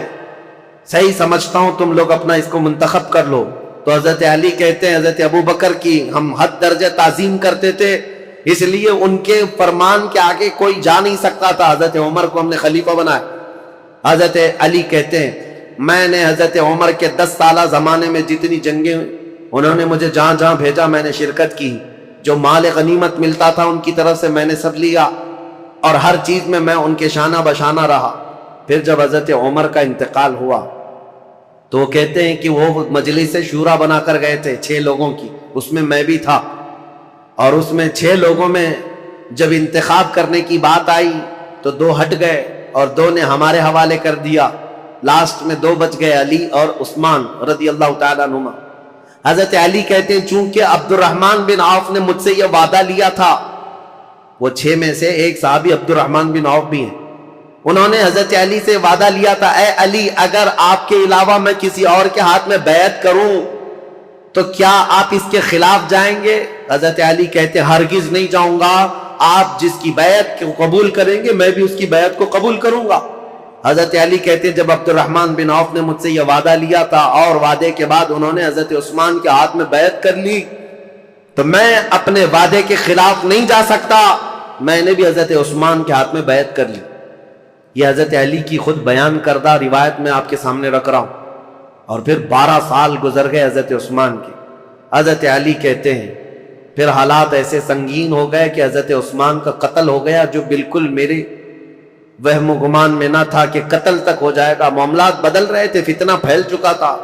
صحیح سمجھتا ہوں، تم لوگ اپنا اس کو منتخب کر لو. تو حضرت علی کہتے ہیں حضرت ابو بکر کی ہم حد درجہ تعظیم کرتے تھے، اس لیے ان کے فرمان کے آگے کوئی جا نہیں سکتا تھا. حضرت عمر کو ہم نے خلیفہ بنایا. حضرت علی کہتے ہیں میں نے حضرت عمر کے 10 سالہ زمانے میں جتنی جنگیں انہوں نے مجھے جہاں جہاں بھیجا میں نے شرکت کی، جو مال غنیمت ملتا تھا ان کی طرف سے میں نے سب لیا، اور ہر چیز میں میں ان کے شانہ بشانہ رہا. پھر جب حضرت عمر کا انتقال ہوا تو وہ کہتے ہیں کہ وہ مجلس شورا بنا کر گئے تھے 6 لوگوں کی، اس میں میں بھی تھا، اور اس میں 6 لوگوں میں جب انتخاب کرنے کی بات آئی تو 2 ہٹ گئے اور 2 نے ہمارے حوالے کر دیا. لاسٹ میں 2 بچ گئے، علی اور عثمان رضی اللہ تعالیٰ عنہما. حضرت علی کہتے ہیں چونکہ عبد الرحمن بن عوف نے مجھ سے یہ وعدہ لیا تھا، وہ 6 میں سے ایک صحابی عبد الرحمن بن عوف بھی ہیں، انہوں نے حضرت علی سے وعدہ لیا تھا اے علی اگر آپ کے علاوہ میں کسی اور کے ہاتھ میں بیعت کروں تو کیا آپ اس کے خلاف جائیں گے؟ حضرت علی کہتے ہیں ہرگز نہیں جاؤں گا، آپ جس کی بیعت کو قبول کریں گے میں بھی اس کی بیعت کو قبول کروں گا. حضرت علی کہتے ہیں جب عبد الرحمن بن عوف نے مجھ سے یہ وعدہ لیا تھا اور وعدے کے بعد انہوں نے حضرت عثمان کے ہاتھ میں بیعت کر لی تو میں اپنے وعدے کے خلاف نہیں جا سکتا، میں نے بھی حضرت عثمان کے ہاتھ میں بیعت کر لی. یہ حضرت علی کی خود بیان کردہ روایت میں آپ کے سامنے رکھ رہا ہوں. اور پھر 12 سال گزر گئے حضرت عثمان کے. حضرت علی کہتے ہیں پھر حالات ایسے سنگین ہو گئے کہ حضرت عثمان کا قتل ہو گیا، جو بالکل میرے وہم و گمان میں نہ تھا کہ قتل تک ہو جائے گا. معاملات بدل رہے تھے، فتنہ پھیل چکا تھا،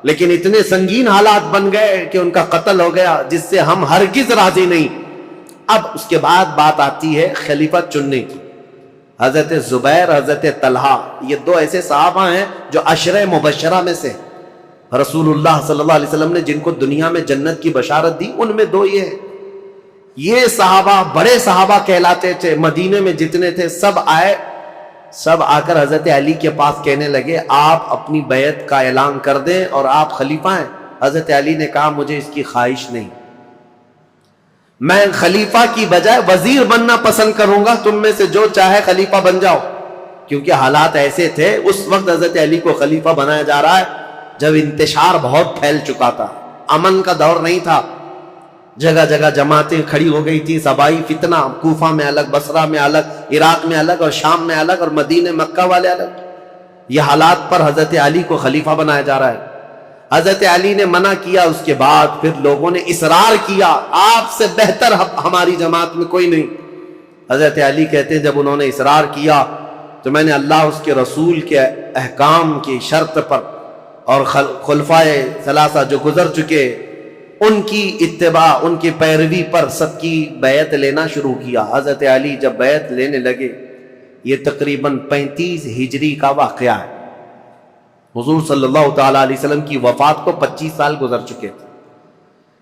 لیکن اتنے سنگین حالات بن گئے کہ ان کا قتل ہو گیا جس سے ہم ہرگز راضی نہیں. اب اس کے بعد بات آتی ہے خلیفہ چننے کی. حضرت زبیر، حضرت طلحہ، یہ 2 ایسے صحابہ ہیں جو عشرہ مبشرہ میں سے رسول اللہ صلی اللہ علیہ وسلم نے جن کو دنیا میں جنت کی بشارت دی، ان میں 2 یہ ہیں. یہ صحابہ بڑے صحابہ کہلاتے تھے، مدینے میں جتنے تھے سب آئے، سب آ کر حضرت علی کے پاس کہنے لگے آپ اپنی بیعت کا اعلان کر دیں اور آپ خلیفہ ہیں. حضرت علی نے کہا مجھے اس کی خواہش نہیں، میں خلیفہ کی بجائے وزیر بننا پسند کروں گا، تم میں سے جو چاہے خلیفہ بن جاؤ. کیونکہ حالات ایسے تھے اس وقت حضرت علی کو خلیفہ بنایا جا رہا ہے جب انتشار بہت پھیل چکا تھا، امن کا دور نہیں تھا، جگہ جگہ جماعتیں کھڑی ہو گئی تھی، صبائی فتنہ، کوفہ میں الگ، بصرہ میں الگ، عراق میں الگ اور شام میں الگ اور مدینہ مکہ والے الگ. یہ حالات پر حضرت علی کو خلیفہ بنایا جا رہا ہے. حضرت علی نے منع کیا، اس کے بعد پھر لوگوں نے اصرار کیا آپ سے بہتر ہماری جماعت میں کوئی نہیں. حضرت علی کہتے ہیں جب انہوں نے اصرار کیا تو میں نے اللہ اس کے رسول کے احکام کی شرط پر اور خلفائے ثلاثہ جو گزر چکے ان کی اتباع، ان کی پیروی پر سب کی بیعت لینا شروع کیا. حضرت علی جب بیعت لینے لگے، یہ تقریباً 35 ہجری کا واقعہ ہے. حضور صلی اللہ تعالی علیہ وسلم کی وفات کو 25 سال گزر چکے تھے.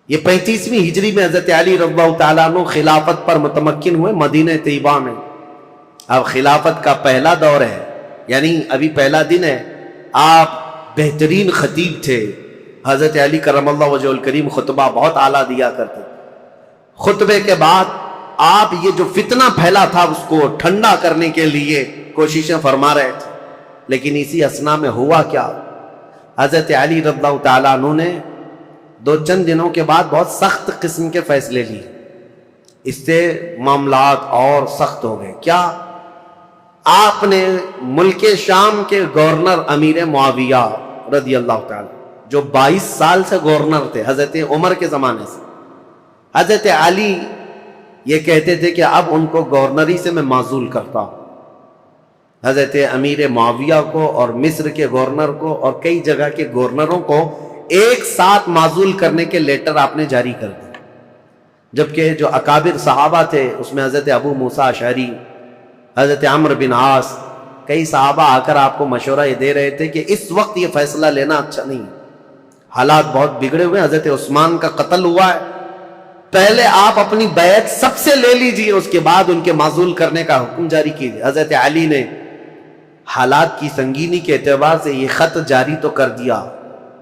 یہ 35ویں ہجری میں حضرت علی رضی اللہ تعالیٰ عنہ خلافت پر متمکن ہوئے مدینہ طیبہ میں. اب خلافت کا پہلا دور ہے، یعنی ابھی پہلا دن ہے. آپ بہترین خطیب تھے. حضرت علی کرم اللہ وجہ الکریم خطبہ بہت اعلیٰ دیا کرتے. خطبے کے بعد آپ یہ جو فتنہ پھیلا تھا اس کو ٹھنڈا کرنے کے لیے کوششیں فرما رہے تھے. لیکن اسی اثنا میں ہوا کیا، حضرت علی رضی اللہ تعالیٰ عنہ نے چند دنوں کے بعد بہت سخت قسم کے فیصلے لیے. اس سے معاملات اور سخت ہو گئے. کیا؟ آپ نے ملک شام کے گورنر امیر معاویہ رضی اللہ تعالیٰ، جو 22 سال سے گورنر تھے حضرت عمر کے زمانے سے، حضرت علی یہ کہتے تھے کہ اب ان کو گورنری سے میں معزول کرتا ہوں. حضرت امیر معاویہ کو اور مصر کے گورنر کو اور کئی جگہ کے گورنروں کو ایک ساتھ معزول کرنے کے لیٹر آپ نے جاری کر دیے. جبکہ جو اکابر صحابہ تھے اس میں حضرت ابو موسیٰ اشعری، حضرت عمرو بن عاص، کئی صحابہ آ کر آپ کو مشورہ یہ دے رہے تھے کہ اس وقت یہ فیصلہ لینا اچھا نہیں، حالات بہت بگڑے ہوئے. حضرت عثمان کا قتل ہوا ہے، پہلے آپ اپنی بیعت سب سے لے لیجئے، اس کے بعد ان کے معزول کرنے کا حکم جاری کیجئے. حضرت علی نے حالات کی سنگینی کے اعتبار سے یہ خط جاری تو کر دیا،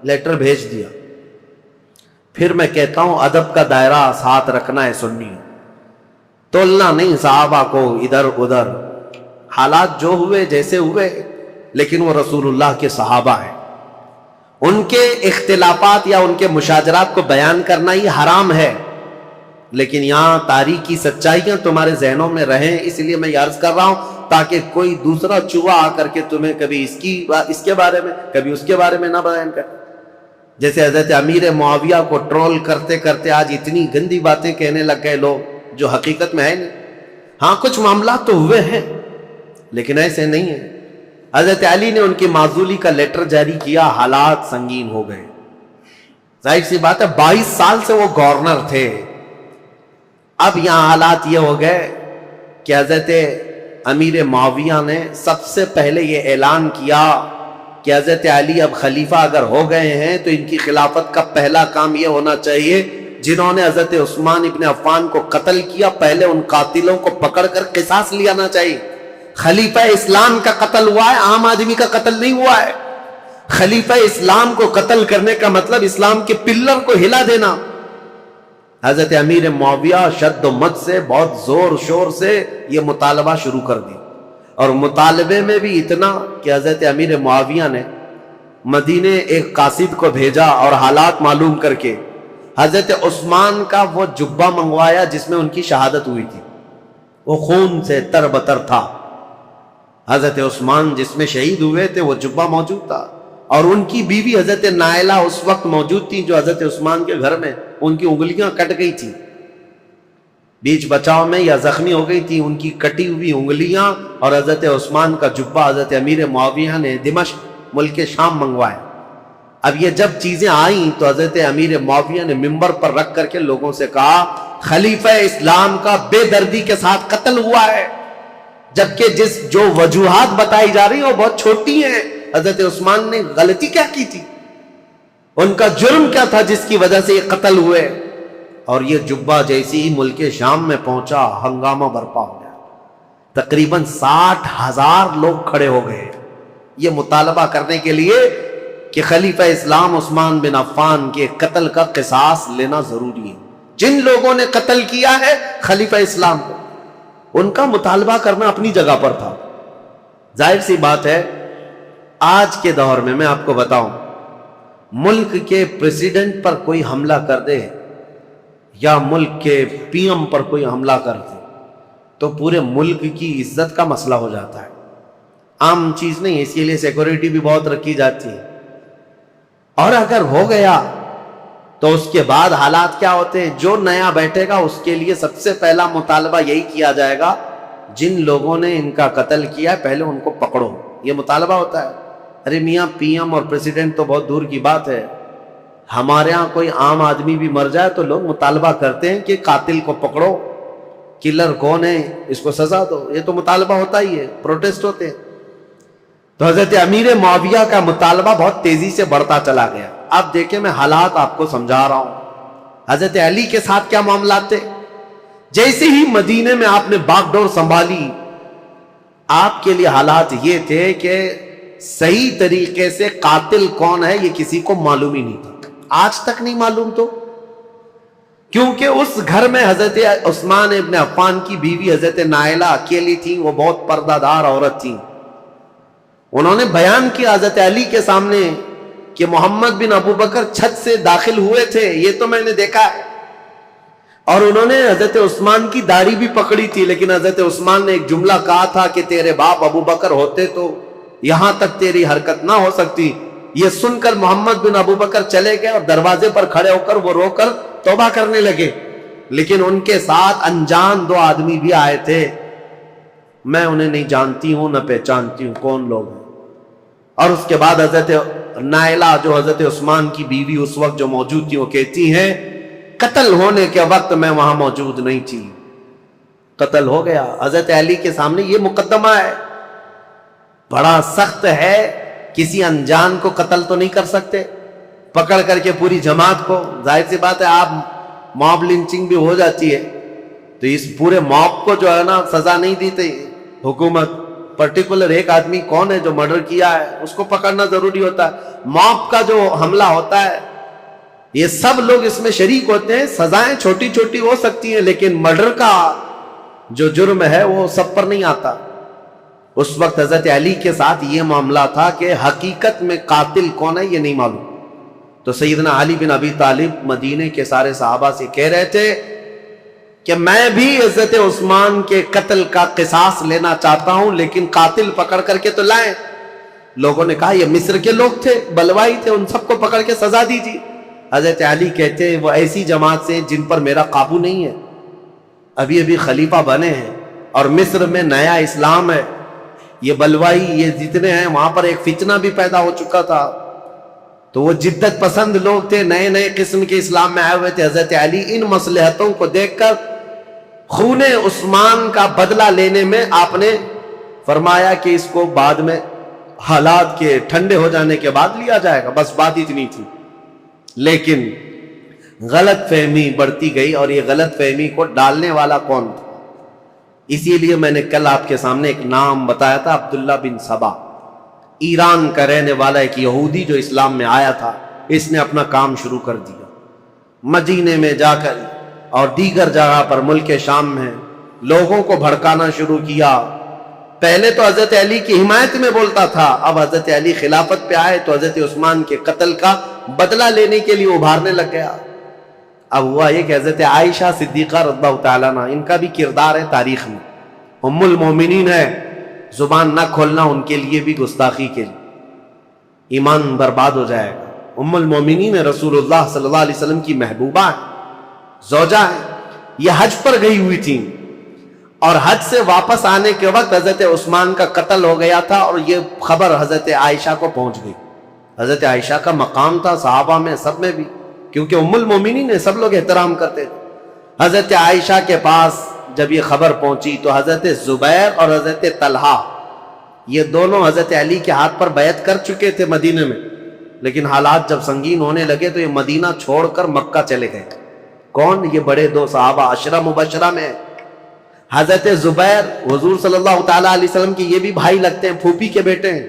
لیٹر بھیج دیا. پھر میں کہتا ہوں ادب کا دائرہ ساتھ رکھنا ہے سنی، تولنا نہیں صحابہ کو ادھر ادھر. حالات جو ہوئے جیسے ہوئے، لیکن وہ رسول اللہ کے صحابہ ہیں. ان کے اختلافات یا ان کے مشاجرات کو بیان کرنا ہی حرام ہے، لیکن یہاں تاریخی سچائیاں تمہارے ذہنوں میں رہیں، اس لیے میں یہ عرض کر رہا ہوں تاکہ کوئی دوسرا چوہا آ کر کے تمہیں کبھی اس کے بارے میں کبھی اس کے بارے میں نہ بیان کرے. جیسے حضرت امیر معاویہ کو ٹرول کرتے کرتے آج اتنی گندی باتیں کہنے لگ گئے لوگ جو حقیقت میں ہے نہیں. ہاں کچھ معاملات تو ہوئے ہیں لیکن ایسے نہیں ہیں. حضرت علی نے ان کی معزولی کا لیٹر جاری کیا، حالات سنگین ہو گئے. ظاہر سی بات ہے 22 سال سے وہ گورنر تھے. اب یہاں حالات یہ ہو گئے کہ حضرت امیر معاویہ نے سب سے پہلے یہ اعلان کیا کہ حضرت علی اب خلیفہ اگر ہو گئے ہیں تو ان کی خلافت کا پہلا کام یہ ہونا چاہیے جنہوں نے حضرت عثمان ابن عفان کو قتل کیا، پہلے ان قاتلوں کو پکڑ کر قصاص لینا چاہیے. خلیفہ اسلام کا قتل ہوا ہے، عام آدمی کا قتل نہیں ہوا ہے. خلیفہ اسلام کو قتل کرنے کا مطلب اسلام کے پلر کو ہلا دینا. حضرت امیر معاویہ شد و مد سے بہت زور شور سے یہ مطالبہ شروع کر دی، اور مطالبے میں بھی اتنا کہ حضرت امیر معاویہ نے مدینے ایک قاصد کو بھیجا اور حالات معلوم کر کے حضرت عثمان کا وہ جبہ منگوایا جس میں ان کی شہادت ہوئی تھی. وہ خون سے تر بتر تھا. حضرت عثمان جس میں شہید ہوئے تھے وہ جبہ موجود تھا، اور ان کی بیوی حضرت نائلہ اس وقت موجود تھی جو حضرت عثمان کے گھر میں ان کی انگلیاں کٹ گئی تھی، بیچ بچاؤ میں یا زخمی ہو گئی تھی. ان کی کٹی ہوئی انگلیاں اور حضرت عثمان کا جبہ حضرت امیر معاویہ نے دمشق ملک شام منگوایا. اب یہ جب چیزیں آئیں تو حضرت امیر معاویہ نے منبر پر رکھ کر کے لوگوں سے کہا خلیفہ اسلام کا بے دردی کے ساتھ قتل ہوا ہے، جبکہ جو وجوہات بتائی جا رہی ہیں وہ بہت چھوٹی ہیں. حضرت عثمان نے غلطی کیا کی تھی، ان کا جرم کیا تھا جس کی وجہ سے یہ قتل ہوئے. اور یہ جبہ جیسی ہی ملک شام میں پہنچا ہنگامہ برپا ہو گیا. تقریباً 60,000 لوگ کھڑے ہو گئے یہ مطالبہ کرنے کے لیے کہ خلیفہ اسلام عثمان بن عفان کے قتل کا قصاص لینا ضروری ہے. جن لوگوں نے قتل کیا ہے خلیفہ اسلام کو، ان کا مطالبہ کرنا اپنی جگہ پر تھا. ظاہر سی بات ہے آج کے دور میں آپ کو بتاؤں، ملک کے پریزیڈنٹ پر کوئی حملہ کر دے یا ملک کے پی ایم پر کوئی حملہ کر دے تو پورے ملک کی عزت کا مسئلہ ہو جاتا ہے. عام چیز نہیں ہے، اس کے لیے سیکورٹی بھی بہت رکھی جاتی ہے. اور اگر ہو گیا تو اس کے بعد حالات کیا ہوتے ہیں؟ جو نیا بیٹھے گا اس کے لیے سب سے پہلا مطالبہ یہی کیا جائے گا جن لوگوں نے ان کا قتل کیا ہے پہلے ان کو پکڑو. یہ مطالبہ ہوتا ہے. ارے میاں پی ایم اور پریزیڈنٹ تو بہت دور کی بات ہے، ہمارے ہاں کوئی عام آدمی بھی مر جائے تو لوگ مطالبہ کرتے ہیں کہ قاتل کو پکڑو، کلر کون ہے اس کو سزا دو. یہ تو مطالبہ ہوتا ہی ہے، پروٹیسٹ ہوتے ہیں. تو حضرت امیر معاویہ کا مطالبہ بہت تیزی سے بڑھتا چلا گیا. اب دیکھیں میں حالات آپ کو سمجھا رہا ہوں. حضرت علی کے ساتھ کیا معاملات تھے؟ جیسے ہی مدینے میں آپ نے باغ ڈور سنبھالی، آپ کے لیے حالات یہ تھے کہ صحیح طریقے سے قاتل کون ہے یہ کسی کو معلوم ہی نہیں تھا، آج تک نہیں معلوم، تو کیونکہ اس گھر میں حضرت عثمان ابن عفان کی بیوی حضرت نائلہ اکیلی تھی، وہ بہت پردہ دار عورت تھی. انہوں نے بیان کیا حضرت علی کے سامنے کہ محمد بن ابو بکر چھت سے داخل ہوئے تھے، یہ تو میں نے دیکھا ہے. اور انہوں نے حضرت عثمان کی داڑھی بھی پکڑی تھی، لیکن حضرت عثمان نے ایک جملہ کہا تھا کہ تیرے باپ ابو بکر ہوتے تو یہاں تک تیری حرکت نہ ہو سکتی. یہ سن کر محمد بن ابو بکر چلے گئے اور دروازے پر کھڑے ہو کر وہ رو کر توبہ کرنے لگے. لیکن ان کے ساتھ انجان دو آدمی بھی آئے تھے، میں انہیں نہیں جانتی ہوں نہ پہچانتی ہوں کون لوگ ہیں. اور اس کے بعد حضرت نائلہ جو حضرت عثمان کی بیوی اس وقت جو موجود تھی، وہ کہتی ہیں قتل ہونے کے وقت میں وہاں موجود نہیں تھی، قتل ہو گیا. حضرت علی کے سامنے یہ مقدمہ ہے، بڑا سخت ہے، کسی انجان کو قتل تو نہیں کر سکتے پکڑ کر کے پوری جماعت کو. ظاہر سی بات ہے آپ موب لنچنگ بھی ہو جاتی ہے تو اس پورے موب کو جو ہے نا سزا نہیں دیتے حکومت، پرٹیکولر ایک آدمی کون ہے جو مرڈر کیا ہے اس کو پکڑنا ضروری ہوتا ہے. موب کا جو حملہ ہوتا ہے یہ سب لوگ اس میں شریک ہوتے ہیں. سزائیں چھوٹی چھوٹی ہو سکتی ہیں لیکن مرڈر کا جو جرم ہے وہ سب پر نہیں آتا. اس وقت حضرت علی کے ساتھ یہ معاملہ تھا کہ حقیقت میں قاتل کون ہے یہ نہیں معلوم. تو سیدنا علی بن ابی طالب مدینے کے سارے صحابہ سے کہہ رہے تھے کہ میں بھی حضرت عثمان کے قتل کا قصاص لینا چاہتا ہوں، لیکن قاتل پکڑ کر کے تو لائیں. لوگوں نے کہا یہ مصر کے لوگ تھے، بلوائی تھے، ان سب کو پکڑ کے سزا دیجیے. حضرت علی کہتے ہیں وہ ایسی جماعت سے جن پر میرا قابو نہیں ہے، ابھی ابھی خلیفہ بنے ہیں اور مصر میں نیا اسلام ہے، یہ بلوائی یہ جتنے ہیں وہاں پر ایک فتنہ بھی پیدا ہو چکا تھا. تو وہ جدت پسند لوگ تھے، نئے نئے قسم کے اسلام میں آئے ہوئے تھے. حضرت علی ان مصلحتوں کو دیکھ کر خون عثمان کا بدلہ لینے میں آپ نے فرمایا کہ اس کو بعد میں حالات کے ٹھنڈے ہو جانے کے بعد لیا جائے گا، بس بات اتنی تھی. لیکن غلط فہمی بڑھتی گئی اور یہ غلط فہمی کو ڈالنے والا کون تھا؟ اسی لیے میں نے کل آپ کے سامنے ایک نام بتایا تھا، عبداللہ بن سبا، ایران کا رہنے والا ایک یہودی جو اسلام میں آیا تھا. اس نے اپنا کام شروع کر دیا، مدینے میں جا کر اور دیگر جگہ پر ملک شام میں لوگوں کو بھڑکانا شروع کیا. پہلے تو حضرت علی کی حمایت میں بولتا تھا، اب حضرت علی خلافت پہ آئے تو حضرت عثمان کے قتل کا بدلہ لینے کے لیے ابھارنے لگ گیا. اب ہوا یہ کہ حضرت عائشہ صدیقہ رضی اللہ تعالیٰ عنہ، ان کا بھی کردار ہے تاریخ میں، ام المومنین ہے، زبان نہ کھولنا ان کے لیے بھی گستاخی کے لیے، ایمان برباد ہو جائے گا. ام المومنین رسول اللہ صلی اللہ علیہ وسلم کی محبوبہ ہے، زوجہ ہے. یہ حج پر گئی ہوئی تھی اور حج سے واپس آنے کے وقت حضرت عثمان کا قتل ہو گیا تھا اور یہ خبر حضرت عائشہ کو پہنچ گئی. حضرت عائشہ کا مقام تھا صحابہ میں سب میں بھی، کیونکہ ام المومنین نے سب لوگ احترام کرتے تھے. حضرت عائشہ کے پاس جب یہ خبر پہنچی تو حضرت زبیر اور حضرت طلحہ یہ دونوں حضرت علی کے ہاتھ پر بیعت کر چکے تھے مدینے میں، لیکن حالات جب سنگین ہونے لگے تو یہ مدینہ چھوڑ کر مکہ چلے گئے. کون؟ یہ بڑے دو صحابہ عشرہ مبشرہ میں. حضرت زبیر حضور صلی اللہ تعالیٰ علیہ وسلم کی یہ بھی بھائی لگتے ہیں، پھوپھی کے بیٹے ہیں،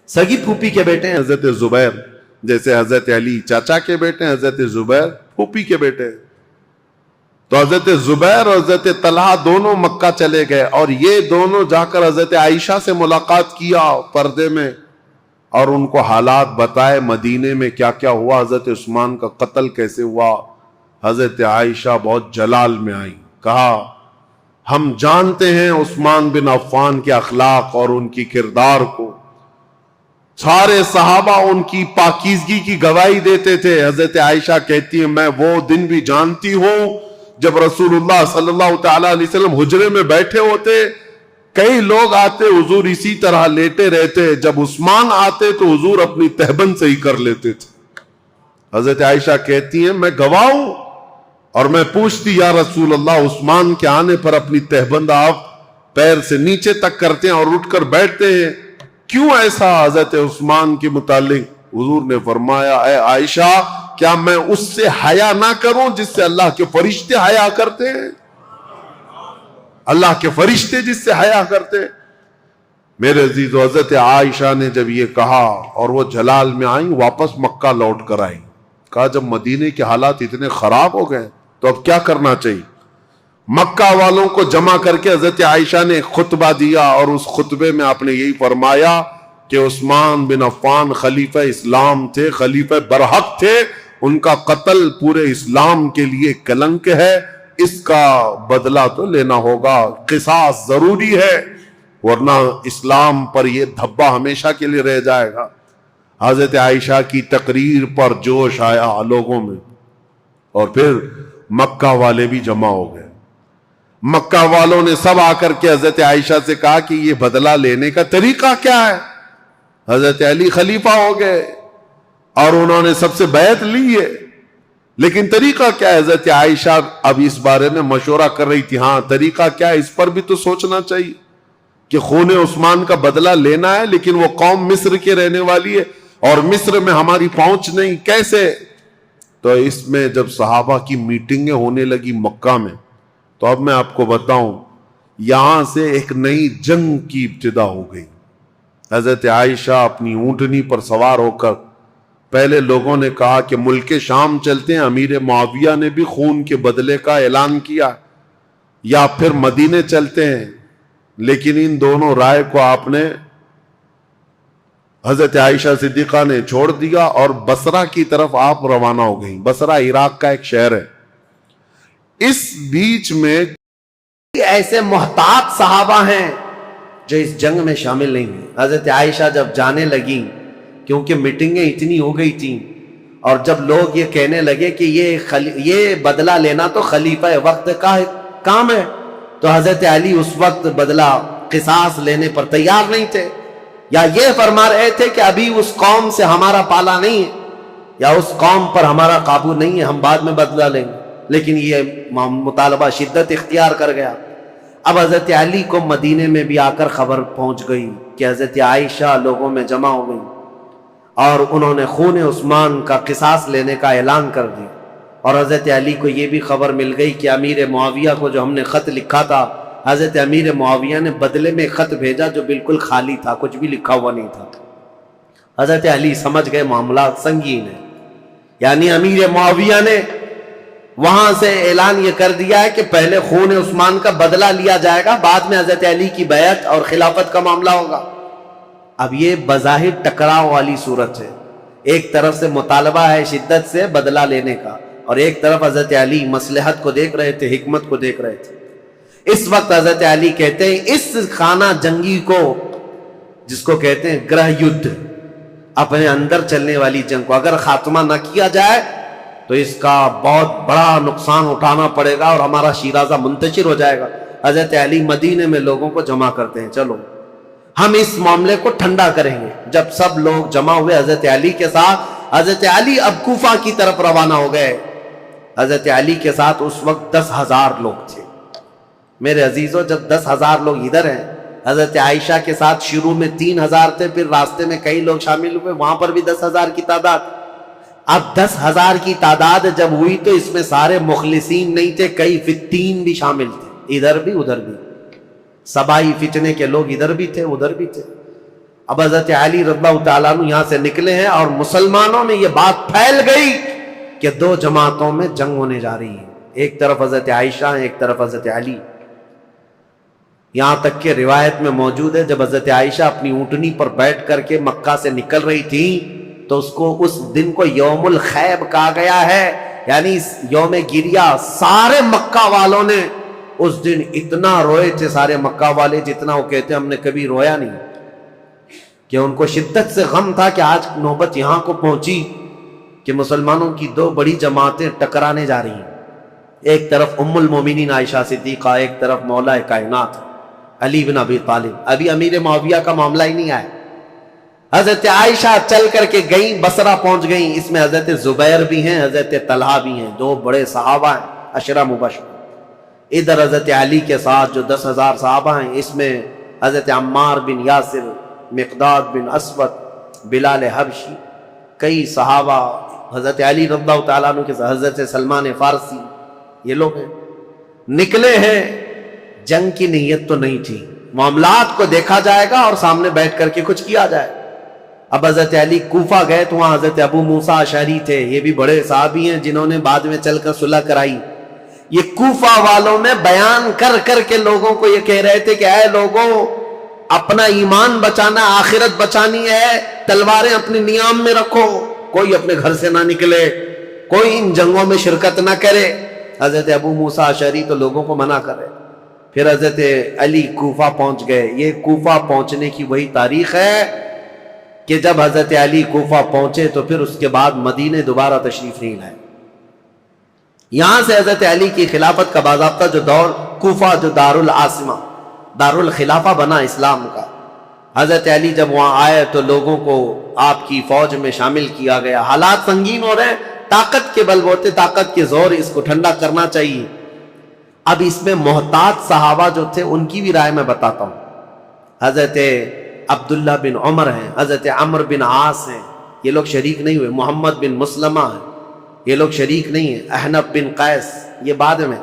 سگی پھوپھی کے بیٹے ہیں. حضرت زبیر جیسے حضرت علی چاچا کے بیٹے ہیں، حضرت زبیر پھوپھی کے بیٹے ہیں. تو حضرت زبیر اور حضرت طلحہ دونوں مکہ چلے گئے اور یہ دونوں جا کر حضرت عائشہ سے ملاقات کیا پردے میں اور ان کو حالات بتائے مدینے میں کیا کیا ہوا، حضرت عثمان کا قتل کیسے ہوا. حضرت عائشہ بہت جلال میں آئی، کہا ہم جانتے ہیں عثمان بن عفان کے اخلاق اور ان کی کردار کو، سارے صحابہ ان کی پاکیزگی کی گواہی دیتے تھے. حضرت عائشہ کہتی ہے میں وہ دن بھی جانتی ہوں جب رسول اللہ صلی اللہ تعالیٰ علیہ وسلم حجرے میں بیٹھے ہوتے، کئی لوگ آتے حضور اسی طرح لیٹے رہتے، جب عثمان آتے تو حضور اپنی تہبند سے ہی کر لیتے تھے. حضرت عائشہ کہتی ہیں میں گواہ ہوں اور میں پوچھتی یا رسول اللہ عثمان کے آنے پر اپنی تہبند آپ پیر سے نیچے تک کرتے ہیں اور اٹھ کر بیٹھتے ہیں، کیوں ایسا؟ حضرت عثمان کے متعلق حضور نے فرمایا اے عائشہ کیا میں اس سے حیا نہ کروں جس سے اللہ کے فرشتے حیا کرتے ہیں؟ اللہ کے فرشتے جس سے حیا کرتے ہیں۔ میرے عزیز، حضرت عائشہ نے جب یہ کہا اور وہ جلال میں آئیں، واپس مکہ لوٹ کر آئیں، کہا جب مدینے کے حالات اتنے خراب ہو گئے تو اب کیا کرنا چاہیے؟ مکہ والوں کو جمع کر کے حضرت عائشہ نے خطبہ دیا، اور اس خطبے میں آپ نے یہی فرمایا کہ عثمان بن عفان خلیفہ اسلام تھے، خلیفہ برحق تھے، ان کا قتل پورے اسلام کے لیے کلنک ہے، اس کا بدلہ تو لینا ہوگا، قصاص ضروری ہے، ورنہ اسلام پر یہ دھبا ہمیشہ کے لیے رہ جائے گا۔ حضرت عائشہ کی تقریر پر جوش آیا لوگوں میں، اور پھر مکہ والے بھی جمع ہو گئے۔ مکہ والوں نے سب آ کر کے حضرت عائشہ سے کہا کہ یہ بدلہ لینے کا طریقہ کیا ہے؟ حضرت علی خلیفہ ہو گئے اور انہوں نے سب سے بیعت لی ہے، لیکن طریقہ کیا ہے؟ حضرت عائشہ اب اس بارے میں مشورہ کر رہی تھی، ہاں طریقہ کیا ہے اس پر بھی تو سوچنا چاہیے کہ خون عثمان کا بدلہ لینا ہے، لیکن وہ قوم مصر کے رہنے والی ہے اور مصر میں ہماری پہنچ نہیں، کیسے؟ تو اس میں جب صحابہ کی میٹنگیں ہونے لگی مکہ میں، تو اب میں آپ کو بتاؤں یہاں سے ایک نئی جنگ کی ابتدا ہو گئی۔ حضرت عائشہ اپنی اونٹنی پر سوار ہو کر، پہلے لوگوں نے کہا کہ ملک شام چلتے ہیں، امیر معاویہ نے بھی خون کے بدلے کا اعلان کیا، یا پھر مدینے چلتے ہیں، لیکن ان دونوں رائے کو آپ نے، حضرت عائشہ صدیقہ نے چھوڑ دیا اور بصرہ کی طرف آپ روانہ ہو گئیں۔ بصرہ عراق کا ایک شہر ہے۔ اس بیچ میں ایسے محتاط صحابہ ہیں جو اس جنگ میں شامل نہیں ہیں۔ حضرت عائشہ جب جانے لگیں، کیونکہ میٹنگیں اتنی ہو گئی تھیں، اور جب لوگ یہ کہنے لگے کہ یہ بدلہ لینا تو خلیفہ وقت کا کام ہے، تو حضرت علی اس وقت بدلہ قصاص لینے پر تیار نہیں تھے، یا یہ فرما رہے تھے کہ ابھی اس قوم سے ہمارا پالا نہیں ہے، یا اس قوم پر ہمارا قابو نہیں ہے، ہم بعد میں بدلہ لیں گے۔ لیکن یہ مطالبہ شدت اختیار کر گیا۔ اب حضرت علی کو مدینے میں بھی آ کر خبر پہنچ گئی کہ حضرت عائشہ لوگوں میں جمع ہو گئی، اور انہوں نے خون عثمان کا قصاص لینے کا اعلان کر دیا۔ اور حضرت علی کو یہ بھی خبر مل گئی کہ امیر معاویہ کو جو ہم نے خط لکھا تھا، حضرت امیر معاویہ نے بدلے میں خط بھیجا جو بالکل خالی تھا، کچھ بھی لکھا ہوا نہیں تھا۔ حضرت علی سمجھ گئے معاملات سنگین ہے، یعنی امیر معاویہ نے وہاں سے اعلان یہ کر دیا ہے کہ پہلے خون عثمان کا بدلہ لیا جائے گا، بعد میں حضرت علی کی بیعت اور خلافت کا معاملہ ہوگا۔ اب یہ بظاہر ٹکراؤ والی صورت ہے، ایک طرف سے مطالبہ ہے شدت سے بدلہ لینے کا، اور ایک طرف حضرت علی مصلحت کو دیکھ رہے تھے، حکمت کو دیکھ رہے تھے۔ اس وقت حضرت علی کہتے ہیں اس خانہ جنگی کو، جس کو کہتے ہیں گرہ یدھ، اپنے اندر چلنے والی جنگ کو اگر خاتمہ نہ کیا جائے تو اس کا بہت بڑا نقصان اٹھانا پڑے گا اور ہمارا شیرازہ منتشر ہو جائے گا۔ حضرت علی مدینے میں لوگوں کو جمع کرتے ہیں، چلو ہم اس معاملے کو ٹھنڈا کریں گے۔ جب سب لوگ جمع ہوئے حضرت علی کے ساتھ، حضرت علی اب کوفہ کی طرف روانہ ہو گئے۔ حضرت علی کے ساتھ اس وقت 10,000 لوگ تھے۔ میرے عزیزوں، جب 10,000 لوگ ادھر ہیں، حضرت عائشہ کے ساتھ شروع میں 3,000 تھے، پھر راستے میں کئی لوگ شامل ہوئے، وہاں پر بھی 10,000 کی تعداد۔ اب 10,000 کی تعداد جب ہوئی تو اس میں سارے مخلصین نہیں تھے، کئی فتین بھی شامل تھے، ادھر بھی ادھر بھی، سبائی فتنے کے لوگ ادھر بھی تھے ادھر بھی تھے۔ اب حضرت علی رضی اللہ تعالیٰ عنہ یہاں سے نکلے ہیں اور مسلمانوں میں یہ بات پھیل گئی کہ 2 جماعتوں میں جنگ ہونے جا رہی ہے، ایک طرف حضرت عائشہ ہیں، ایک طرف حضرت علی۔ یہاں تک کہ روایت میں موجود ہے جب حضرت عائشہ اپنی اونٹنی پر بیٹھ کر کے مکہ سے نکل رہی تھی تو اس کو اس دن کو یوم الخیب کہا گیا ہے، یعنی یوم گریہ۔ سارے مکہ والوں نے اس دن اتنا روئے تھے، سارے مکہ والے، جتنا وہ کہتے ہم نے کبھی رویا نہیں، کہ ان کو شدت سے غم تھا کہ آج نوبت یہاں کو پہنچی کہ مسلمانوں کی 2 بڑی جماعتیں ٹکرانے جا رہی ہیں، ایک طرف ام المومنین عائشہ صدیقہ، ایک طرف مولا کائنات علی بن ابی طالب۔ ابھی امیر معاویہ کا معاملہ ہی نہیں آیا۔ حضرت عائشہ چل کر کے گئیں، بصرہ پہنچ گئیں، اس میں حضرت زبیر بھی ہیں، حضرت طلحہ بھی ہیں، 2 بڑے صحابہ ہیں، عشرہ مبشر۔ ادھر حضرت علی کے ساتھ جو 10,000 صحابہ ہیں، اس میں حضرت عمار بن یاسر، مقداد بن اسود، بلال حبشی، کئی صحابہ حضرت علی رضی اللہ تعالیٰ عنہ کے ساتھ حضرت سلمان فارسی، یہ لوگ ہیں، نکلے ہیں، جنگ کی نیت تو نہیں تھی، معاملات کو دیکھا جائے گا اور سامنے بیٹھ کر کے کچھ کیا جائے۔ اب حضرت علی کوفہ گئے تو وہاں حضرت ابو موسیٰ اشعری تھے، یہ بھی بڑے صحابی ہیں جنہوں نے بعد میں چل کر صلح کرائی۔ یہ کوفہ والوں میں بیان کر کر کے لوگوں کو یہ کہہ رہے تھے کہ اے لوگوں، اپنا ایمان بچانا، آخرت بچانی ہے، تلواریں اپنے نیام میں رکھو، کوئی اپنے گھر سے نہ نکلے، کوئی ان جنگوں میں شرکت نہ کرے۔ حضرت ابو موسیٰ اشعری تو لوگوں کو منع کرے۔ پھر حضرت علی کوفہ پہنچ گئے۔ یہ کوفہ پہنچنے کی وہی تاریخ ہے کہ جب حضرت علی کوفہ پہنچے تو پھر اس کے بعد مدینے دوبارہ تشریف نہیں لائے۔ یہاں سے حضرت علی کی خلافت کا باضابطہ جو دور، کوفہ جو دارالعاصمہ، دارالخلافہ بنا اسلام کا، حضرت علی جب وہاں آئے تو لوگوں کو آپ کی فوج میں شامل کیا گیا۔ حالات سنگین ہو رہے ہیں، طاقت کے بل بوتے، طاقت کے زور، اس کو ٹھنڈا کرنا چاہیے۔ اب اس میں محتاط صحابہ جو تھے ان کی بھی رائے میں بتاتا ہوں۔ حضرت عبداللہ بن عمر ہیں، حضرت عمرو بن عاص ہیں، یہ لوگ شریک نہیں ہوئے۔ محمد بن مسلمہ ہیں، یہ لوگ شریک نہیں ہیں۔ احنف بن قیس، یہ بعد میں۔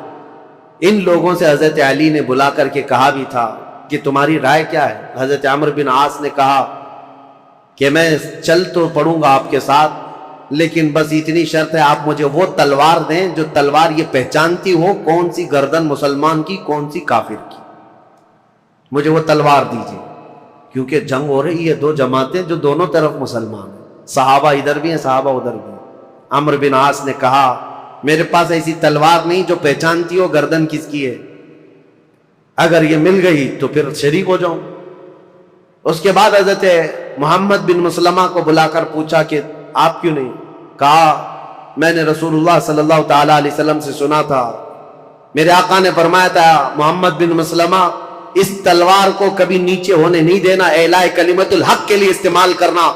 ان لوگوں سے حضرت علی نے بلا کر کے کہا بھی تھا کہ تمہاری رائے کیا ہے؟ حضرت عمرو بن عاص نے کہا کہ میں چل تو پڑوں گا آپ کے ساتھ، لیکن بس اتنی شرط ہے، آپ مجھے وہ تلوار دیں جو تلوار یہ پہچانتی ہو کون سی گردن مسلمان کی کون سی کافر کی، مجھے وہ تلوار دیجیے، کیونکہ جنگ ہو رہی ہے، دو جماعتیں جو دونوں طرف مسلمان ہیں، صحابہ ادھر بھی ہیں، صحابہ ادھر بھی ہیں۔ عمرو بن عاص نے کہا میرے پاس ایسی تلوار نہیں جو پہچانتی ہو گردن کس کی ہے، اگر یہ مل گئی تو پھر شریک ہو جاؤں۔ اس کے بعد حضرت محمد بن مسلمہ کو بلا کر پوچھا کہ آپ کیوں نہیں؟ کہا میں نے رسول اللہ صلی اللہ تعالی علیہ وسلم سے سنا تھا، میرے آقا نے فرمایا تھا محمد بن مسلمہ اس تلوار کو کبھی نیچے ہونے نہیں دینا، اعلاء کلمت الحق کے لیے استعمال کرنا،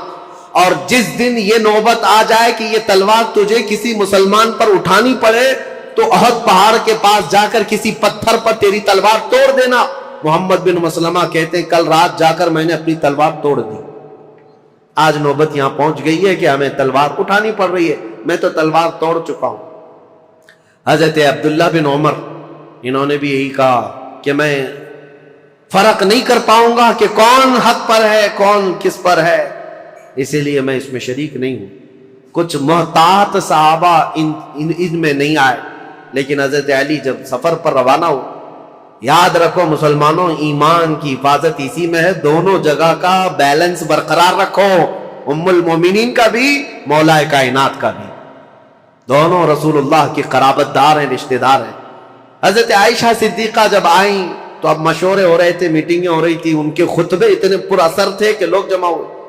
اور جس دن یہ نوبت آ جائے کہ یہ تلوار تجھے کسی مسلمان پر اٹھانی پڑے تو احد پہاڑ کے پاس جا کر کسی پتھر پر تیری تلوار توڑ دینا۔ محمد بن مسلمہ کہتے ہیں کل رات جا کر میں نے اپنی تلوار توڑ دی، آج نوبت یہاں پہنچ گئی ہے کہ ہمیں تلوار اٹھانی پڑ رہی ہے، میں تو تلوار توڑ چکا ہوں۔ حضرت عبداللہ بن عمر، انہوں نے بھی یہی کہا کہ میں فرق نہیں کر پاؤں گا کہ کون حق پر ہے کون کس پر ہے، اسی لیے میں اس میں شریک نہیں ہوں۔ کچھ محتاط صحابہ ان میں نہیں آئے، لیکن حضرت علی جب سفر پر روانہ ہو، یاد رکھو مسلمانوں، ایمان کی حفاظت اسی میں ہے، دونوں جگہ کا بیلنس برقرار رکھو، ام المومنین کا بھی، مولا کائنات کا بھی، دونوں رسول اللہ کی قرابت دار ہیں، رشتہ دار ہیں۔ حضرت عائشہ صدیقہ جب آئیں تو اب مشورے ہو رہے تھے، میٹنگیں ہو رہی تھی، ان کے خطبے اتنے پر اثر تھے کہ لوگ جمع ہوئے۔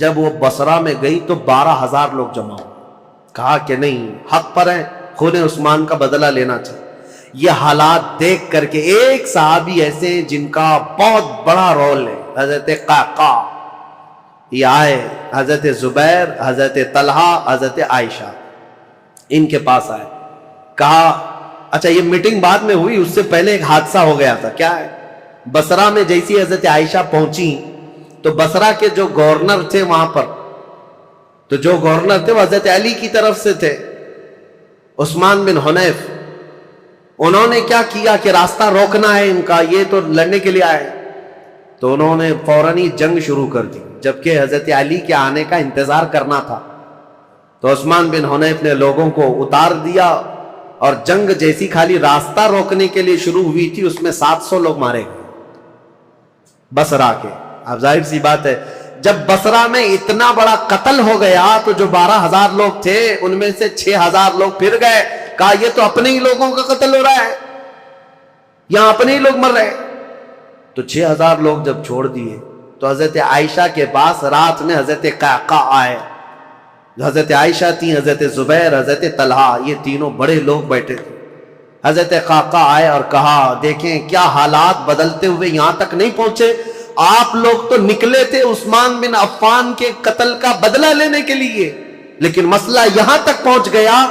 جب وہ بصرہ میں گئی تو 12,000 لوگ جمع ہوئے، کہا کہ نہیں حق پر ہیں، خون عثمان کا بدلہ لینا چاہیے۔ یہ حالات دیکھ کر کے ایک صحابی ایسے جن کا بہت بڑا رول ہے، حضرت قعقاع، یہ آئے، حضرت زبیر، حضرت طلحہ، حضرت عائشہ، ان کے پاس آئے، کہا اچھا یہ میٹنگ بعد میں ہوئی، اس سے پہلے ایک حادثہ ہو گیا تھا، کیا ہے؟ بصرہ میں جیسی حضرت عائشہ پہنچی تو بصرہ کے جو گورنر تھے وہاں پر، تو جو گورنر تھے وہ حضرت علی کی طرف سے تھے، عثمان بن حنیف، انہوں نے کیا کیا کہ راستہ روکنا ہے ان کا، یہ تو لڑنے کے لیے آئے، تو انہوں نے فوراً ہی جنگ شروع کر دی، جبکہ حضرت علی کے آنے کا انتظار کرنا تھا۔ تو عثمان بن حنیف نے لوگوں کو اتار دیا، اور جنگ جیسی خالی راستہ روکنے کے لیے شروع ہوئی تھی، اس میں 700 لوگ مارے گئے بصرہ کے۔ اب ظاہر سی بات ہے جب بصرہ میں اتنا بڑا قتل ہو گیا تو جو 12,000 لوگ تھے ان میں سے 6,000 لوگ پھر گئے، کہا یہ تو اپنے ہی لوگوں کا قتل ہو رہا ہے، یہاں اپنے ہی لوگ مر رہے۔ تو 6,000 لوگ جب چھوڑ دیے تو حضرت عائشہ کے پاس رات میں حضرت قعقاع آئے، حضرت عائشہ تھی، حضرت زبیر، حضرت طلحہ، یہ تینوں بڑے لوگ بیٹھے تھے۔ حضرت قعقاع آئے اور کہا دیکھیں کیا حالات بدلتے ہوئے یہاں تک نہیں پہنچے، آپ لوگ تو نکلے تھے عثمان بن عفان کے قتل کا بدلہ لینے کے لیے، لیکن مسئلہ یہاں تک پہنچ گیا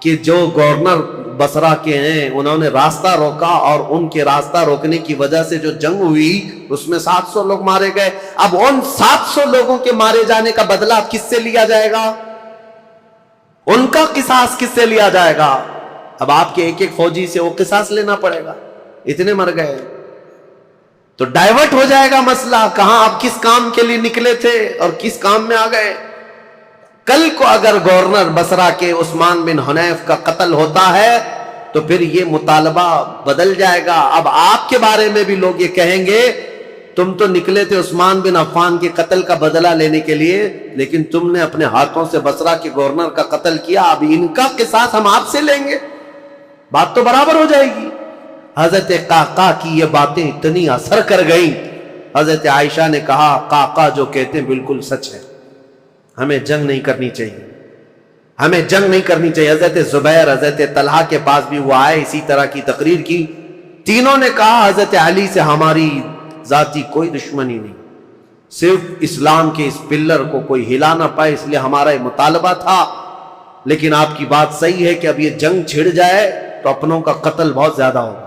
کہ جو گورنر بصرہ کے ہیں انہوں نے راستہ روکا، اور ان کے راستہ روکنے کی وجہ سے جو جنگ ہوئی اس میں 700 لوگ مارے گئے۔ اب ان 700 لوگوں کے مارے جانے کا بدلہ کس سے لیا جائے گا؟ ان کا قصاص کس سے لیا جائے گا؟ اب آپ کے ایک ایک فوجی سے وہ قصاص لینا پڑے گا، اتنے مر گئے تو ڈائیورٹ ہو جائے گا مسئلہ، کہاں آپ کس کام کے لیے نکلے تھے اور کس کام میں آ گئے۔ کل کو اگر گورنر بصرہ کے عثمان بن حنیف کا قتل ہوتا ہے تو پھر یہ مطالبہ بدل جائے گا۔ اب آپ کے بارے میں بھی لوگ یہ کہیں گے تم تو نکلے تھے عثمان بن عفان کے قتل کا بدلہ لینے کے لیے، لیکن تم نے اپنے ہاتھوں سے بصرہ کے گورنر کا قتل کیا، اب ان کا قصاص ہم آپ سے لیں گے، بات تو برابر ہو جائے گی۔ حضرت قعقاع کی یہ باتیں اتنی اثر کر گئیں، حضرت عائشہ نے کہا قعقاع جو کہتے ہیں بالکل سچ ہے، ہمیں جنگ نہیں کرنی چاہیے، ہمیں جنگ نہیں کرنی چاہیے۔ حضرت زبیر حضرت طلحہ کے پاس بھی وہ آئے، اسی طرح کی تقریر کی، تینوں نے کہا حضرت علی سے ہماری ذاتی کوئی دشمنی نہیں، صرف اسلام کے اس پلر کو کوئی ہلا نہ پائے اس لیے ہمارا یہ مطالبہ تھا، لیکن آپ کی بات صحیح ہے کہ اب یہ جنگ چھڑ جائے تو اپنوں کا قتل بہت زیادہ ہوگا۔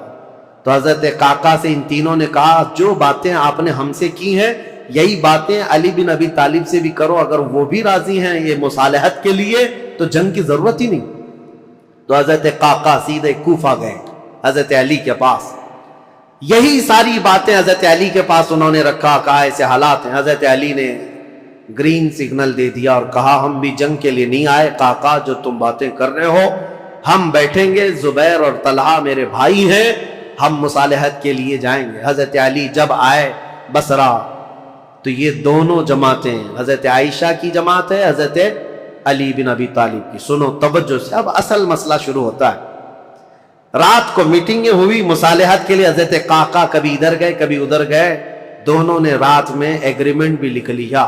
تو حضرت قعقاع سے ان تینوں نے کہا جو باتیں آپ نے ہم سے کی ہیں یہی باتیں علی بن ابی طالب سے بھی کرو، اگر وہ بھی راضی ہیں یہ مصالحت کے لیے تو جنگ کی ضرورت ہی نہیں۔ تو حضرت قعقاع سیدھے کوفہ گئے حضرت علی کے پاس، یہی ساری باتیں حضرت علی کے پاس انہوں نے رکھا، کہا ایسے حالات ہیں۔ حضرت علی نے گرین سگنل دے دیا اور کہا ہم بھی جنگ کے لیے نہیں آئے، قعقاع جو تم باتیں کر رہے ہو ہم بیٹھیں گے، زبیر اور طلحہ میرے بھائی ہیں، ہم مصالحت کے لیے جائیں گے۔ حضرت علی جب آئے بصرہ تو یہ دونوں جماعتیں، حضرت عائشہ کی جماعت ہے، حضرت علی بن ابی طالب کی، سنو توجہ سے، اب اصل مسئلہ شروع ہوتا ہے۔ رات کو میٹنگیں ہوئی مصالحت کے لیے، حضرت قعقاع کبھی ادھر گئے کبھی ادھر گئے، دونوں نے رات میں ایگریمنٹ بھی لکھ لیا۔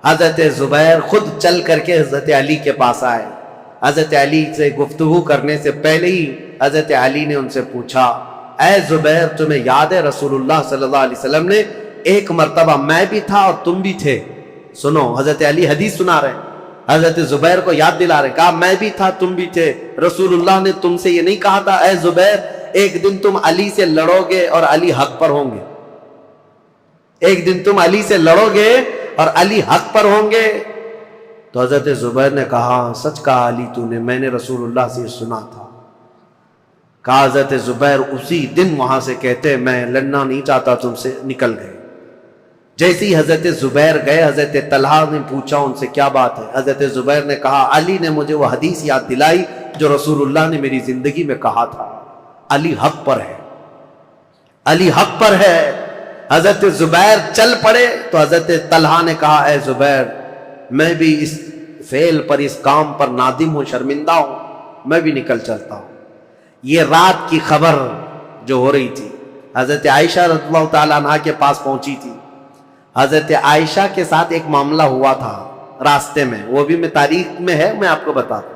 حضرت زبیر خود چل کر کے حضرت علی کے پاس آئے، حضرت علی سے گفتگو کرنے سے پہلے ہی حضرت علی نے ان سے پوچھا اے زبیر تمہیں یاد ہے رسول اللہ صلی اللہ علیہ وسلم نے ایک مرتبہ میں بھی تھا اور تم بھی تھے، سنو حضرت علی حدیث سنا رہے ہیں، حضرت زبیر کو یاد دلا رہے، کہا میں بھی تھا تم بھی تھے، رسول اللہ نے تم سے یہ نہیں کہا تھا اے زبیر ایک دن تم علی سے لڑو گے اور علی حق پر ہوں گے، ایک دن تم علی سے لڑو گے اور علی حق پر ہوں گے؟ تو حضرت زبیر نے کہا سچ کہا علی تو نے، میں نے رسول اللہ سے سنا تھا۔ کہا حضرت زبیر اسی دن وہاں سے کہتے میں لڑنا نہیں چاہتا تم سے، نکل گئے۔ جیسے ہی حضرت زبیر گئے حضرت طلحہ نے پوچھا ان سے کیا بات ہے، حضرت زبیر نے کہا علی نے مجھے وہ حدیث یاد دلائی جو رسول اللہ نے میری زندگی میں کہا تھا، علی حق پر ہے، علی حق پر ہے۔ حضرت زبیر چل پڑے تو حضرت طلحہ نے کہا اے زبیر میں بھی اس فعل پر اس کام پر نادم ہوں، شرمندہ ہوں، میں بھی نکل چلتا ہوں۔ یہ رات کی خبر جو ہو رہی تھی حضرت عائشہ رضی اللہ تعالیٰ عنہ کے پاس پہنچی تھی۔ حضرت عائشہ کے ساتھ ایک معاملہ ہوا تھا راستے میں، وہ بھی میں تاریخ میں ہے، میں آپ کو بتا دوں۔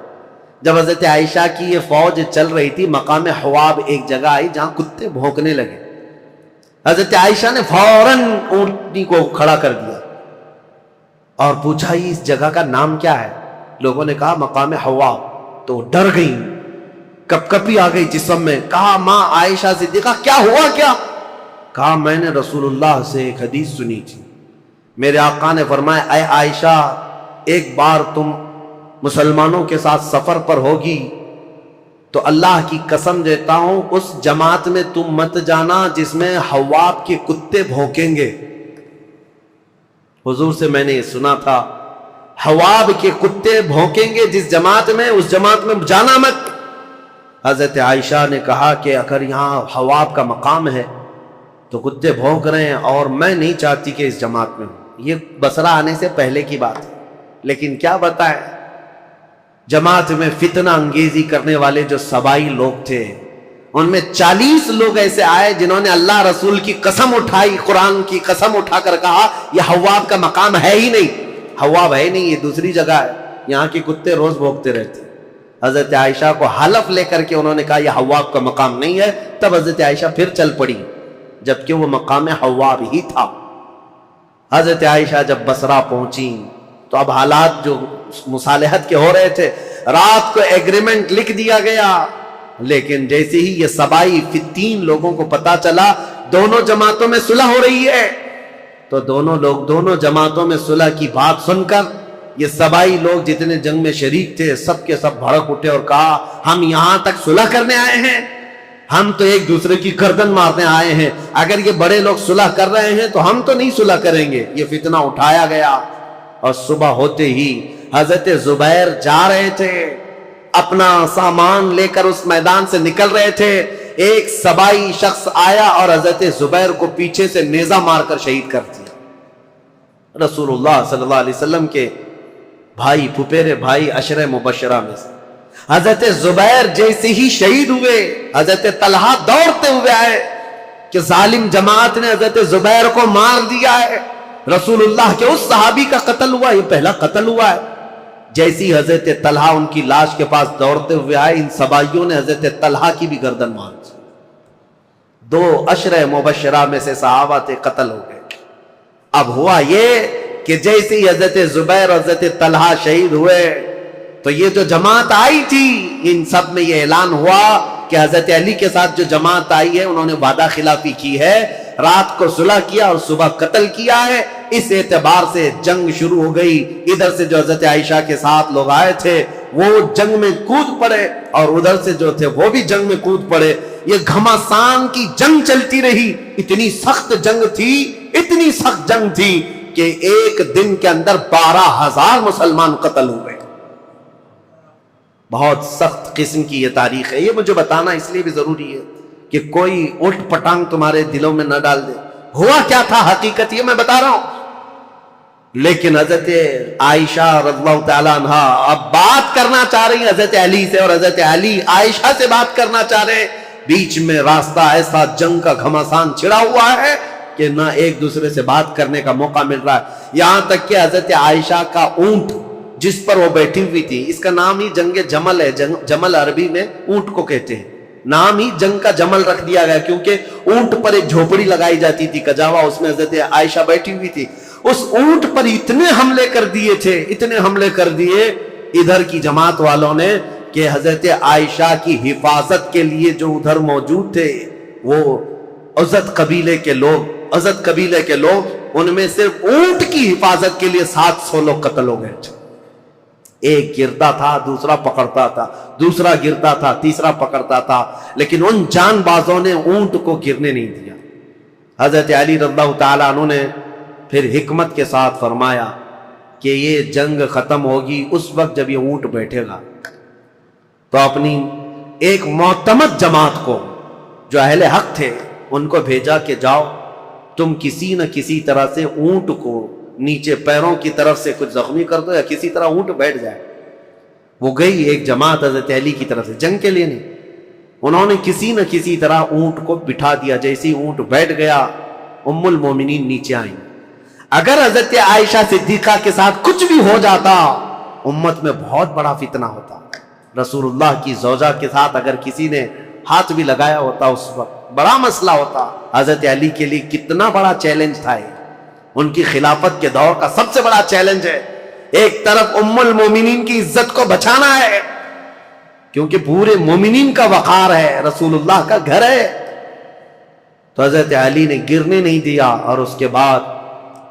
جب حضرت عائشہ کی یہ فوج چل رہی تھی مقام حواب ایک جگہ آئی جہاں کتے بھونکنے لگے، حضرت عائشہ نے فوراً اونٹنی کو کھڑا کر دیا اور پوچھا یہ اس جگہ کا نام کیا ہے؟ لوگوں نے کہا مقام حواب، تو ڈر گئی، کپ کپی آ گئی جسم میں۔ کہا ماں عائشہ صدیقہ کیا ہوا کیا؟ کہا میں نے رسول اللہ سے ایک حدیث سنی تھی، میرے آقا نے فرمایا اے عائشہ ایک بار تم مسلمانوں کے ساتھ سفر پر ہوگی تو اللہ کی قسم دیتا ہوں اس جماعت میں تم مت جانا جس میں حواب کے کتے بھونکیں گے۔ حضور سے میں نے یہ سنا تھا حواب کے کتے بھونکیں گے جس جماعت میں، اس جماعت میں جانا مت۔ حضرت عائشہ نے کہا کہ اگر یہاں حواب کا مقام ہے تو کتے بھونک رہے ہیں اور میں نہیں چاہتی کہ اس جماعت میں ہوں۔ یہ بصرہ آنے سے پہلے کی بات ہے، لیکن کیا بتائیں جماعت میں فتنہ انگیزی کرنے والے جو سبائی لوگ تھے ان میں 40 لوگ ایسے آئے جنہوں نے اللہ رسول کی قسم اٹھائی، قرآن کی قسم اٹھا کر کہا یہ حواب کا مقام ہے ہی نہیں، حواب ہے نہیں، یہ دوسری جگہ ہے، یہاں کے کتے روز بھونکتے رہتے۔ حضرت عائشہ کو حلف لے کر کے انہوں نے کہا یہ حواب کا مقام نہیں ہے، تب حضرت عائشہ پھر چل پڑی جبکہ وہ مقام حواب ہی تھا۔ حضرت عائشہ جب بصرہ پہنچی تو اب حالات جو مصالحت کے ہو رہے تھے، رات کو ایگریمنٹ لکھ دیا گیا، لیکن جیسے ہی یہ سبائی 3 لوگوں کو پتا چلا دونوں جماعتوں میں صلح ہو رہی ہے تو دونوں لوگ دونوں جماعتوں میں صلح کی بات سن کر یہ سبائی لوگ جتنے جنگ میں شریک تھے سب کے سب بھڑک اٹھے اور کہا ہم یہاں تک صلح کرنے آئے ہیں، ہم تو ایک دوسرے کی گردن مارنے آئے ہیں، اگر یہ بڑے لوگ صلح کر رہے ہیں تو ہم تو نہیں صلح کریں گے۔ یہ فتنہ اٹھایا گیا اور صبح ہوتے ہی حضرت زبیر جا رہے تھے، اپنا سامان لے کر اس میدان سے نکل رہے تھے، ایک سبائی شخص آیا اور حضرت زبیر کو پیچھے سے نیزہ مار کر شہید کر دیا۔ رسول اللہ صلی اللہ علیہ وسلم کے بھائی، پھپھیرے بھائی، عشرہ مبشرہ میں سے حضرت زبیر جیسے ہی شہید ہوئے، حضرت طلحہ دوڑتے ہوئے آئے کہ ظالم جماعت نے حضرت زبیر کو مار دیا ہے، رسول اللہ کے اس صحابی کا قتل ہوا، یہ پہلا قتل ہوا ہے۔ جیسی حضرت طلحہ ان کی لاش کے پاس دوڑتے ہوئے آئے، ان سبائیوں نے حضرت طلحہ کی بھی گردن مار دی۔ 2 عشرہ مبشرہ میں سے صحابہ تھے، قتل ہو گئے۔ اب ہوا یہ کہ جیسے ہی حضرت زبیر اور حضرت طلحہ شہید ہوئے تو یہ جو جماعت آئی تھی ان سب میں یہ اعلان ہوا کہ حضرت علی کے ساتھ جو جماعت آئی ہے انہوں نے وعدہ خلافی کی ہے، رات کو صلح کیا اور صبح قتل کیا ہے، اس اعتبار سے جنگ شروع ہو گئی۔ ادھر سے جو حضرت عائشہ کے ساتھ لوگ آئے تھے وہ جنگ میں کود پڑے اور ادھر سے جو تھے وہ بھی جنگ میں کود پڑے۔ یہ گھمسان کی جنگ چلتی رہی، اتنی سخت جنگ تھی، اتنی سخت جنگ تھی کہ ایک دن کے اندر 12,000 مسلمان قتل ہوئے۔ بہت سخت قسم کی یہ تاریخ ہے۔ یہ مجھے بتانا اس لیے بھی ضروری ہے کہ کوئی اٹھ پٹانگ تمہارے دلوں میں نہ ڈال دے۔ ہوا کیا تھا حقیقت یہ میں بتا رہا ہوں، لیکن حضرت عائشہ رضی اللہ تعالیٰ عنہ اب بات کرنا چاہ رہی حضرت علی سے، اور حضرت علی عائشہ سے بات کرنا چاہ رہے، بیچ میں راستہ ایسا جنگ کا گھمسان چھڑا ہوا ہے کہ نہ ایک دوسرے سے بات کرنے کا موقع مل رہا ہے۔ یہاں تک کہ حضرت عائشہ کا اونٹ جس پر وہ بیٹھی ہوئی تھی، اس کا نام ہی جنگ جمل ہے، جمل عربی میں اونٹ کو کہتے ہیں، نام ہی جنگ کا جمل رکھ دیا گیا کیونکہ اونٹ پر ایک جھوپڑی لگائی جاتی تھی کجاوا، اس میں حضرت عائشہ بیٹھی ہوئی تھی۔ اس اونٹ پر اتنے حملے کر دیے تھے، اتنے حملے کر دیے ادھر کی جماعت والوں نے کہ حضرت عائشہ کی حفاظت کے لیے جو ادھر موجود تھے وہ عزت قبیلے کے لوگ ان میں صرف اونٹ کی حفاظت کے لیے 700 لوگ قتل ہو گئے تھے۔ ایک گرتا تھا، دوسرا پکڑتا تھا، دوسرا گرتا تھا، تیسرا پکڑتا تھا، لیکن ان جان بازوں نے اونٹ کو گرنے نہیں دیا۔ حضرت علی رضی اللہ تعالیٰ عنہ نے پھر حکمت کے ساتھ فرمایا کہ یہ جنگ ختم ہوگی اس وقت جب یہ اونٹ بیٹھے گا، تو اپنی ایک معتمد جماعت کو جو اہل حق تھے ان کو بھیجا کہ جاؤ تم کسی نہ کسی طرح سے اونٹ کو نیچے پیروں کی طرف سے کچھ زخمی کر دو یا کسی طرح اونٹ بیٹھ جائے۔ وہ گئی ایک جماعت حضرت علی کی طرف سے، جنگ کے لیے نہیں، انہوں نے کسی نہ کسی طرح اونٹ کو بٹھا دیا۔ جیسے اونٹ بیٹھ گیا ام المومنین نیچے آئیں۔ اگر حضرت عائشہ صدیقہ کے ساتھ کچھ بھی ہو جاتا امت میں بہت بڑا فتنہ ہوتا۔ رسول اللہ کی زوجہ کے ساتھ اگر کسی نے ہاتھ بھی لگایا ہوتا اس وقت بڑا مسئلہ ہوتا۔ حضرت علی کے لیے کتنا بڑا چیلنج تھا یہ، ان کی خلافت کے دور کا سب سے بڑا چیلنج ہے۔ ایک طرف ام المومنین کی عزت کو بچانا ہے کیونکہ پورے مومنین کا وقار ہے، رسول اللہ کا گھر ہے، تو حضرت علی نے گرنے نہیں دیا۔ اور اس کے بعد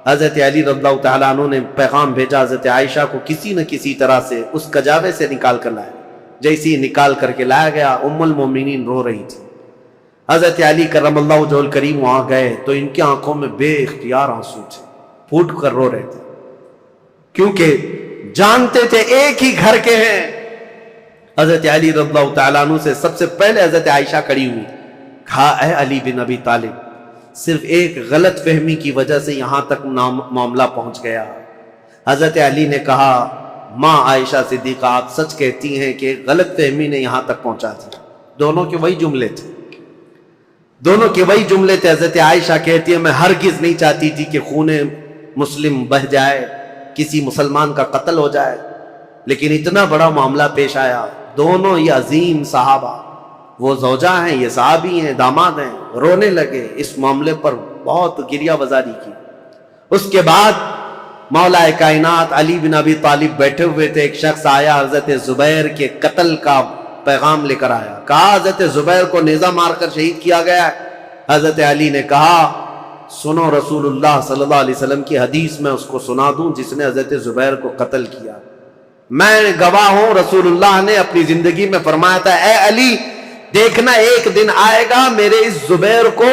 حضرت علی رضی اللہ تعالیٰ عنہ نے پیغام بھیجا حضرت عائشہ کو کسی نہ کسی طرح سے اس کجاوے سے نکال کر لایا۔ جیسے ہی نکال کر کے لایا گیا ام المومنین رو رہی تھی۔ حضرت علی کرم اللہ وجہہ الکریم وہاں گئے تو ان کی آنکھوں میں بے اختیار آنسو تھے، پھوٹ کر رو رہے تھے کیونکہ جانتے تھے ایک ہی گھر کے ہیں۔ حضرت علی رضی اللہ تعالیٰ عنہ سے سب سے پہلے حضرت عائشہ کھڑی ہوئی، کہا اے علی بن ابی طالب، صرف ایک غلط فہمی کی وجہ سے یہاں تک معاملہ پہنچ گیا۔ حضرت علی نے کہا ماں عائشہ صدیقہ آپ سچ کہتی ہیں کہ غلط فہمی نے یہاں تک پہنچا دیا۔ دونوں کے وہی جملے تھے، حضرت عائشہ کہتی ہے میں ہرگز نہیں چاہتی تھی کہ خون مسلم بہہ جائے، کسی مسلمان کا قتل ہو جائے، لیکن اتنا بڑا معاملہ پیش آیا۔ دونوں یہ عظیم صحابہ، وہ زوجہ ہیں، یہ صحابی ہیں، داماد ہیں، رونے لگے، اس معاملے پر بہت گریہ وزاری کی۔ اس کے بعد مولا کائنات علی بن ابی طالب بیٹھے ہوئے تھے، ایک شخص آیا حضرت زبیر کے قتل کا پیغام لے کر آیا، کہا حضرت زبیر کو نیزہ مار کر شہید کیا گیا ہے۔ حضرت علی نے کہا سنو رسول اللہ صلی اللہ علیہ وسلم کی حدیث میں اس کو سنا دوں جس نے حضرت زبیر کو قتل کیا. میں گواہ ہوں رسول اللہ نے اپنی زندگی میں فرمایا تھا اے علی دیکھنا ایک دن آئے گا میرے اس زبیر کو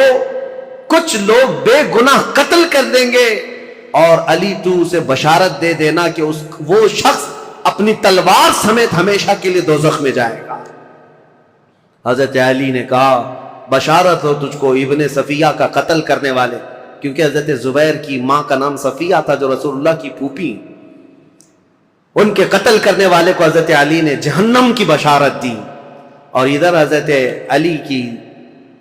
کچھ لوگ بے گناہ قتل کر دیں گے اور علی تو اسے بشارت دے دینا کہ وہ شخص اپنی تلوار سمیت ہمیشہ کے لیے دوزخ میں جائے گا. حضرت علی نے کہا بشارت ہو تجھ کو ابن صفیہ کا قتل کرنے والے, کیونکہ حضرت زبیر کی ماں کا نام صفیہ تھا جو رسول اللہ کی پھوپھی, ان کے قتل کرنے والے کو حضرت علی نے جہنم کی بشارت دی. اور ادھر حضرت علی کی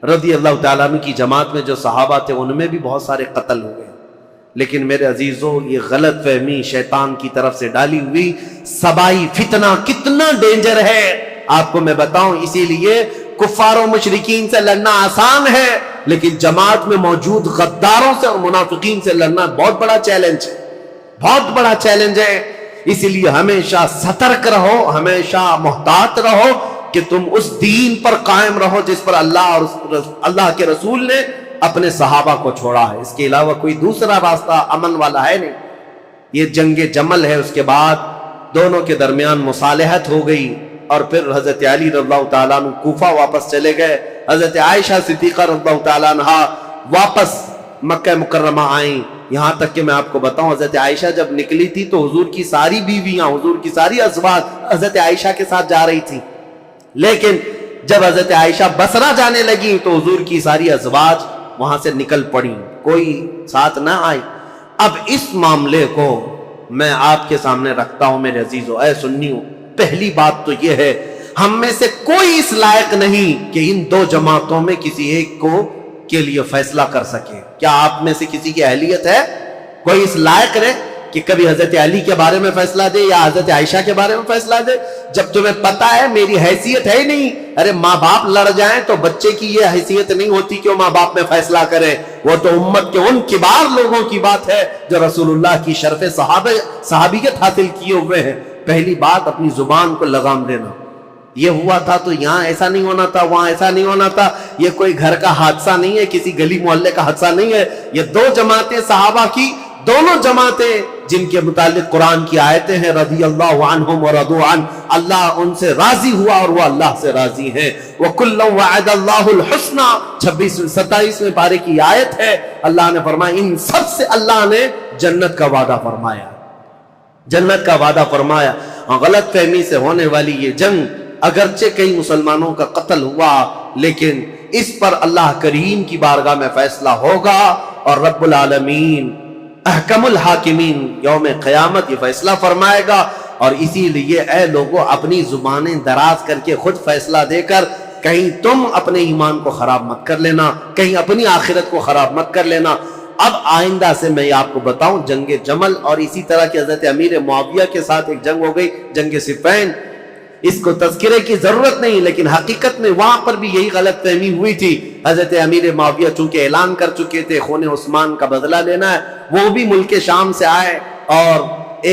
رضی اللہ تعالیٰ عنہ کی جماعت میں جو صحابہ تھے ان میں بھی بہت سارے قتل ہوئے. لیکن میرے عزیزوں یہ غلط فہمی شیطان کی طرف سے ڈالی ہوئی سبائی فتنہ کتنا ڈینجر ہے آپ کو میں بتاؤں. اسی لیے کفار و مشرکین سے لڑنا آسان ہے لیکن جماعت میں موجود غداروں سے اور منافقین سے لڑنا بہت بڑا چیلنج ہے, بہت بڑا چیلنج ہے. اسی لیے ہمیشہ سترک رہو, ہمیشہ محتاط رہو کہ تم اس دین پر قائم رہو جس پر اللہ اور اللہ کے رسول نے اپنے صحابہ کو چھوڑا ہے. اس کے علاوہ کوئی دوسرا راستہ امن والا ہے نہیں. یہ جنگ جمل ہے, اس کے بعد دونوں کے درمیان مصالحت ہو گئی اور پھر حضرت علی رضی اللہ تعالیٰ عنہ کوفہ واپس چلے گئے. حضرت عائشہ صدیقہ رضی اللہ تعالیٰ عنہ واپس مکہ مکرمہ آئیں. یہاں تک کہ میں آپ کو بتاؤں حضرت عائشہ جب نکلی تھی تو حضور کی ساری بیویاں, حضور کی ساری ازواج حضرت عائشہ کے ساتھ جا رہی تھی, لیکن جب حضرت عائشہ بصرہ جانے لگی تو حضور کی ساری ازواج وہاں سے نکل پڑی, کوئی ساتھ نہ آئی. اب اس معاملے کو میں آپ کے سامنے رکھتا ہوں میرے عزیزو, اے سنیو. پہلی بات تو یہ ہے ہم میں سے کوئی اس لائق نہیں کہ ان دو جماعتوں میں کسی ایک کو کے لیے فیصلہ کر سکے. کیا آپ میں سے کسی کی اہلیت ہے کوئی اس لائق رہے کہ کبھی حضرت علی کے بارے میں فیصلہ دے یا حضرت عائشہ کے بارے میں فیصلہ دے جب تمہیں پتا ہے میری حیثیت ہے ہی نہیں. ارے ماں باپ لڑ جائیں تو بچے کی یہ حیثیت نہیں ہوتی کہ وہ ماں باپ میں فیصلہ کرے, وہ تو امت کے ان کبار لوگوں کی بات ہے جو رسول اللہ کی شرف صحابیت حاصل کیے ہوئے ہیں. پہلی بات اپنی زبان کو لگام دینا. یہ ہوا تھا تو یہاں ایسا نہیں ہونا تھا, وہاں ایسا نہیں ہونا تھا. یہ کوئی گھر کا حادثہ نہیں ہے, کسی گلی محلے کا حادثہ نہیں ہے. یہ دو جماعتیں صحابہ کی, دونوں جماعتیں جن کے متعلق قرآن کی آیتیں ہیں رضی اللہ عنہم ورضوا عنہ, اللہ ان سے راضی ہوا اور وہ اللہ سے راضی ہیں. وَكُلًّا وَعَدَ اللَّهُ الْحُسْنَى 27ویں پارے کی آیت ہے. اللہ نے فرمایا ان سب سے اللہ نے جنت کا وعدہ فرمایا, جنت کا وعدہ فرمایا. غلط فہمی سے ہونے والی یہ جنگ اگرچہ کئی مسلمانوں کا قتل ہوا لیکن اس پر اللہ کریم کی بارگاہ میں فیصلہ ہوگا اور رب العالمین احکم الحاکمین یوم قیامت یہ فیصلہ فرمائے گا. اور اسی لیے اے لوگوں اپنی زبانیں دراز کر کے خود فیصلہ دے کر کہیں تم اپنے ایمان کو خراب مت کر لینا, کہیں اپنی آخرت کو خراب مت کر لینا. اب آئندہ سے میں آپ کو بتاؤں جنگ جمل اور اسی طرح کی حضرت امیر معاویہ کے ساتھ ایک جنگ ہو گئی جنگ صفین. اس کو تذکرے کی ضرورت نہیں لیکن حقیقت میں وہاں پر بھی یہی غلط فہمی ہوئی تھی. حضرت امیر معاویہ چونکہ اعلان کر چکے تھے خون عثمان کا بدلہ لینا ہے, وہ بھی ملک شام سے آئے اور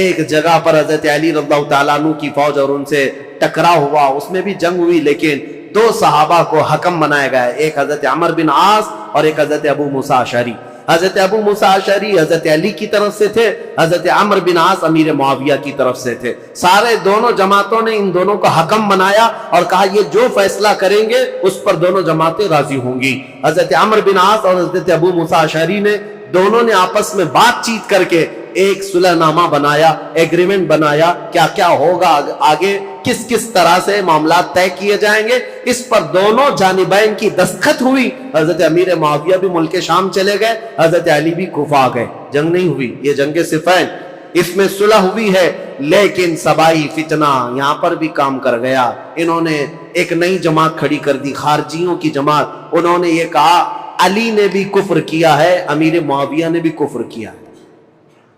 ایک جگہ پر حضرت علی رضی اللہ تعالیٰ عنہ کی فوج اور ان سے ٹکراؤ ہوا, اس میں بھی جنگ ہوئی لیکن دو صحابہ کو حکم بنایا گیا, ایک حضرت عمر بن عاص اور ایک حضرت ابو موسیٰ اشعری. حضرت ابو موسیٰ اشعری حضرت علی کی طرف سے تھے, حضرت عمر بن عاص امیر معاویہ کی طرف سے تھے. سارے دونوں جماعتوں نے ان دونوں کو حکم بنایا اور کہا یہ جو فیصلہ کریں گے اس پر دونوں جماعتیں راضی ہوں گی. حضرت عمر بن عاص اور حضرت ابو موسیٰ اشعری نے دونوں نے آپس میں بات چیت کر کے ایک صلح نامہ بنایا, ایگریمنٹ بنایا, کیا کیا ہوگا آگے, کس کس طرح سے معاملات طے کیے جائیں گے. اس پر دونوں جانبین کی دستخط ہوئی. حضرت امیر معاویہ بھی ملک شام چلے گئے, حضرت علی بھی کوفہ آ گئے. جنگ نہیں ہوئی, یہ جنگ صفین, اس میں صلح ہوئی ہے لیکن سبائی فتنہ یہاں پر بھی کام کر گیا. انہوں نے ایک نئی جماعت کھڑی کر دی, خارجیوں کی جماعت. انہوں نے یہ کہا علی نے بھی کفر کیا ہے, امیر معاویہ نے بھی کفر کیا ہے.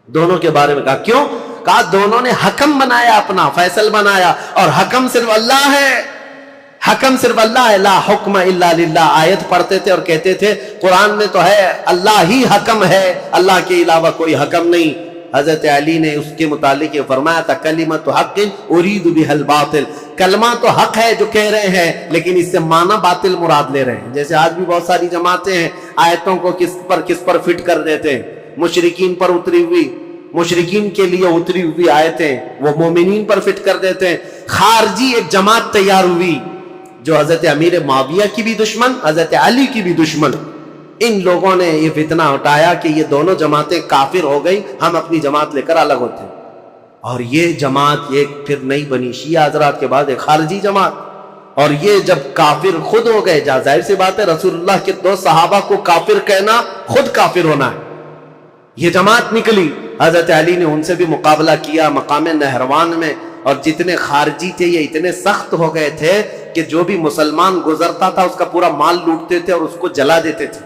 دونوں کے بارے میں کہا کیوں؟ کہا دونوں نے حکم بنایا, اپنا فیصل بنایا اور حکم صرف اللہ ہے, حکم صرف اللہ ہے. لا حکم الا للہ آیت پڑھتے تھے اور کہتے تھے قرآن میں تو ہے اللہ ہی حکم ہے, اللہ کے علاوہ کوئی حکم نہیں. حضرت علی نے اس کے متعلق یہ فرمایا تھا کلمۃ حق ارید بها الباطل، کلمہ تو حق ہے جو کہہ رہے ہیں لیکن اس سے معنی باطل مراد لے رہے ہیں. جیسے آج بھی بہت ساری جماعتیں ہیں آیتوں کو کس پر فٹ کر دیتے ہیں. مشرکین پر اتری ہوئی، مشرکین کے لیے اتری ہوئی آیتیں وہ مومنین پر فٹ کر دیتے ہیں. خارجی ایک جماعت تیار ہوئی جو حضرت امیر معاویہ کی بھی دشمن، حضرت علی کی بھی دشمن. ان لوگوں نے یہ فتنہ اٹھایا کہ یہ دونوں جماعتیں کافر ہو گئی، ہم اپنی جماعت لے کر الگ ہوتے ہیں. اور یہ جماعت یہ پھر نہیں بنی شیعہ حضرات کے بعد ایک خارجی جماعت. اور یہ جب کافر خود ہو گئے، ظاہر سی بات ہے رسول اللہ کے 2 صحابہ کو کافر کہنا خود کافر ہونا ہے. یہ جماعت نکلی، حضرت علی نے ان سے بھی مقابلہ کیا مقام نہروان میں. اور جتنے خارجی تھے یہ اتنے سخت ہو گئے تھے کہ جو بھی مسلمان گزرتا تھا اس کا پورا مال لوٹتے تھے اور اس کو جلا دیتے تھے.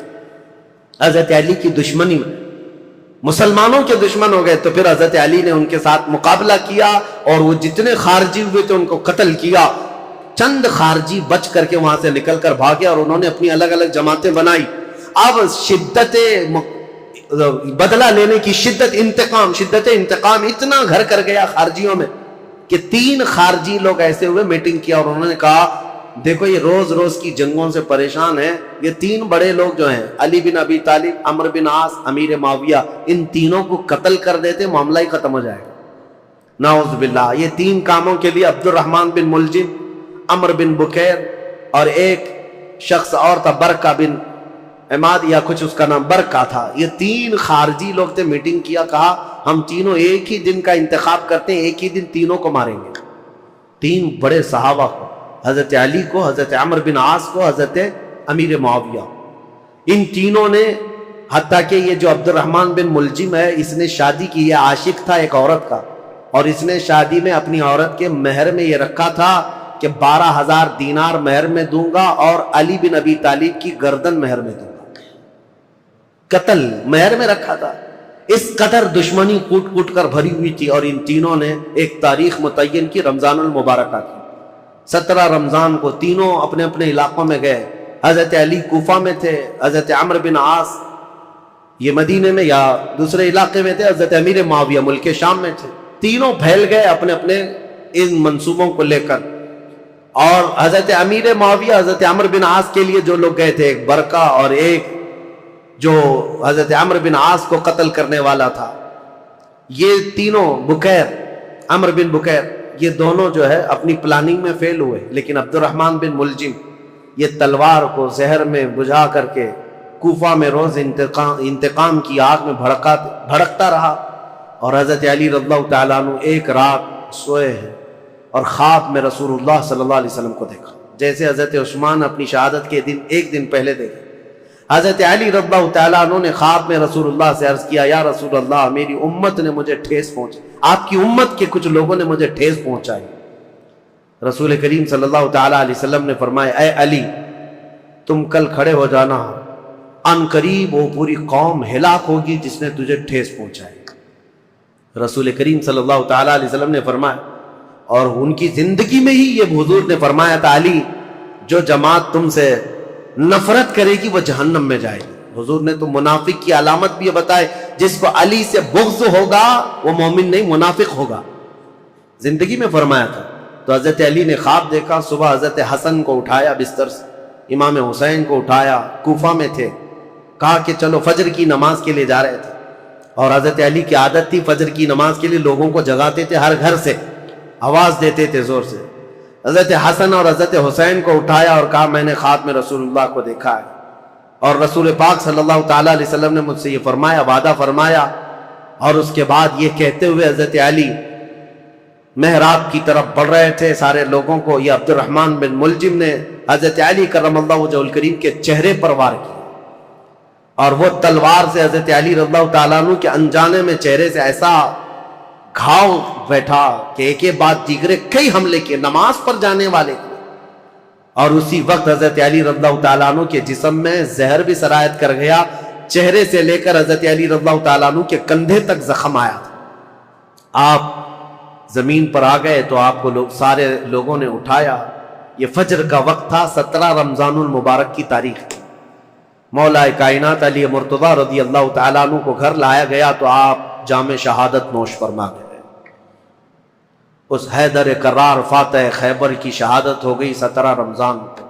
حضرت علی کی دشمنی میں مسلمانوں کے دشمن ہو گئے. تو پھر حضرت علی نے ان کے ساتھ مقابلہ کیا اور وہ جتنے خارجی ہوئے تھے ان کو قتل کیا. چند خارجی بچ کر کے وہاں سے نکل کر بھاگے اور انہوں نے اپنی الگ الگ جماعتیں بنائی. اب شدت بدلہ لینے کی شدت انتقام اتنا گھر کر گیا خارجیوں میں کہ 3 خارجی لوگ ایسے ہوئے میٹنگ کیا اور انہوں نے کہا دیکھو یہ روز روز کی جنگوں سے پریشان ہیں، یہ 3 بڑے لوگ جو ہیں علی بن ابی طالب، عمرو بن عاص، امیر معاویہ، ان تینوں کو قتل کر دیتے معاملہ ہی ختم ہو جائے گا. نعوذ باللہ. یہ 3 کاموں کے لیے عبد الرحمن بن ملجم، عمرو بن بکیر اور ایک شخص اور تھا برکہ بن عماد یا کچھ اس کا نام برکہ تھا. یہ 3 خارجی لوگ تھے. میٹنگ کیا، کہا ہم تینوں ایک ہی دن کا انتخاب کرتے ہیں، ایک ہی دن تینوں کو ماریں گے. 3 بڑے صحابہ کو، حضرت علی کو، حضرت عمرو بن عاص کو، حضرت امیر معاویہ. ان تینوں نے، حتیٰ کہ یہ جو عبد الرحمن بن ملجم ہے اس نے شادی کی، یہ عاشق تھا ایک عورت کا، اور اس نے شادی میں اپنی عورت کے مہر میں یہ رکھا تھا کہ 12,000 دینار مہر میں دوں گا اور علی بن ابی طالب کی گردن مہر میں دوں گا. قتل مہر میں رکھا تھا. اس قدر دشمنی کوٹ کوٹ کر بھری ہوئی تھی. اور ان تینوں نے ایک تاریخ متعین کی، رمضان المبارکہ کی. 17 رمضان کو تینوں اپنے اپنے علاقوں میں گئے. حضرت علی کوفہ میں تھے، حضرت عمرو بن عاص یہ مدینے میں یا دوسرے علاقے میں تھے، حضرت امیر معاویہ ملک شام میں تھے. تینوں پھیل گئے اپنے اپنے ان منصوبوں کو لے کر. اور حضرت امیر معاویہ حضرت عمرو بن عاص کے لیے جو لوگ گئے تھے، ایک برکہ اور ایک جو حضرت عمرو بن عاص کو قتل کرنے والا تھا، یہ تینوں بکیر، عمرو بن بکیر، یہ دونوں جو ہے اپنی پلاننگ میں فیل ہوئے. لیکن عبد الرحمن بن ملجم یہ تلوار کو زہر میں بجھا کر کے کوفہ میں روز انتقام کی آگ میں بھڑکتا رہا. اور حضرت علی رضی اللہ تعالیٰ عنہ ایک رات سوئے ہیں اور خواب میں رسول اللہ صلی اللہ علیہ وسلم کو دیکھا، جیسے حضرت عثمان اپنی شہادت کے دن ایک دن پہلے دیکھے. حضرت علی رضی اللہ تعالیٰ عنہ نے خواب میں رسول اللہ سے عرض کیا، یا رسول اللہ میری امت نے مجھے ٹھیس پہنچائی، آپ کی امت کے کچھ لوگوں نے مجھے ٹھیس پہنچائی. رسول کریم صلی اللہ تعالیٰ علیہ وسلم نے فرمایا، اے علی تم کل کھڑے ہو جانا، ان قریب وہ پوری قوم ہلاک ہوگی جس نے تجھے ٹھیس پہنچائی. رسول کریم صلی اللہ تعالیٰ علیہ وسلم نے فرمایا، اور ان کی زندگی میں ہی یہ حضور نے فرمایا تھا، علی جو جماعت تم سے نفرت کرے گی وہ جہنم میں جائے گی. حضور نے تو منافق کی علامت بھی بتائے، جس کو علی سے بغض ہوگا وہ مومن نہیں منافق ہوگا. زندگی میں فرمایا تھا. تو حضرت علی نے خواب دیکھا، صبح حضرت حسن کو اٹھایا بستر سے، امام حسین کو اٹھایا، کوفہ میں تھے، کہا کہ چلو فجر کی نماز کے لیے جا رہے تھے. اور حضرت علی کی عادت تھی فجر کی نماز کے لیے لوگوں کو جگاتے تھے، ہر گھر سے آواز دیتے تھے زور سے. حضرت حسن اور حضرت حسین کو اٹھایا اور کہا میں نے خواب میں رسول اللہ کو دیکھا ہے، اور رسول پاک صلی اللہ تعالیٰ علیہ وسلم نے مجھ سے یہ فرمایا، وعدہ فرمایا. اور اس کے بعد یہ کہتے ہوئے حضرت علی محراب کی طرف بڑھ رہے تھے سارے لوگوں کو. یہ عبد الرحمن بن ملجم نے حضرت علی کرم اللہ وجہہ الکریم کے چہرے پر وار کیا، اور وہ تلوار سے حضرت علی رضی اللہ تعالیٰ عنہ کے انجانے میں چہرے سے ایسا گھاؤ بیٹھا کہ ایک ایک بعد دیگرے کئی حملے کیے نماز پر جانے والے. اور اسی وقت حضرت علی رضی اللہ تعالیٰ عنہ کے جسم میں زہر بھی سرایت کر گیا. چہرے سے لے کر حضرت علی رضی اللہ تعالیٰ عنہ کے کندھے تک زخم آیا تھا. آپ زمین پر آ گئے تو آپ کو سارے لوگوں نے اٹھایا. یہ فجر کا وقت تھا، 17 رمضان المبارک کی تاریخ تھی. مولا کائنات علی مرتضیٰ رضی اللہ تعالیٰ عنہ کو گھر لایا گیا تو آپ جام شہادت نوش فرما گئے۔ اس حیدر کرار فاتح خیبر کی شہادت ہو گئی 17 رمضان کو۔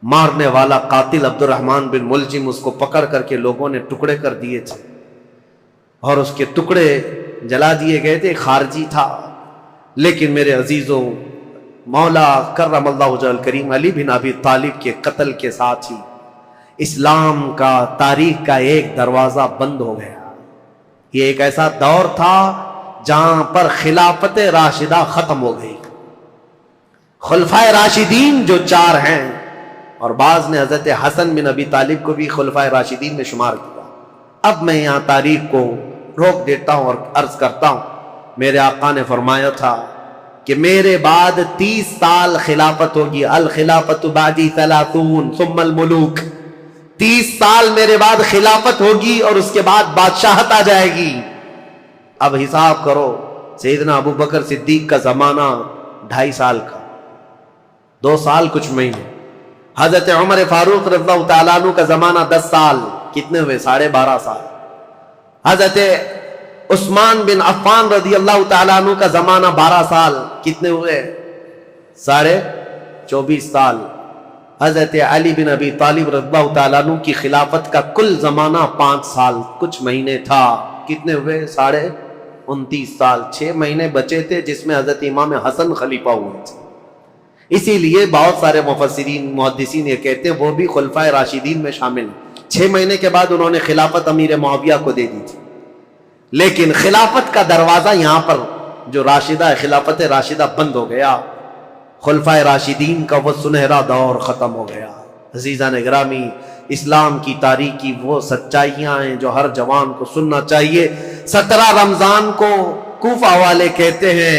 مارنے والا قاتل عبد الرحمن بن ملجم اس کو پکڑ کر کے لوگوں نے ٹکڑے کر دیے تھے اور اس کے ٹکڑے جلا دیے گئے تھے، خارجی تھا۔ لیکن میرے عزیزوں، مولا کرم اللہ وجہ الکریم علی بن ابی طالب کے قتل کے ساتھ ہی اسلام کا تاریخ کا ایک دروازہ بند ہو گیا۔ یہ ایک ایسا دور تھا جہاں پر خلافت راشدہ ختم ہو گئی۔ خلفائے راشدین جو 4 ہیں، اور بعض نے حضرت حسن بن ابی طالب کو بھی خلفائے راشدین میں شمار کیا۔ اب میں یہاں تاریخ کو روک دیتا ہوں اور عرض کرتا ہوں، میرے آقا نے فرمایا تھا کہ میرے بعد 30 سال خلافت ہوگی، الخلافت بعدی 30 ثم الملوک، 30 سال میرے بعد خلافت ہوگی اور اس کے بعد بادشاہت آ جائے گی۔ اب حساب کرو، سیدنا ابو بکر صدیق کا زمانہ 2.5 سال کا، 2 سال کچھ مہینے۔ حضرت عمر فاروق رضی اللہ تعالیٰ عنہ کا زمانہ 10 سال، کتنے ہوئے؟ 12.5 سال۔ حضرت عثمان بن عفان رضی اللہ تعالیٰ عنہ کا زمانہ 12 سال، کتنے ہوئے؟ 24.5 سال۔ حضرت علی بن ابی طالب رضی اللہ تعالیٰ عنہ کی خلافت کا کل زمانہ 5 سال کچھ مہینے تھا، کتنے ہوئے؟ 29 سال۔ 6 مہینے بچے تھے جس میں حضرت امام حسن خلیفہ ہوئے تھے۔ اسی لیے بہت سارے مفسرین محدثین یہ کہتے ہیں وہ بھی خلفائے راشدین میں شامل ہیں۔ 6 مہینے کے بعد انہوں نے خلافت امیر معاویہ کو دے دی تھی، لیکن خلافت کا دروازہ یہاں پر جو راشدہ ہے، خلافت راشدہ بند ہو گیا۔ خلفائے راشدین کا وہ سنہرا دور ختم ہو گیا۔ عزیزان گرامی، اسلام کی تاریخ کی وہ سچائیاں ہیں جو ہر جوان کو سننا چاہیے۔ 17 رمضان کو کوفہ والے کہتے ہیں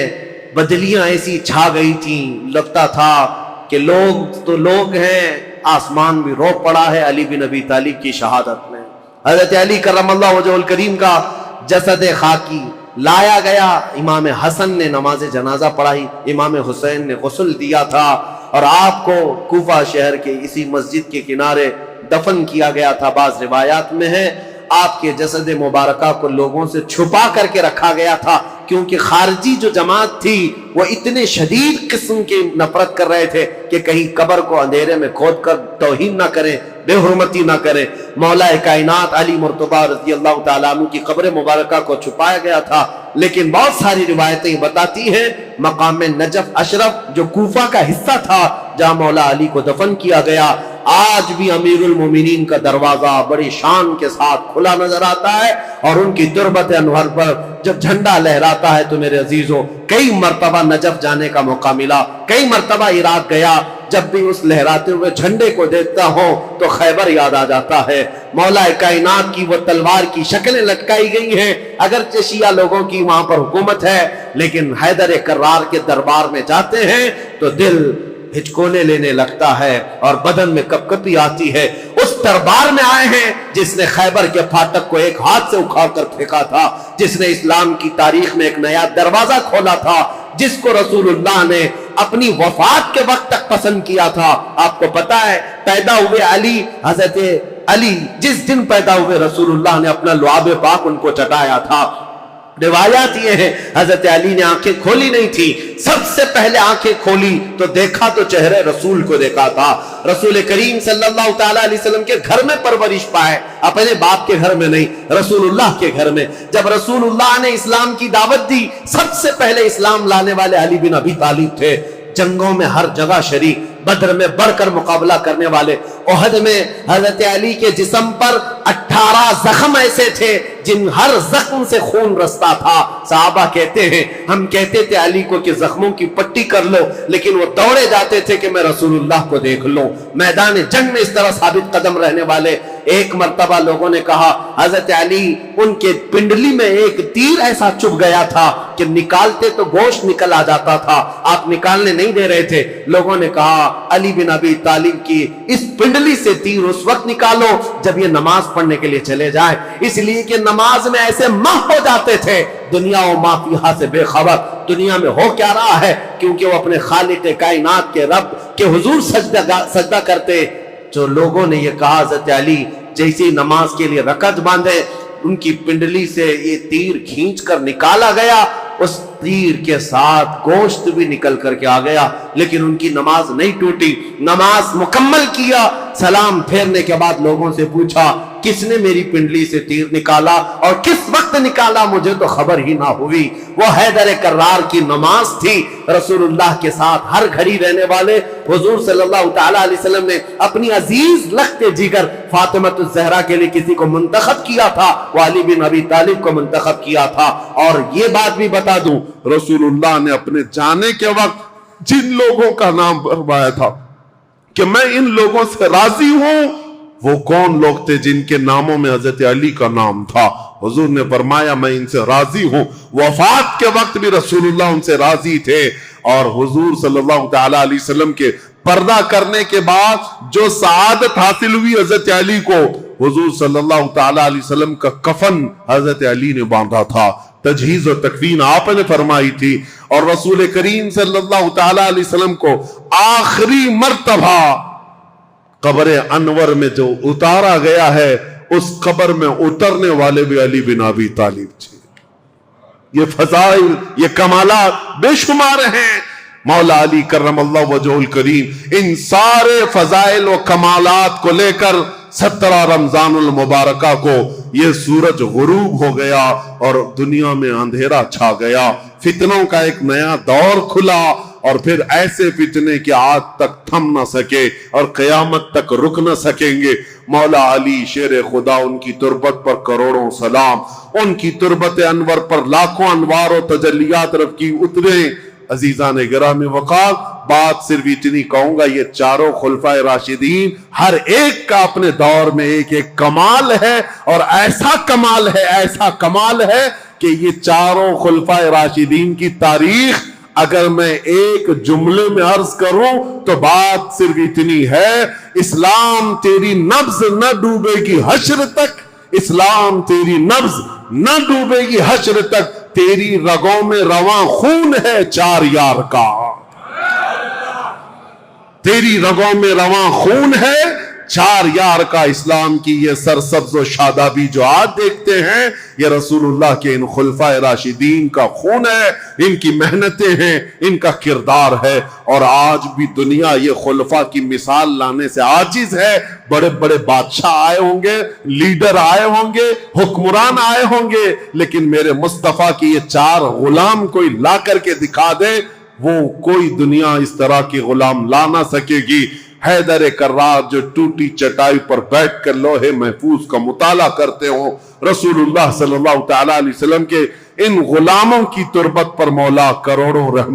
بدلیاں ایسی چھا گئی تھیں، لگتا تھا کہ لوگ تو لوگ ہیں، آسمان بھی رو پڑا ہے علی بن ابی طالب کی شہادت میں۔ حضرت علی کرم اللہ وجہ الکریم کا جسد خاکی لایا گیا، امام حسن نے نماز جنازہ پڑھائی، امام حسین نے غسل دیا تھا، اور آپ کو کوفہ شہر کے اسی مسجد کے کنارے دفن کیا گیا تھا۔ بعض روایات میں ہے آپ کے جسد مبارکہ کو لوگوں سے چھپا کر کے رکھا گیا تھا، کیونکہ خارجی جو جماعت تھی وہ اتنے شدید قسم کی نفرت کر رہے تھے کہ کہیں قبر کو اندھیرے میں کھود کر توہین نہ کریں، بے حرمتی نہ کریں۔ مولا کائنات علی مرتضیٰ رضی اللہ تعالیٰ عنہ کی قبر مبارکہ کو چھپایا گیا تھا، لیکن بہت ساری روایتیں بتاتی ہیں مقام نجف اشرف جو کوفہ کا حصہ تھا جہاں مولا علی کو دفن کیا گیا، آج بھی امیر المومنین کا دروازہ بڑی شان کے ساتھ کھلا نظر آتا ہے، اور ان کی تربت انور پر جب جھنڈا لہراتا ہے تو میرے عزیزوں کئی مرتبہ نجف جانے کا موقع ملا، کئی مرتبہ عراق گیا، جب بھی اس لہراتے ہوئے جھنڈے کو دیکھتا ہوں تو خیبر یاد آ جاتا ہے۔ مولا کائنات کی وہ تلوار کی شکلیں لٹکائی گئی ہیں، اگرچہ شیعہ لوگوں کی وہاں پر حکومت ہے، لیکن حیدر کرار کے دربار میں جاتے ہیں تو دل ہچکونے لینے لگتا ہے اور بدن میں کپکپی آتی ہے۔ اس دربار میں آئے ہیں جس نے خیبر کے پھاٹک کو ایک ہاتھ سے اکھاڑ کر پھینکا تھا، جس نے اسلام کی تاریخ میں ایک نیا دروازہ کھولا تھا، جس کو رسول اللہ نے اپنی وفات کے وقت تک پسند کیا تھا۔ آپ کو پتا ہے پیدا ہوئے علی، حضرت علی جس دن پیدا ہوئے رسول اللہ نے اپنا لعاب پاک ان کو چٹایا تھا۔ روایات یہ ہے حضرت علی نے آنکھیں کھولی نہیں تھی، سب سے پہلے آنکھیں کھولی تو دیکھا تو چہرے رسول کو دیکھا تھا۔ رسول کریم صلی اللہ تعالیٰ علیہ وسلم کے گھر میں پرورش پائے، اپنے باپ کے گھر میں نہیں، رسول اللہ کے گھر میں۔ جب رسول اللہ نے اسلام کی دعوت دی، سب سے پہلے اسلام لانے والے علی بن ابی طالب تھے۔ جنگوں میں ہر جگہ شریک، بدر میں بڑھ کر مقابلہ کرنے والے، احد میں حضرت علی کے جسم پر 18 زخم ایسے تھے جن ہر زخم سے خون رستا تھا۔ صحابہ کہتے ہیں ہم کہتے تھے علی کو کہ زخموں کی پٹی کر لو، لیکن وہ دوڑے جاتے تھے کہ میں رسول اللہ کو دیکھ لوں۔ میدان جنگ میں اس طرح ثابت قدم رہنے والے، ایک مرتبہ لوگوں نے کہا حضرت علی ان کے پنڈلی میں ایک تیر ایسا چبھ گیا تھا کہ نکالتے تو گوشت نکل آ جاتا تھا، آپ نکالنے نہیں دے رہے تھے۔ لوگوں نے کہا علی بن ابی طالب کی اس پنڈلی سے تیر اس وقت نکالو جب یہ نماز پڑھنے کے لیے چلے جائیں، اس لیے کہ نماز میں ایسے محو ہو جاتے تھے دنیا و ما فیہا سے بے خبر، دنیا میں ہو کیا رہا ہے، کیونکہ وہ اپنے خالق کائنات کے رب کے حضور سجدہ کرتے۔ جو لوگوں نے یہ کہا حضرت علی جیسی نماز کے لیے رکعت باندھے، ان کی پنڈلی سے یہ تیر کھینچ کر نکالا گیا، اس تیر کے ساتھ گوشت بھی نکل کر کے آ گیا، لیکن ان کی نماز نہیں ٹوٹی، نماز مکمل کیا۔ سلام پھیرنے کے بعد لوگوں سے پوچھا کس نے میری پنڈلی سے تیر نکالا اور کس وقت نکالا، مجھے تو خبر ہی نہ ہوئی۔ وہ حیدر کرار کی نماز تھی۔ رسول اللہ کے ساتھ ہر گھڑی رہنے والے حضور صلی اللہ تعالیٰ علیہ وسلم نے اپنی عزیز لخت جگر فاطمہ الزہرا کے لیے کسی کو منتخب کیا تھا، وہ علی بن ابی طالب کو منتخب کیا تھا۔ اور یہ بات بھی بتا دوں، رسول اللہ نے اپنے جانے کے وقت جن لوگوں کا نام فرمایا تھا کہ میں ان لوگوں سے راضی ہوں، وہ کون لوگ تھے جن کے ناموں میں حضرت علی کا نام تھا؟ حضور نے فرمایا میں ان سے راضی ہوں۔ وفات کے وقت بھی رسول اللہ ان سے راضی تھے، اور حضور صلی اللہ تعالیٰ علیہ وسلم کے پردہ کرنے کے بعد جو سعادت حاصل ہوئی حضرت علی کو، حضور صلی اللہ تعالیٰ علیہ وسلم کا کفن حضرت علی نے باندھا تھا، تجہیز و تکفین آپ نے فرمائی تھی، اور رسول کریم صلی اللہ تعالیٰ علیہ وسلم کو آخری مرتبہ قبر انور میں جو اتارا گیا ہے، اس قبر میں اترنے والے بھی علی بن ابی طالب تھے۔ یہ فضائل، یہ کمالات بے شمار ہیں۔ مولا علی کرم اللہ وجہہ الکریم ان سارے فضائل و کمالات کو لے کر 17 رمضان المبارکہ کو یہ سورج غروب ہو گیا اور دنیا میں اندھیرا چھا گیا، فتنوں کا ایک نیا دور کھلا، اور پھر ایسے فتنے کہ آج تک تھم نہ سکے اور قیامت تک رک نہ سکیں گے۔ مولا علی شیر خدا، ان کی تربت پر کروڑوں سلام، ان کی تربت انور پر لاکھوں انوار و تجلیات رب کی اترے۔ عزیزان گرامی وقار، بات صرف اتنی کہوں گا، یہ چاروں خلفائے راشدین ہر ایک کا اپنے دور میں ایک ایک کمال ہے، اور ایسا کمال ہے، ایسا کمال ہے کہ یہ چاروں خلفائے راشدین کی تاریخ اگر میں ایک جملے میں عرض کروں تو بات صرف اتنی ہے: اسلام تیری نبض نہ ڈوبے گی حشر تک، اسلام تیری نبض نہ ڈوبے گی حشر تک، تیری رگوں میں رواں خون ہے 4 یار کا، تیری رگوں میں رواں خون ہے 4 یار کا۔ اسلام کی یہ سرسبز و شادابی جو آج دیکھتے ہیں، یہ رسول اللہ کے ان خلفائے راشدین کا خون ہے، ان کی محنتیں ہیں، ان کا کردار ہے، اور آج بھی دنیا یہ خلفاء کی مثال لانے سے عاجز ہے۔ بڑے بڑے بادشاہ آئے ہوں گے، لیڈر آئے ہوں گے، حکمران آئے ہوں گے، لیکن میرے مصطفیٰ کی یہ 4 غلام کوئی لا کر کے دکھا دے، وہ کوئی دنیا اس طرح کی غلام لا نہ سکے گی۔ حیدر کرار جو ٹوٹی چٹائی پر بیٹھ کر لوح محفوظ کا مطالعہ کرتے ہوں، رسول اللہ صلی اللہ تعالیٰ علیہ وسلم کے ان غلاموں کی تربت پر مولا کروڑوں رحمت